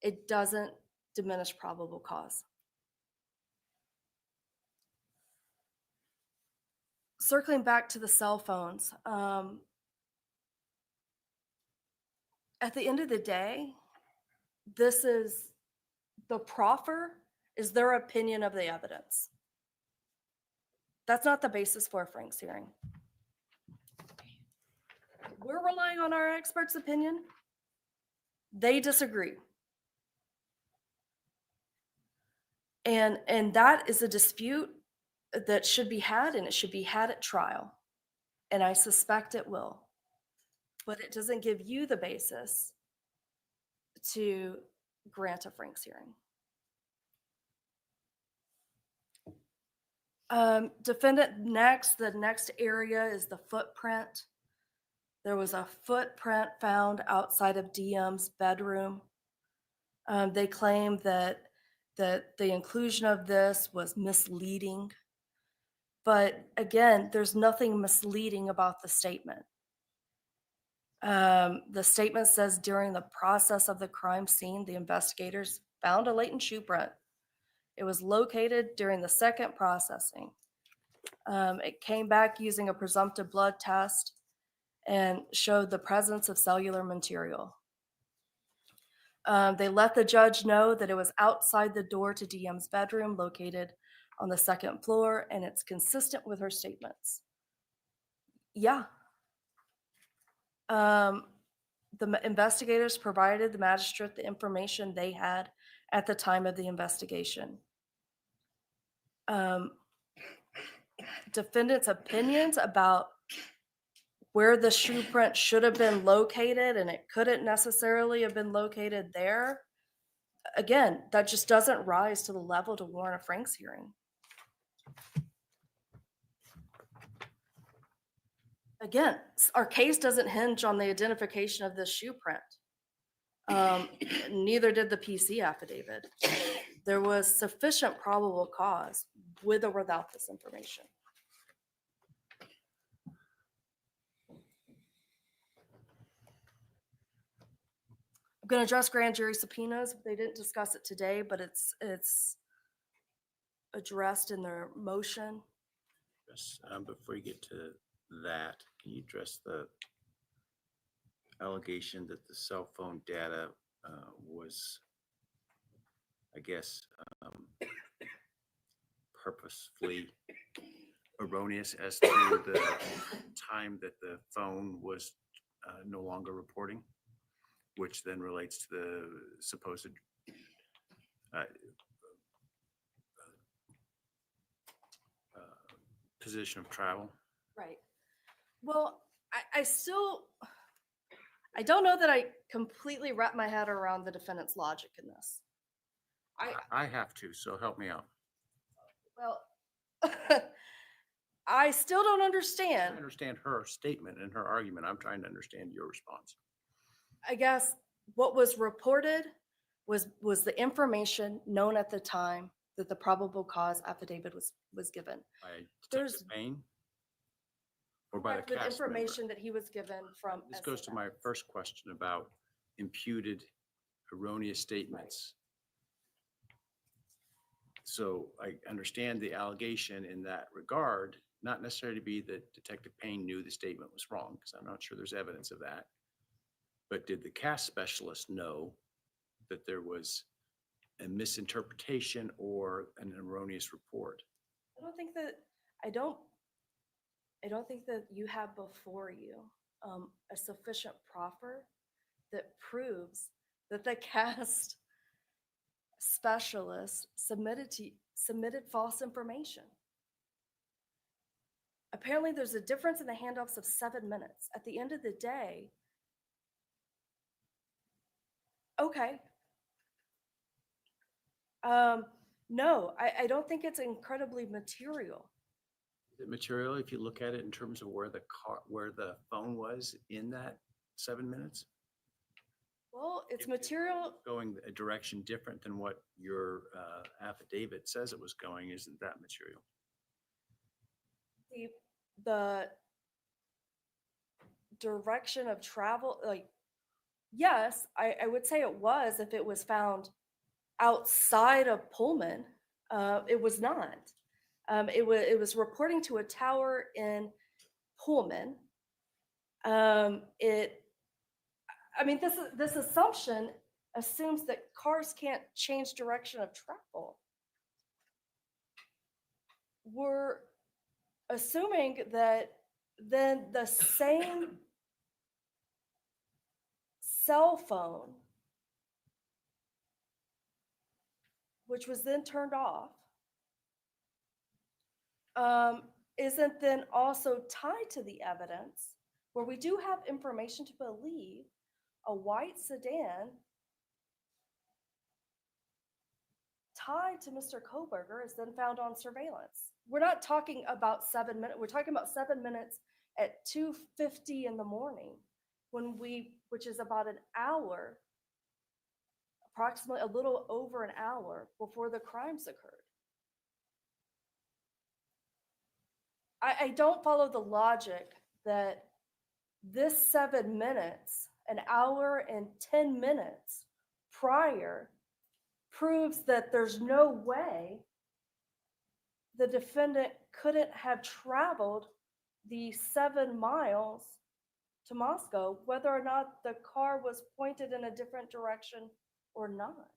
It doesn't diminish probable cause. Circling back to the cell phones, at the end of the day, this is the proffer is their opinion of the evidence. That's not the basis for a Franks hearing. We're relying on our expert's opinion. They disagree. And that is a dispute that should be had, and it should be had at trial. And I suspect it will. But it doesn't give you the basis to grant a Franks hearing. Defendant next, the next area is the footprint. There was a footprint found outside of DM's bedroom. They claim that the inclusion of this was misleading. But again, there's nothing misleading about the statement. The statement says during the process of the crime scene, the investigators found a latent shoe print. It was located during the second processing. It came back using a presumptive blood test and showed the presence of cellular material. They let the judge know that it was outside the door to DM's bedroom, located on the second floor, and it's consistent with her statements. Yeah. The investigators provided the magistrate the information they had at the time of the investigation. Defendants' opinions about where the shoe print should have been located, and it couldn't necessarily have been located there. Again, that just doesn't rise to the level to warrant a Franks hearing. Again, our case doesn't hinge on the identification of this shoe print. Neither did the PC affidavit. There was sufficient probable cause with or without this information. I'm going to address grand jury subpoenas. They didn't discuss it today, but it's addressed in their motion. Yes, before you get to that, can you address the allegation that the cell phone data was, I guess, purposefully Erroneous as to the time that the phone was no longer reporting, which then relates to the supposed position of travel? Right. Well, I don't know that I completely wrap my head around the defendant's logic in this. I have to, so help me out. Well, I still don't I understand. understand her statement and her argument. I'm trying to understand your response. I guess what was reported was the information known at the time that the probable cause affidavit was given. By There's- Detective Payne? Or by the Correct, with cast member? information that he was given from. This goes to SNF. my first question about imputed erroneous statements. So I understand the allegation in that regard, not necessarily to be that Detective Payne knew the statement was wrong, because I'm not sure there's evidence of that. But did the cast specialist know that there was a misinterpretation or an erroneous report? I don't think that you have before you a sufficient proffer that proves that the cast specialist submitted false information. Apparently, there's a difference in the handoffs of 7 minutes. At the end of the day, okay. No, I don't think it's incredibly material. Is it material if you look at it in terms of where the phone was in that 7 minutes? Well, it's If material. Going a direction different than what your affidavit says it was going, isn't that material? The direction of travel, like, yes, I would say it was if it was found outside of Pullman. It was not. It was reporting to a tower in Pullman. This assumption assumes that cars can't change direction of travel. We're assuming that then the same cell phone which was then turned off, isn't then also tied to the evidence where we do have information to believe a white sedan tied to Mr. Kohberger is then found on surveillance. We're not talking about 7 minutes. We're talking about 7 minutes at 2:50 in the morning which is about an hour, approximately a little over an hour before the crimes occurred. I don't follow the logic that this 7 minutes, an hour and 10 minutes prior, proves that there's no way the defendant couldn't have traveled the 7 miles to Moscow, whether or not the car was pointed in a different direction or not.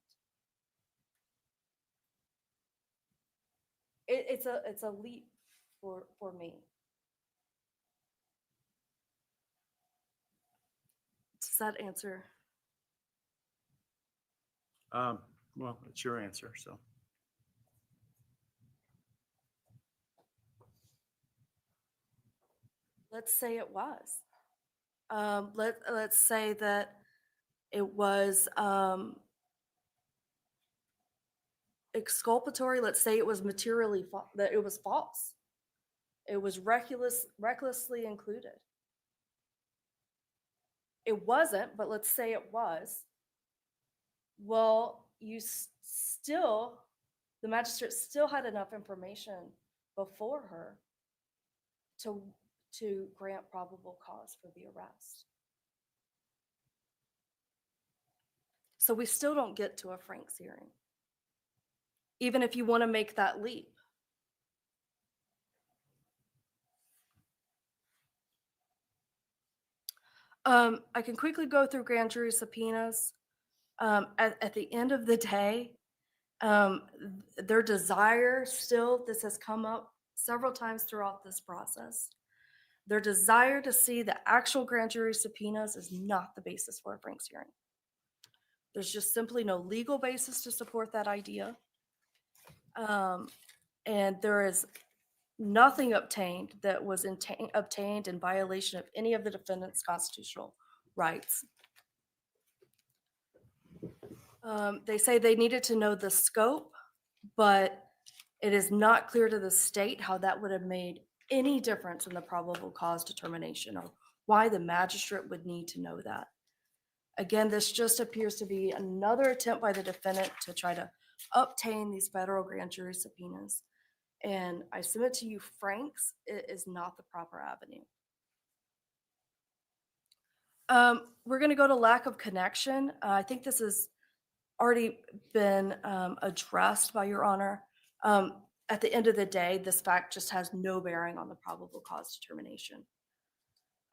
It's a leap for me. Does that answer? Well, it's your answer, so. Let's say it was. Let's say that it was exculpatory. Let's say it was materially that it was false. It was recklessly included. It wasn't, but let's say it was. Well, the magistrate still had enough information before her to grant probable cause for the arrest. So we still don't get to a Franks hearing, even if you want to make that leap. I can quickly go through grand jury subpoenas. At the end of the day, their desire still, this has come up several times throughout this process, their desire to see the actual grand jury subpoenas is not the basis for a Franks hearing. There's just simply no legal basis to support that idea. And there is nothing obtained that was obtained in violation of any of the defendant's constitutional rights. They say they needed to know the scope, but it is not clear to the state how that would have made any difference in the probable cause determination or why the magistrate would need to know that. Again, this just appears to be another attempt by the defendant to try to obtain these federal grand jury subpoenas. And I submit to you, Franks is not the proper avenue. We're going to go to lack of connection. I think this has already been addressed by Your Honor. At the end of the day, this fact just has no bearing on the probable cause determination.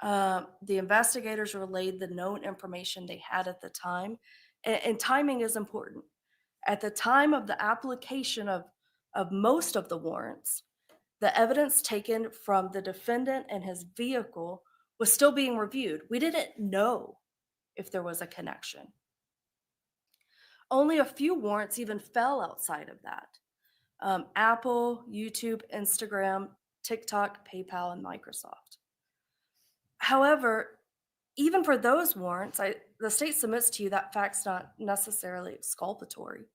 The investigators relayed the known information they had at the time, and timing is important. At the time of the application of most of the warrants, the evidence taken from the defendant and his vehicle was still being reviewed. We didn't know if there was a connection. Only a few warrants even fell outside of that. Apple, YouTube, Instagram, TikTok, PayPal, and Microsoft. However, even for those warrants, the state submits to you that fact's not necessarily exculpatory.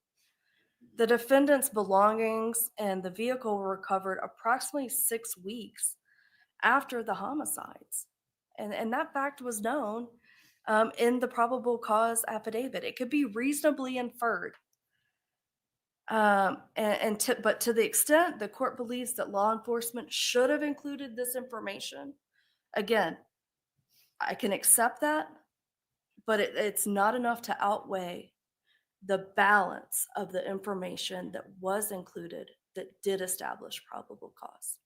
The defendant's belongings and the vehicle were recovered approximately 6 weeks after the homicides. And that fact was known in the probable cause affidavit. It could be reasonably inferred. But to the extent the court believes that law enforcement should have included this information, again, I can accept that, but it's not enough to outweigh the balance of the information that was included that did establish probable cause.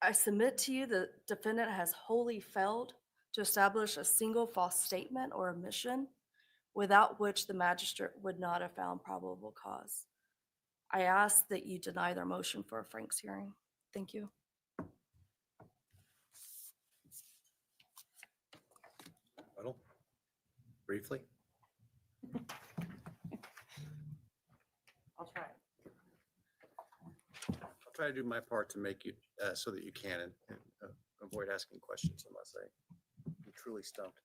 I submit to you the defendant has wholly failed to establish a single false statement or omission without which the magistrate would not have found probable cause. I ask that you deny their motion for a Franks hearing. Thank you. Briefly. try to do my part to make you, so that you can and avoid asking questions unless I'm truly stumped.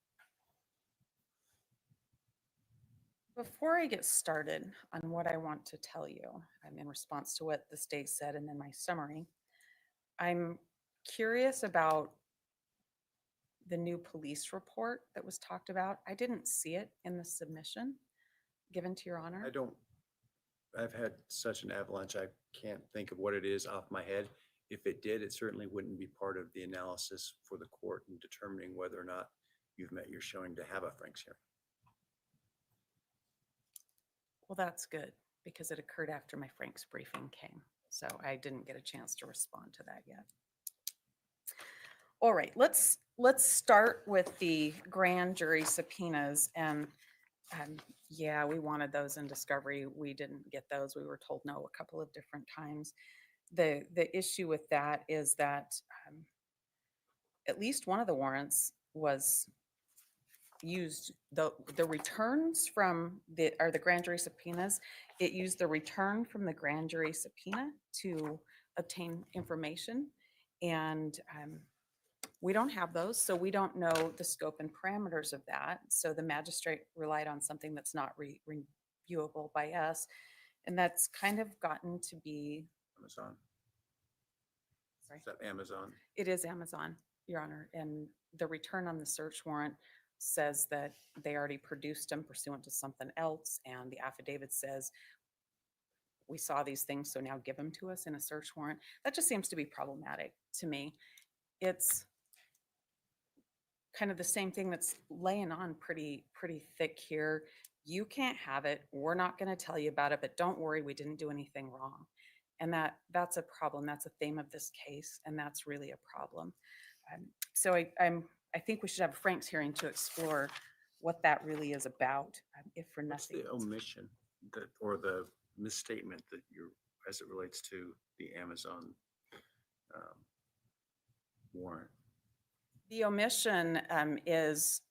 Before I get started on what I want to tell you, in response to what the state said and then my summary, I'm curious about the new police report that was talked about. I didn't see it in the submission given to your honor. I've had such an avalanche, I can't think of what it is off my head. If it did, it certainly wouldn't be part of the analysis for the court in determining whether or not you've met your showing to have a Frank's hearing. Well, that's good because it occurred after my Frank's briefing came. So I didn't get a chance to respond to that yet. All right, let's start with the grand jury subpoenas. And yeah, we wanted those in discovery. We didn't get those. We were told no a couple of different times. The issue with that is that at least one of the warrants was used, the returns from the grand jury subpoenas, it used the return from the grand jury subpoena to obtain information. And we don't have those, so we don't know the scope and parameters of that. So the magistrate relied on something that's not reviewable by us. And that's kind of gotten to be. Amazon. Sorry. Is that Amazon? It is Amazon, Your Honor. And the return on the search warrant says that they already produced them pursuant to something else. And the affidavit says, we saw these things, so now give them to us in a search warrant. That just seems to be problematic to me. It's kind of the same thing that's laying on pretty thick here. You can't have it. We're not going to tell you about it, but don't worry, we didn't do anything wrong. And that's a problem. That's a theme of this case, and that's really a problem. So I think we should have a Frank's hearing to explore what that really is about, if for What's nothing. the omission that, or the misstatement that you're, as it relates to the Amazon warrant? The omission is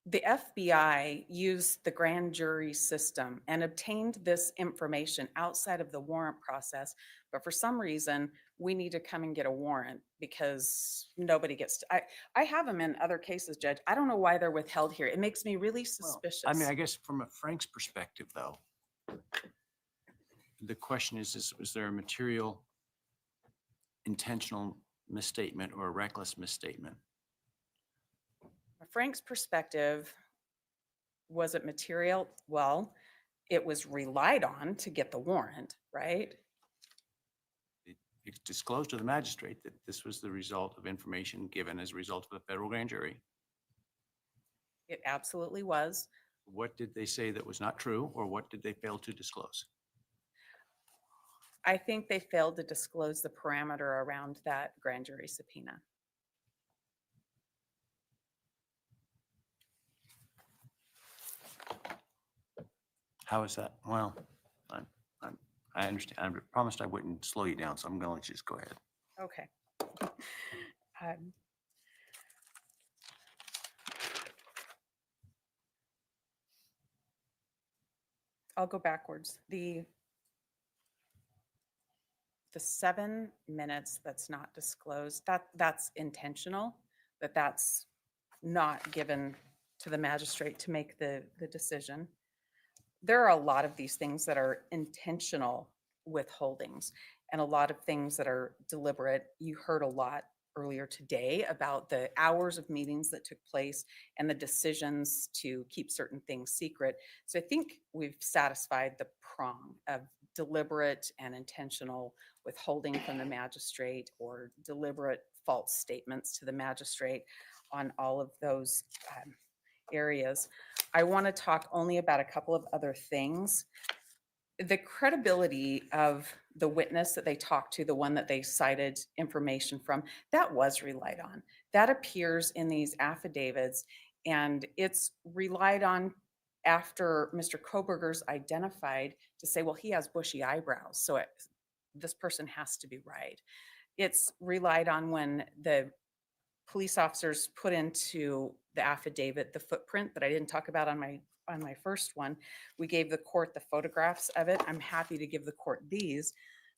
the FBI used the grand jury system and obtained this information outside of the warrant process. But for some reason, we need to come and get a warrant because nobody gets to. I have them in other cases, Judge. I don't know why they're withheld here. It makes me really suspicious. I mean, I guess from a Frank's perspective, though, the question is there a material intentional misstatement or a reckless misstatement? From Frank's perspective, was it material? Well, it was relied on to get the warrant, right? It's disclosed to the magistrate that this was the result of information given as a result of a federal grand jury. It absolutely was. What did they say that was not true, or what did they fail to disclose? I think they failed to disclose the parameter around that grand jury subpoena. How is that? Well, I understand. I promised I wouldn't slow you down, so I'm going to let you just go ahead. Okay. I'll go backwards. The 7 minutes that's not disclosed, that's intentional, that's not given to the magistrate to make the decision. There are a lot of these things that are intentional withholdings and a lot of things that are deliberate. You heard a lot earlier today about the hours of meetings that took place and the decisions to keep certain things secret. So I think we've satisfied the prong of deliberate and intentional withholding from the magistrate or deliberate false statements to the magistrate on all of those areas. I want to talk only about a couple of other things. The credibility of the witness that they talked to, the one that they cited information from, that was relied on. That appears in these affidavits, and it's relied on after Mr. Kohberger's identified to say, well, he has bushy eyebrows, so this person has to be right. It's relied on when the police officers put into the affidavit the footprint that I didn't talk about on my first one. We gave the court the photographs of it. I'm happy to give the court these.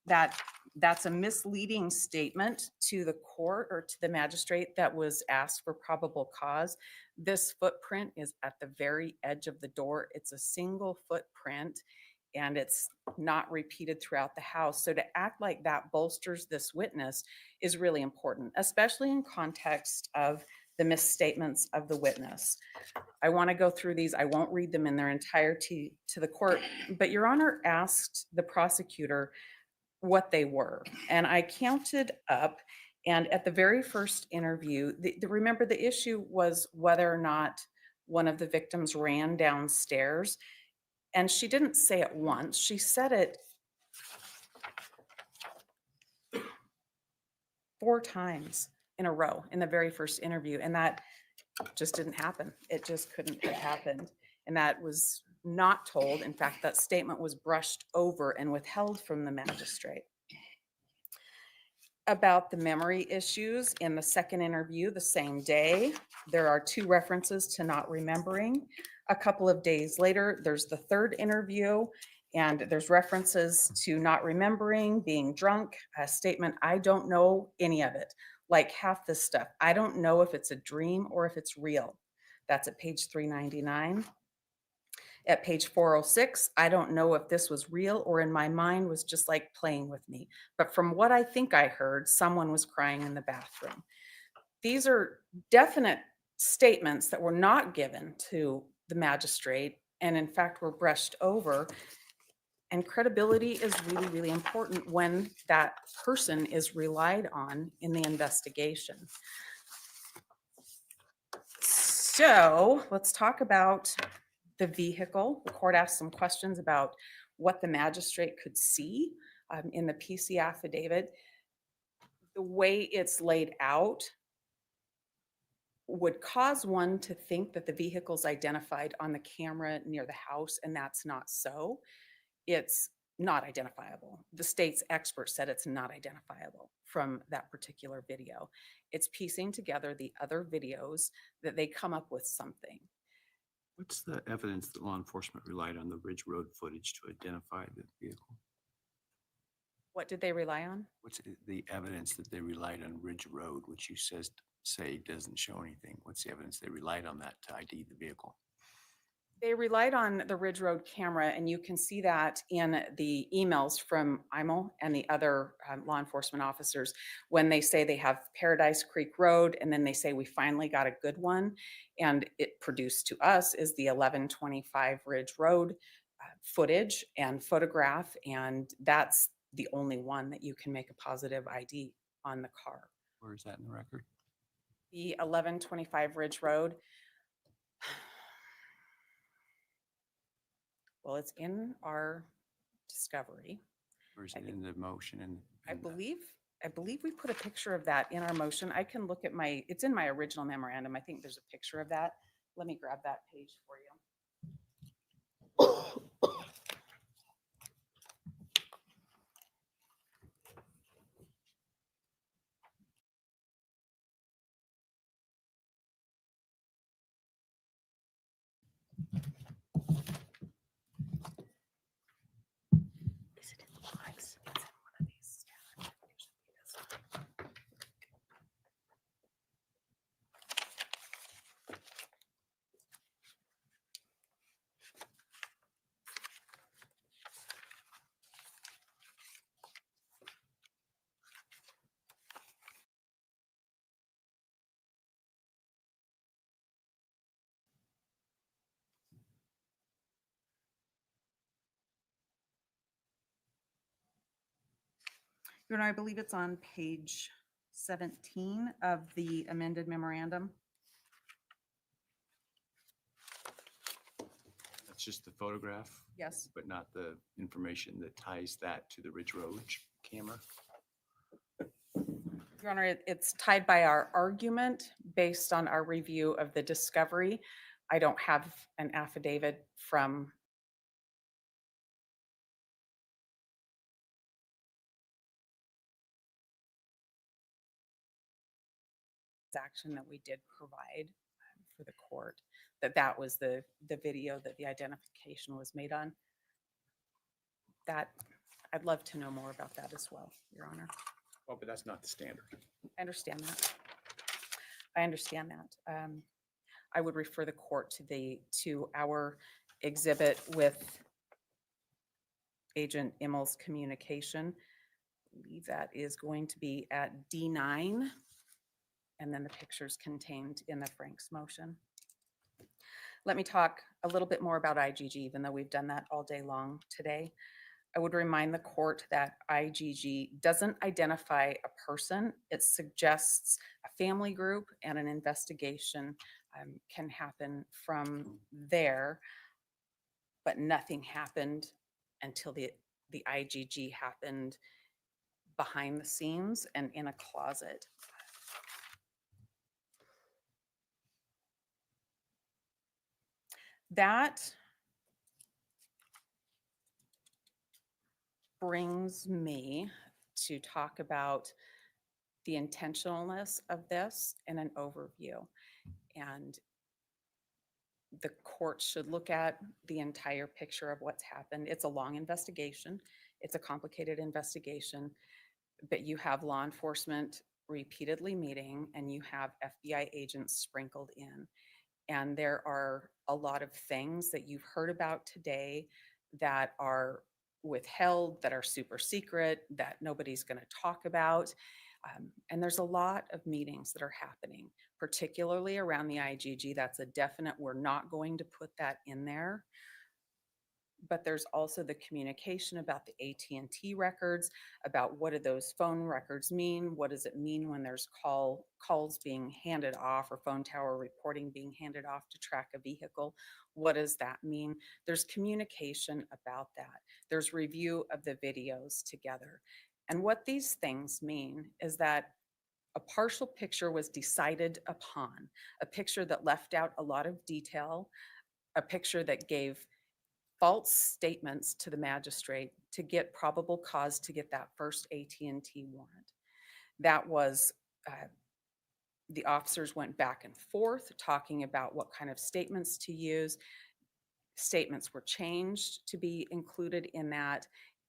that's a misleading statement to the court or to the magistrate that was asked for probable cause. This footprint is at the very edge of the door. It's a single footprint and it's not repeated throughout the house. So to act like that bolsters this witness is really important, especially in context of the misstatements of the witness. I want to go through these. I won't read them in their entirety to the court, but Your Honor asked the prosecutor what they were. And I counted up, and at the very first interview, remember the issue was whether or not one of the victims ran downstairs. And she didn't say it once, she said it 4 times in a row in the very first interview. And that just didn't happen. It just couldn't have happened. And that was not told. In fact, that statement was brushed over and withheld from the magistrate. About the memory issues in the second interview the same day, there are 2 references to not remembering. A couple of days later, there's the third interview, and there's references to not remembering, being drunk, a statement, I don't know any of it. Like half this stuff, I don't know if it's a dream or if it's real. That's at page 399. At page 406, I don't know if this was real or in my mind was just like playing with me. But from what I think I heard, someone was crying in the bathroom. These are definite statements that were not given to the magistrate and in fact were brushed over. And credibility is really, really important when that person is relied on in the investigation. So let's talk about the vehicle. The court asked some questions about what the magistrate could see in the PC affidavit. The way it's laid out would cause one to think that the vehicle's identified on the camera near the house, and that's not so. It's not identifiable. The state's expert said it's not identifiable from that particular video. It's piecing together the other videos that they come up with something. What's the evidence that law enforcement relied on the Ridge Road footage to identify the vehicle? What did they rely on? What's the evidence that they relied on Ridge Road, which you say doesn't show anything? What's the evidence they relied on that to ID the vehicle? They relied on the Ridge Road camera, and you can see that in the emails from IMO and the other law enforcement officers when they say they have Paradise Creek Road, and then they say we finally got a good one, and it produced to us is the 1125 Ridge Road footage and photograph, and that's the only one that you can make a positive ID on the car. Where is that in the record? The 1125 Ridge Road. Well, it's in our discovery. Or is it in the motion? I believe we put a picture of that in our motion. I can look at it's in my original memorandum. I think there's a picture of that. Let me grab that page for you. Is it in the box? It's in one of these. Yeah, it should be this one. Your Honor, I believe it's on page 17 of the amended memorandum. That's just the photograph, Yes. but not the information that ties that to the Ridge Road camera? Your Honor, it's tied by our argument based on our review of the discovery. I don't have an affidavit from action that we did provide for the court, that was the video that the identification was made on. That I'd love to know more about that as well, Your Honor. Well, but that's not the standard. I understand that. I understand that. I would refer the court to our exhibit with Agent Immel's communication. I believe that is going to be at D9, and then the pictures contained in the Frank's motion. Let me talk a little bit more about IGG, even though we've done that all day long today. I would remind the court that IGG doesn't identify a person. It suggests a family group, and an investigation can happen from there. But nothing happened until the IGG happened behind the scenes and in a closet. That brings me to talk about the intentionalness of this in an overview. And the court should look at the entire picture of what's happened. It's a long investigation. It's a complicated investigation, but you have law enforcement repeatedly meeting, and you have FBI agents sprinkled in. And there are a lot of things that you've heard about today that are withheld, that are super secret, that nobody's going to talk about. And there's a lot of meetings that are happening, particularly around the IGG. That's a definite, we're not going to put that in there. But there's also the communication about the AT&T records, about what do those phone records mean? What does it mean when there's calls being handed off, or phone tower reporting being handed off to track a vehicle? What does that mean? There's communication about that. There's review of the videos together. And what these things mean is that a partial picture was decided upon, a picture that left out a lot of detail, a picture that gave false statements to the magistrate to get probable cause to get that first AT&T warrant. That was, the officers went back and forth talking about what kind of statements to use. Statements were changed to be included in that,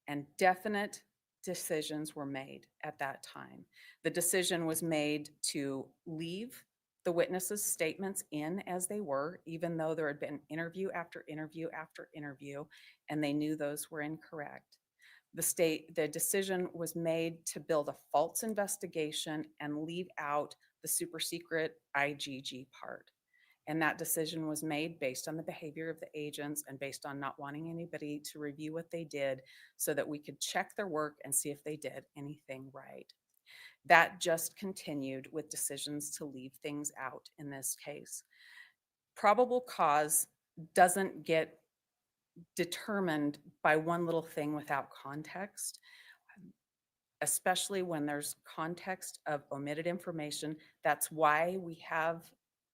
and definite decisions were made at that time. The decision was made to leave the witnesses' statements in as they were, even though there had been interview after interview after interview, and they knew those were incorrect. The decision was made to build a false investigation and leave out the super secret IGG part. And that decision was made based on the behavior of the agents and based on not wanting anybody to review what they did, so that we could check their work and see if they did anything right. That just continued with decisions to leave things out in this case. Probable cause doesn't get determined by one little thing without context, especially when there's context of omitted information. That's why we have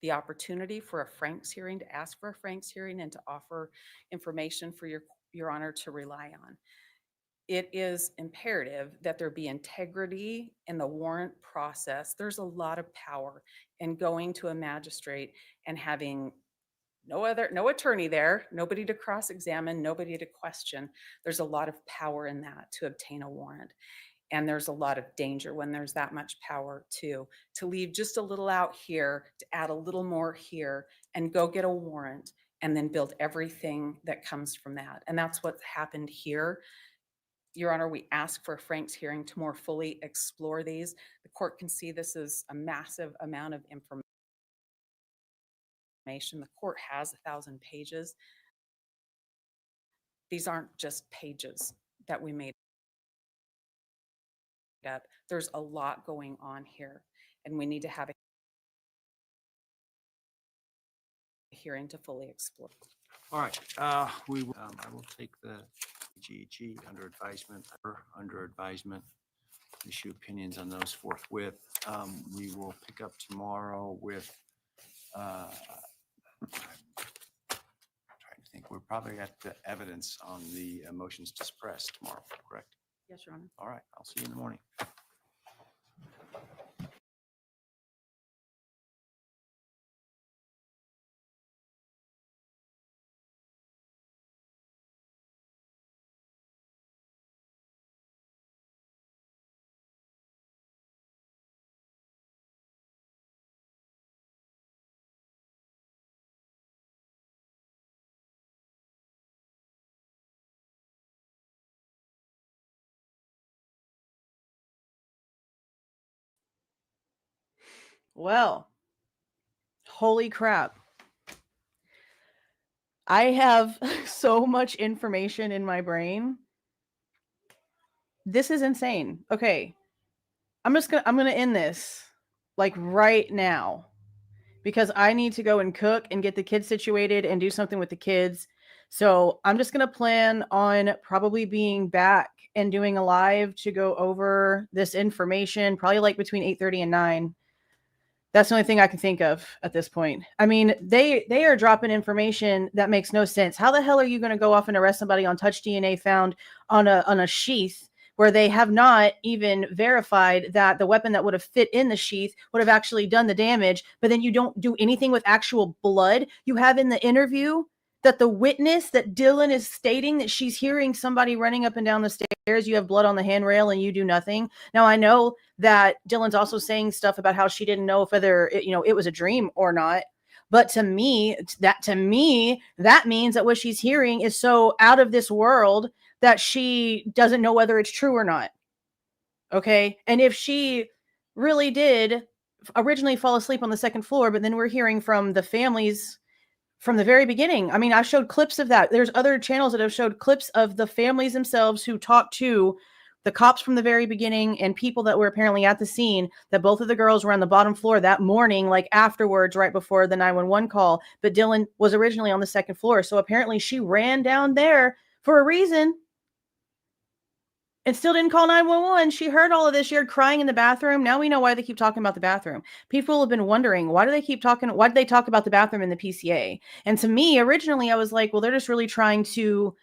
the opportunity for a Franks hearing, to ask for a Franks hearing and to offer information for your honor to rely on. It is imperative that there be integrity in the warrant process. There's a lot of power in going to a magistrate and having no attorney there, nobody to cross-examine, nobody to question. There's a lot of power in that to obtain a warrant. And there's a lot of danger when there's that much power too, to leave just a little out here, to add a little more here, and go get a warrant and then build everything that comes from that. And that's what's happened here. Your Honor, we ask for a Franks hearing to more fully explore these. The court can see this is a massive amount of information. The court has 1,000 pages. These aren't just pages that we made up. There's a lot going on here, and we need to have a hearing to fully explore. All right, I will take the IGG under advisement, issue opinions on those forthwith. We will pick up tomorrow with, trying to think, we're probably at the evidence on the motions to suppress tomorrow, correct? Yes, Your Honor. All right, I'll see you in the morning. Well, holy crap. I have so much information in my brain. This is insane. Okay. I'm going to end this like right now because I need to go and cook and get the kids situated and do something with the kids. So I'm just going to plan on probably being back and doing a live to go over this information, probably like between 8:30 and 9. That's the only thing I can think of at this point. I mean, they are dropping information that makes no sense. How the hell are you going to go off and arrest somebody on touch DNA found on a sheath where they have not even verified that the weapon that would have fit in the sheath would have actually done the damage, but then you don't do anything with actual blood? You have in the interview that the witness that Dylan is stating that she's hearing somebody running up and down the stairs, you have blood on the handrail and you do nothing. Now I know that Dylan's also saying stuff about how she didn't know if whether it was a dream or not. But to me, that means that what she's hearing is so out of this world that she doesn't know whether it's true or not. Okay. And if she really did originally fall asleep on the second floor, but then we're hearing from the families from the very beginning. I mean, I've showed clips of that. There's other channels that have showed clips of the families themselves who talked to the cops from the very beginning and people that were apparently at the scene, that both of the girls were on the bottom floor that morning, like afterwards, right before the 911 call. But Dylan was originally on the second floor. So apparently she ran down there for a reason and still didn't call 911. She heard all of this. She heard crying in the bathroom. Now we know why they keep talking about the bathroom. People have been wondering, why do they talk about the bathroom in the PCA? And to me, originally, I was like, well, they're just really trying to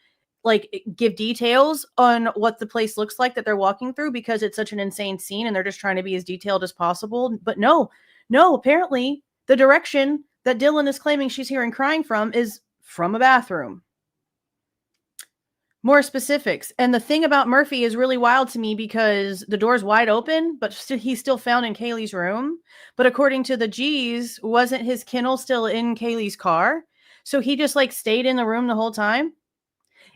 like give details on what the place looks like that they're walking through because it's such an insane scene and they're just trying to be as detailed as possible. But no, apparently the direction that Dylan is claiming she's hearing crying from is from a bathroom. More specifics. And the thing about Murphy is really wild to me because the door's wide open, but he's still found in Kaylee's room. But according to the G's, wasn't his kennel still in Kaylee's car? So he just like stayed in the room the whole time.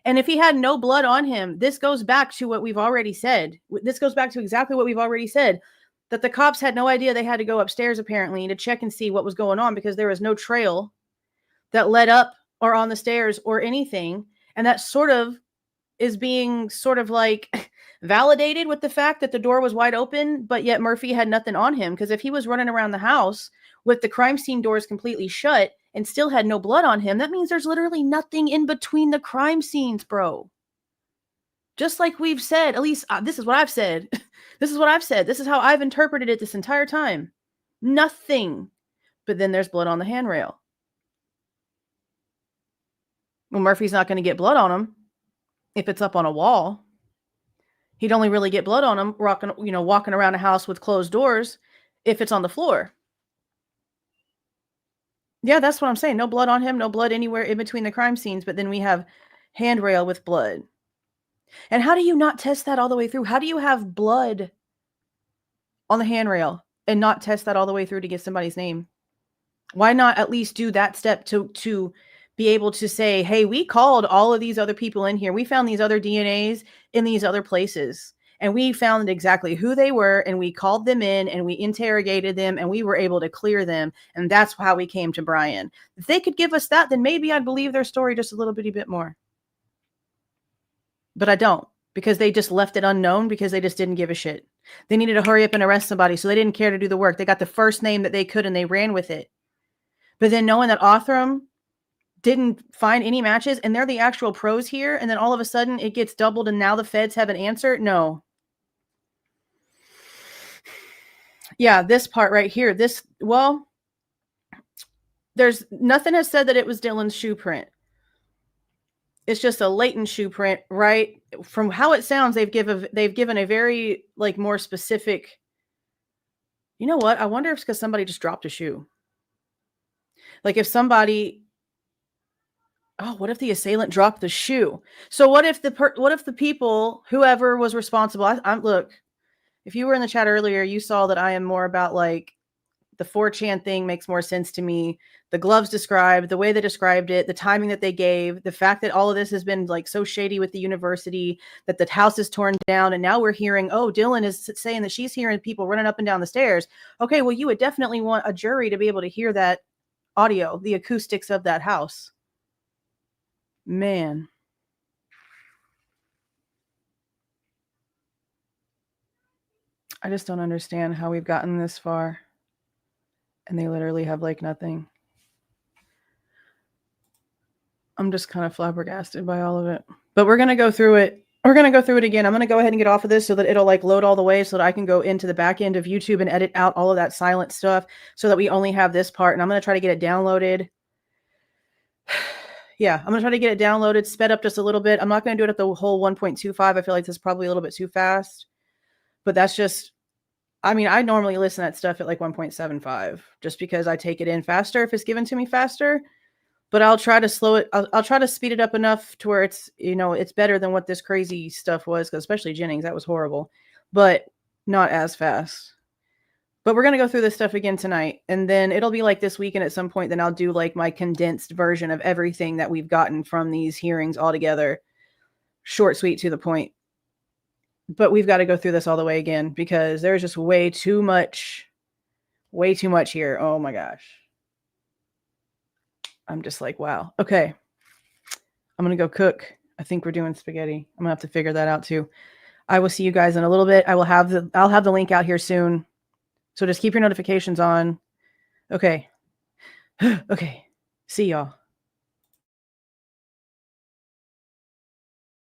And if he had no blood on him, this goes back to what we've already said. This goes back to exactly what we've already said, that the cops had no idea they had to go upstairs apparently to check and see what was going on because there was no trail that led up or on the stairs or anything. And that sort of is being sort of like validated with the fact that the door was wide open, but yet Murphy had nothing on him. Because if he was running around the house with the crime scene doors completely shut and still had no blood on him, that means there's literally nothing in between the crime scenes, bro. Just like we've said, at least this is what I've said. This is what I've said. This is how I've interpreted it this entire time. Nothing. But then there's blood on the handrail. Well, Murphy's not going to get blood on him if it's up on a wall. He'd only really get blood on him walking around a house with closed doors if it's on the floor. Yeah, that's what I'm saying. No blood on him, no blood anywhere in between the crime scenes, but then we have handrail with blood. And how do you not test that all the way through? How do you have blood on the handrail and not test that all the way through to get somebody's name? Why not at least do that step to be able to say, hey, we called all of these other people in here. We found these other DNAs in these other places. And we found exactly who they were. And we called them in and we interrogated them and we were able to clear them. And that's how we came to Bryan. If they could give us that, then maybe I'd believe their story just a little bitty bit more. But I don't, because they just left it unknown because they just didn't give a shit. They needed to hurry up and arrest somebody. So they didn't care to do the work. They got the first name that they could and they ran with it. But then knowing that Othram didn't find any matches and they're the actual pros here, and then all of a sudden it gets doubled and now the feds have an answer. No. Yeah, this part right here, there's nothing has said that it was Dylan's shoe print. It's just a latent shoe print, right? From how it sounds, they've given a very like more specific. You know what? I wonder if it's because somebody just dropped a shoe. Like if somebody, what if the assailant dropped the shoe? So what if the people, whoever was responsible, look, if you were in the chat earlier, you saw that I am more about like The 4chan thing makes more sense to me. The gloves described, the way they described it, the timing that they gave, the fact that all of this has been like so shady with the university, that the house is torn down. And now we're hearing, oh, Dylan is saying that she's hearing people running up and down the stairs. Okay, well, you would definitely want a jury to be able to hear that audio, the acoustics of that house. Man. I just don't understand how we've gotten this far. And they literally have like nothing. I'm just kind of flabbergasted by all of it. But we're going to go through it. We're going to go through it again. I'm going to go ahead and get off of this so that it'll like load all the way so that I can go into the back end of YouTube and edit out all of that silent stuff so that we only have this part. And I'm going to try to get it downloaded. Yeah, I'm going to try to get it downloaded, sped up just a little bit. I'm not going to do it at the whole 1.25. I feel like this is probably a little bit too fast. But that's just, I mean, I normally listen to that stuff at like 1.75 just because I take it in faster if it's given to me faster. But I'll try to slow it. I'll try to speed it up enough to where it's, you know, it's better than what this crazy stuff was, because especially Jennings, that was horrible, but not as fast. But we're going to go through this stuff again tonight. And then it'll be like this weekend at some point. Then I'll do like my condensed version of everything that we've gotten from these hearings all together. Short, sweet, to the point. But we've got to go through this all the way again because there's just way too much here. Oh my gosh. I'm just like, wow. Okay. I'm going to go cook. I think we're doing spaghetti. I'm going to have to figure that out too. I will see you guys in a little bit. I'll have the link out here soon. So just keep your notifications on. Okay. Okay. See y'all.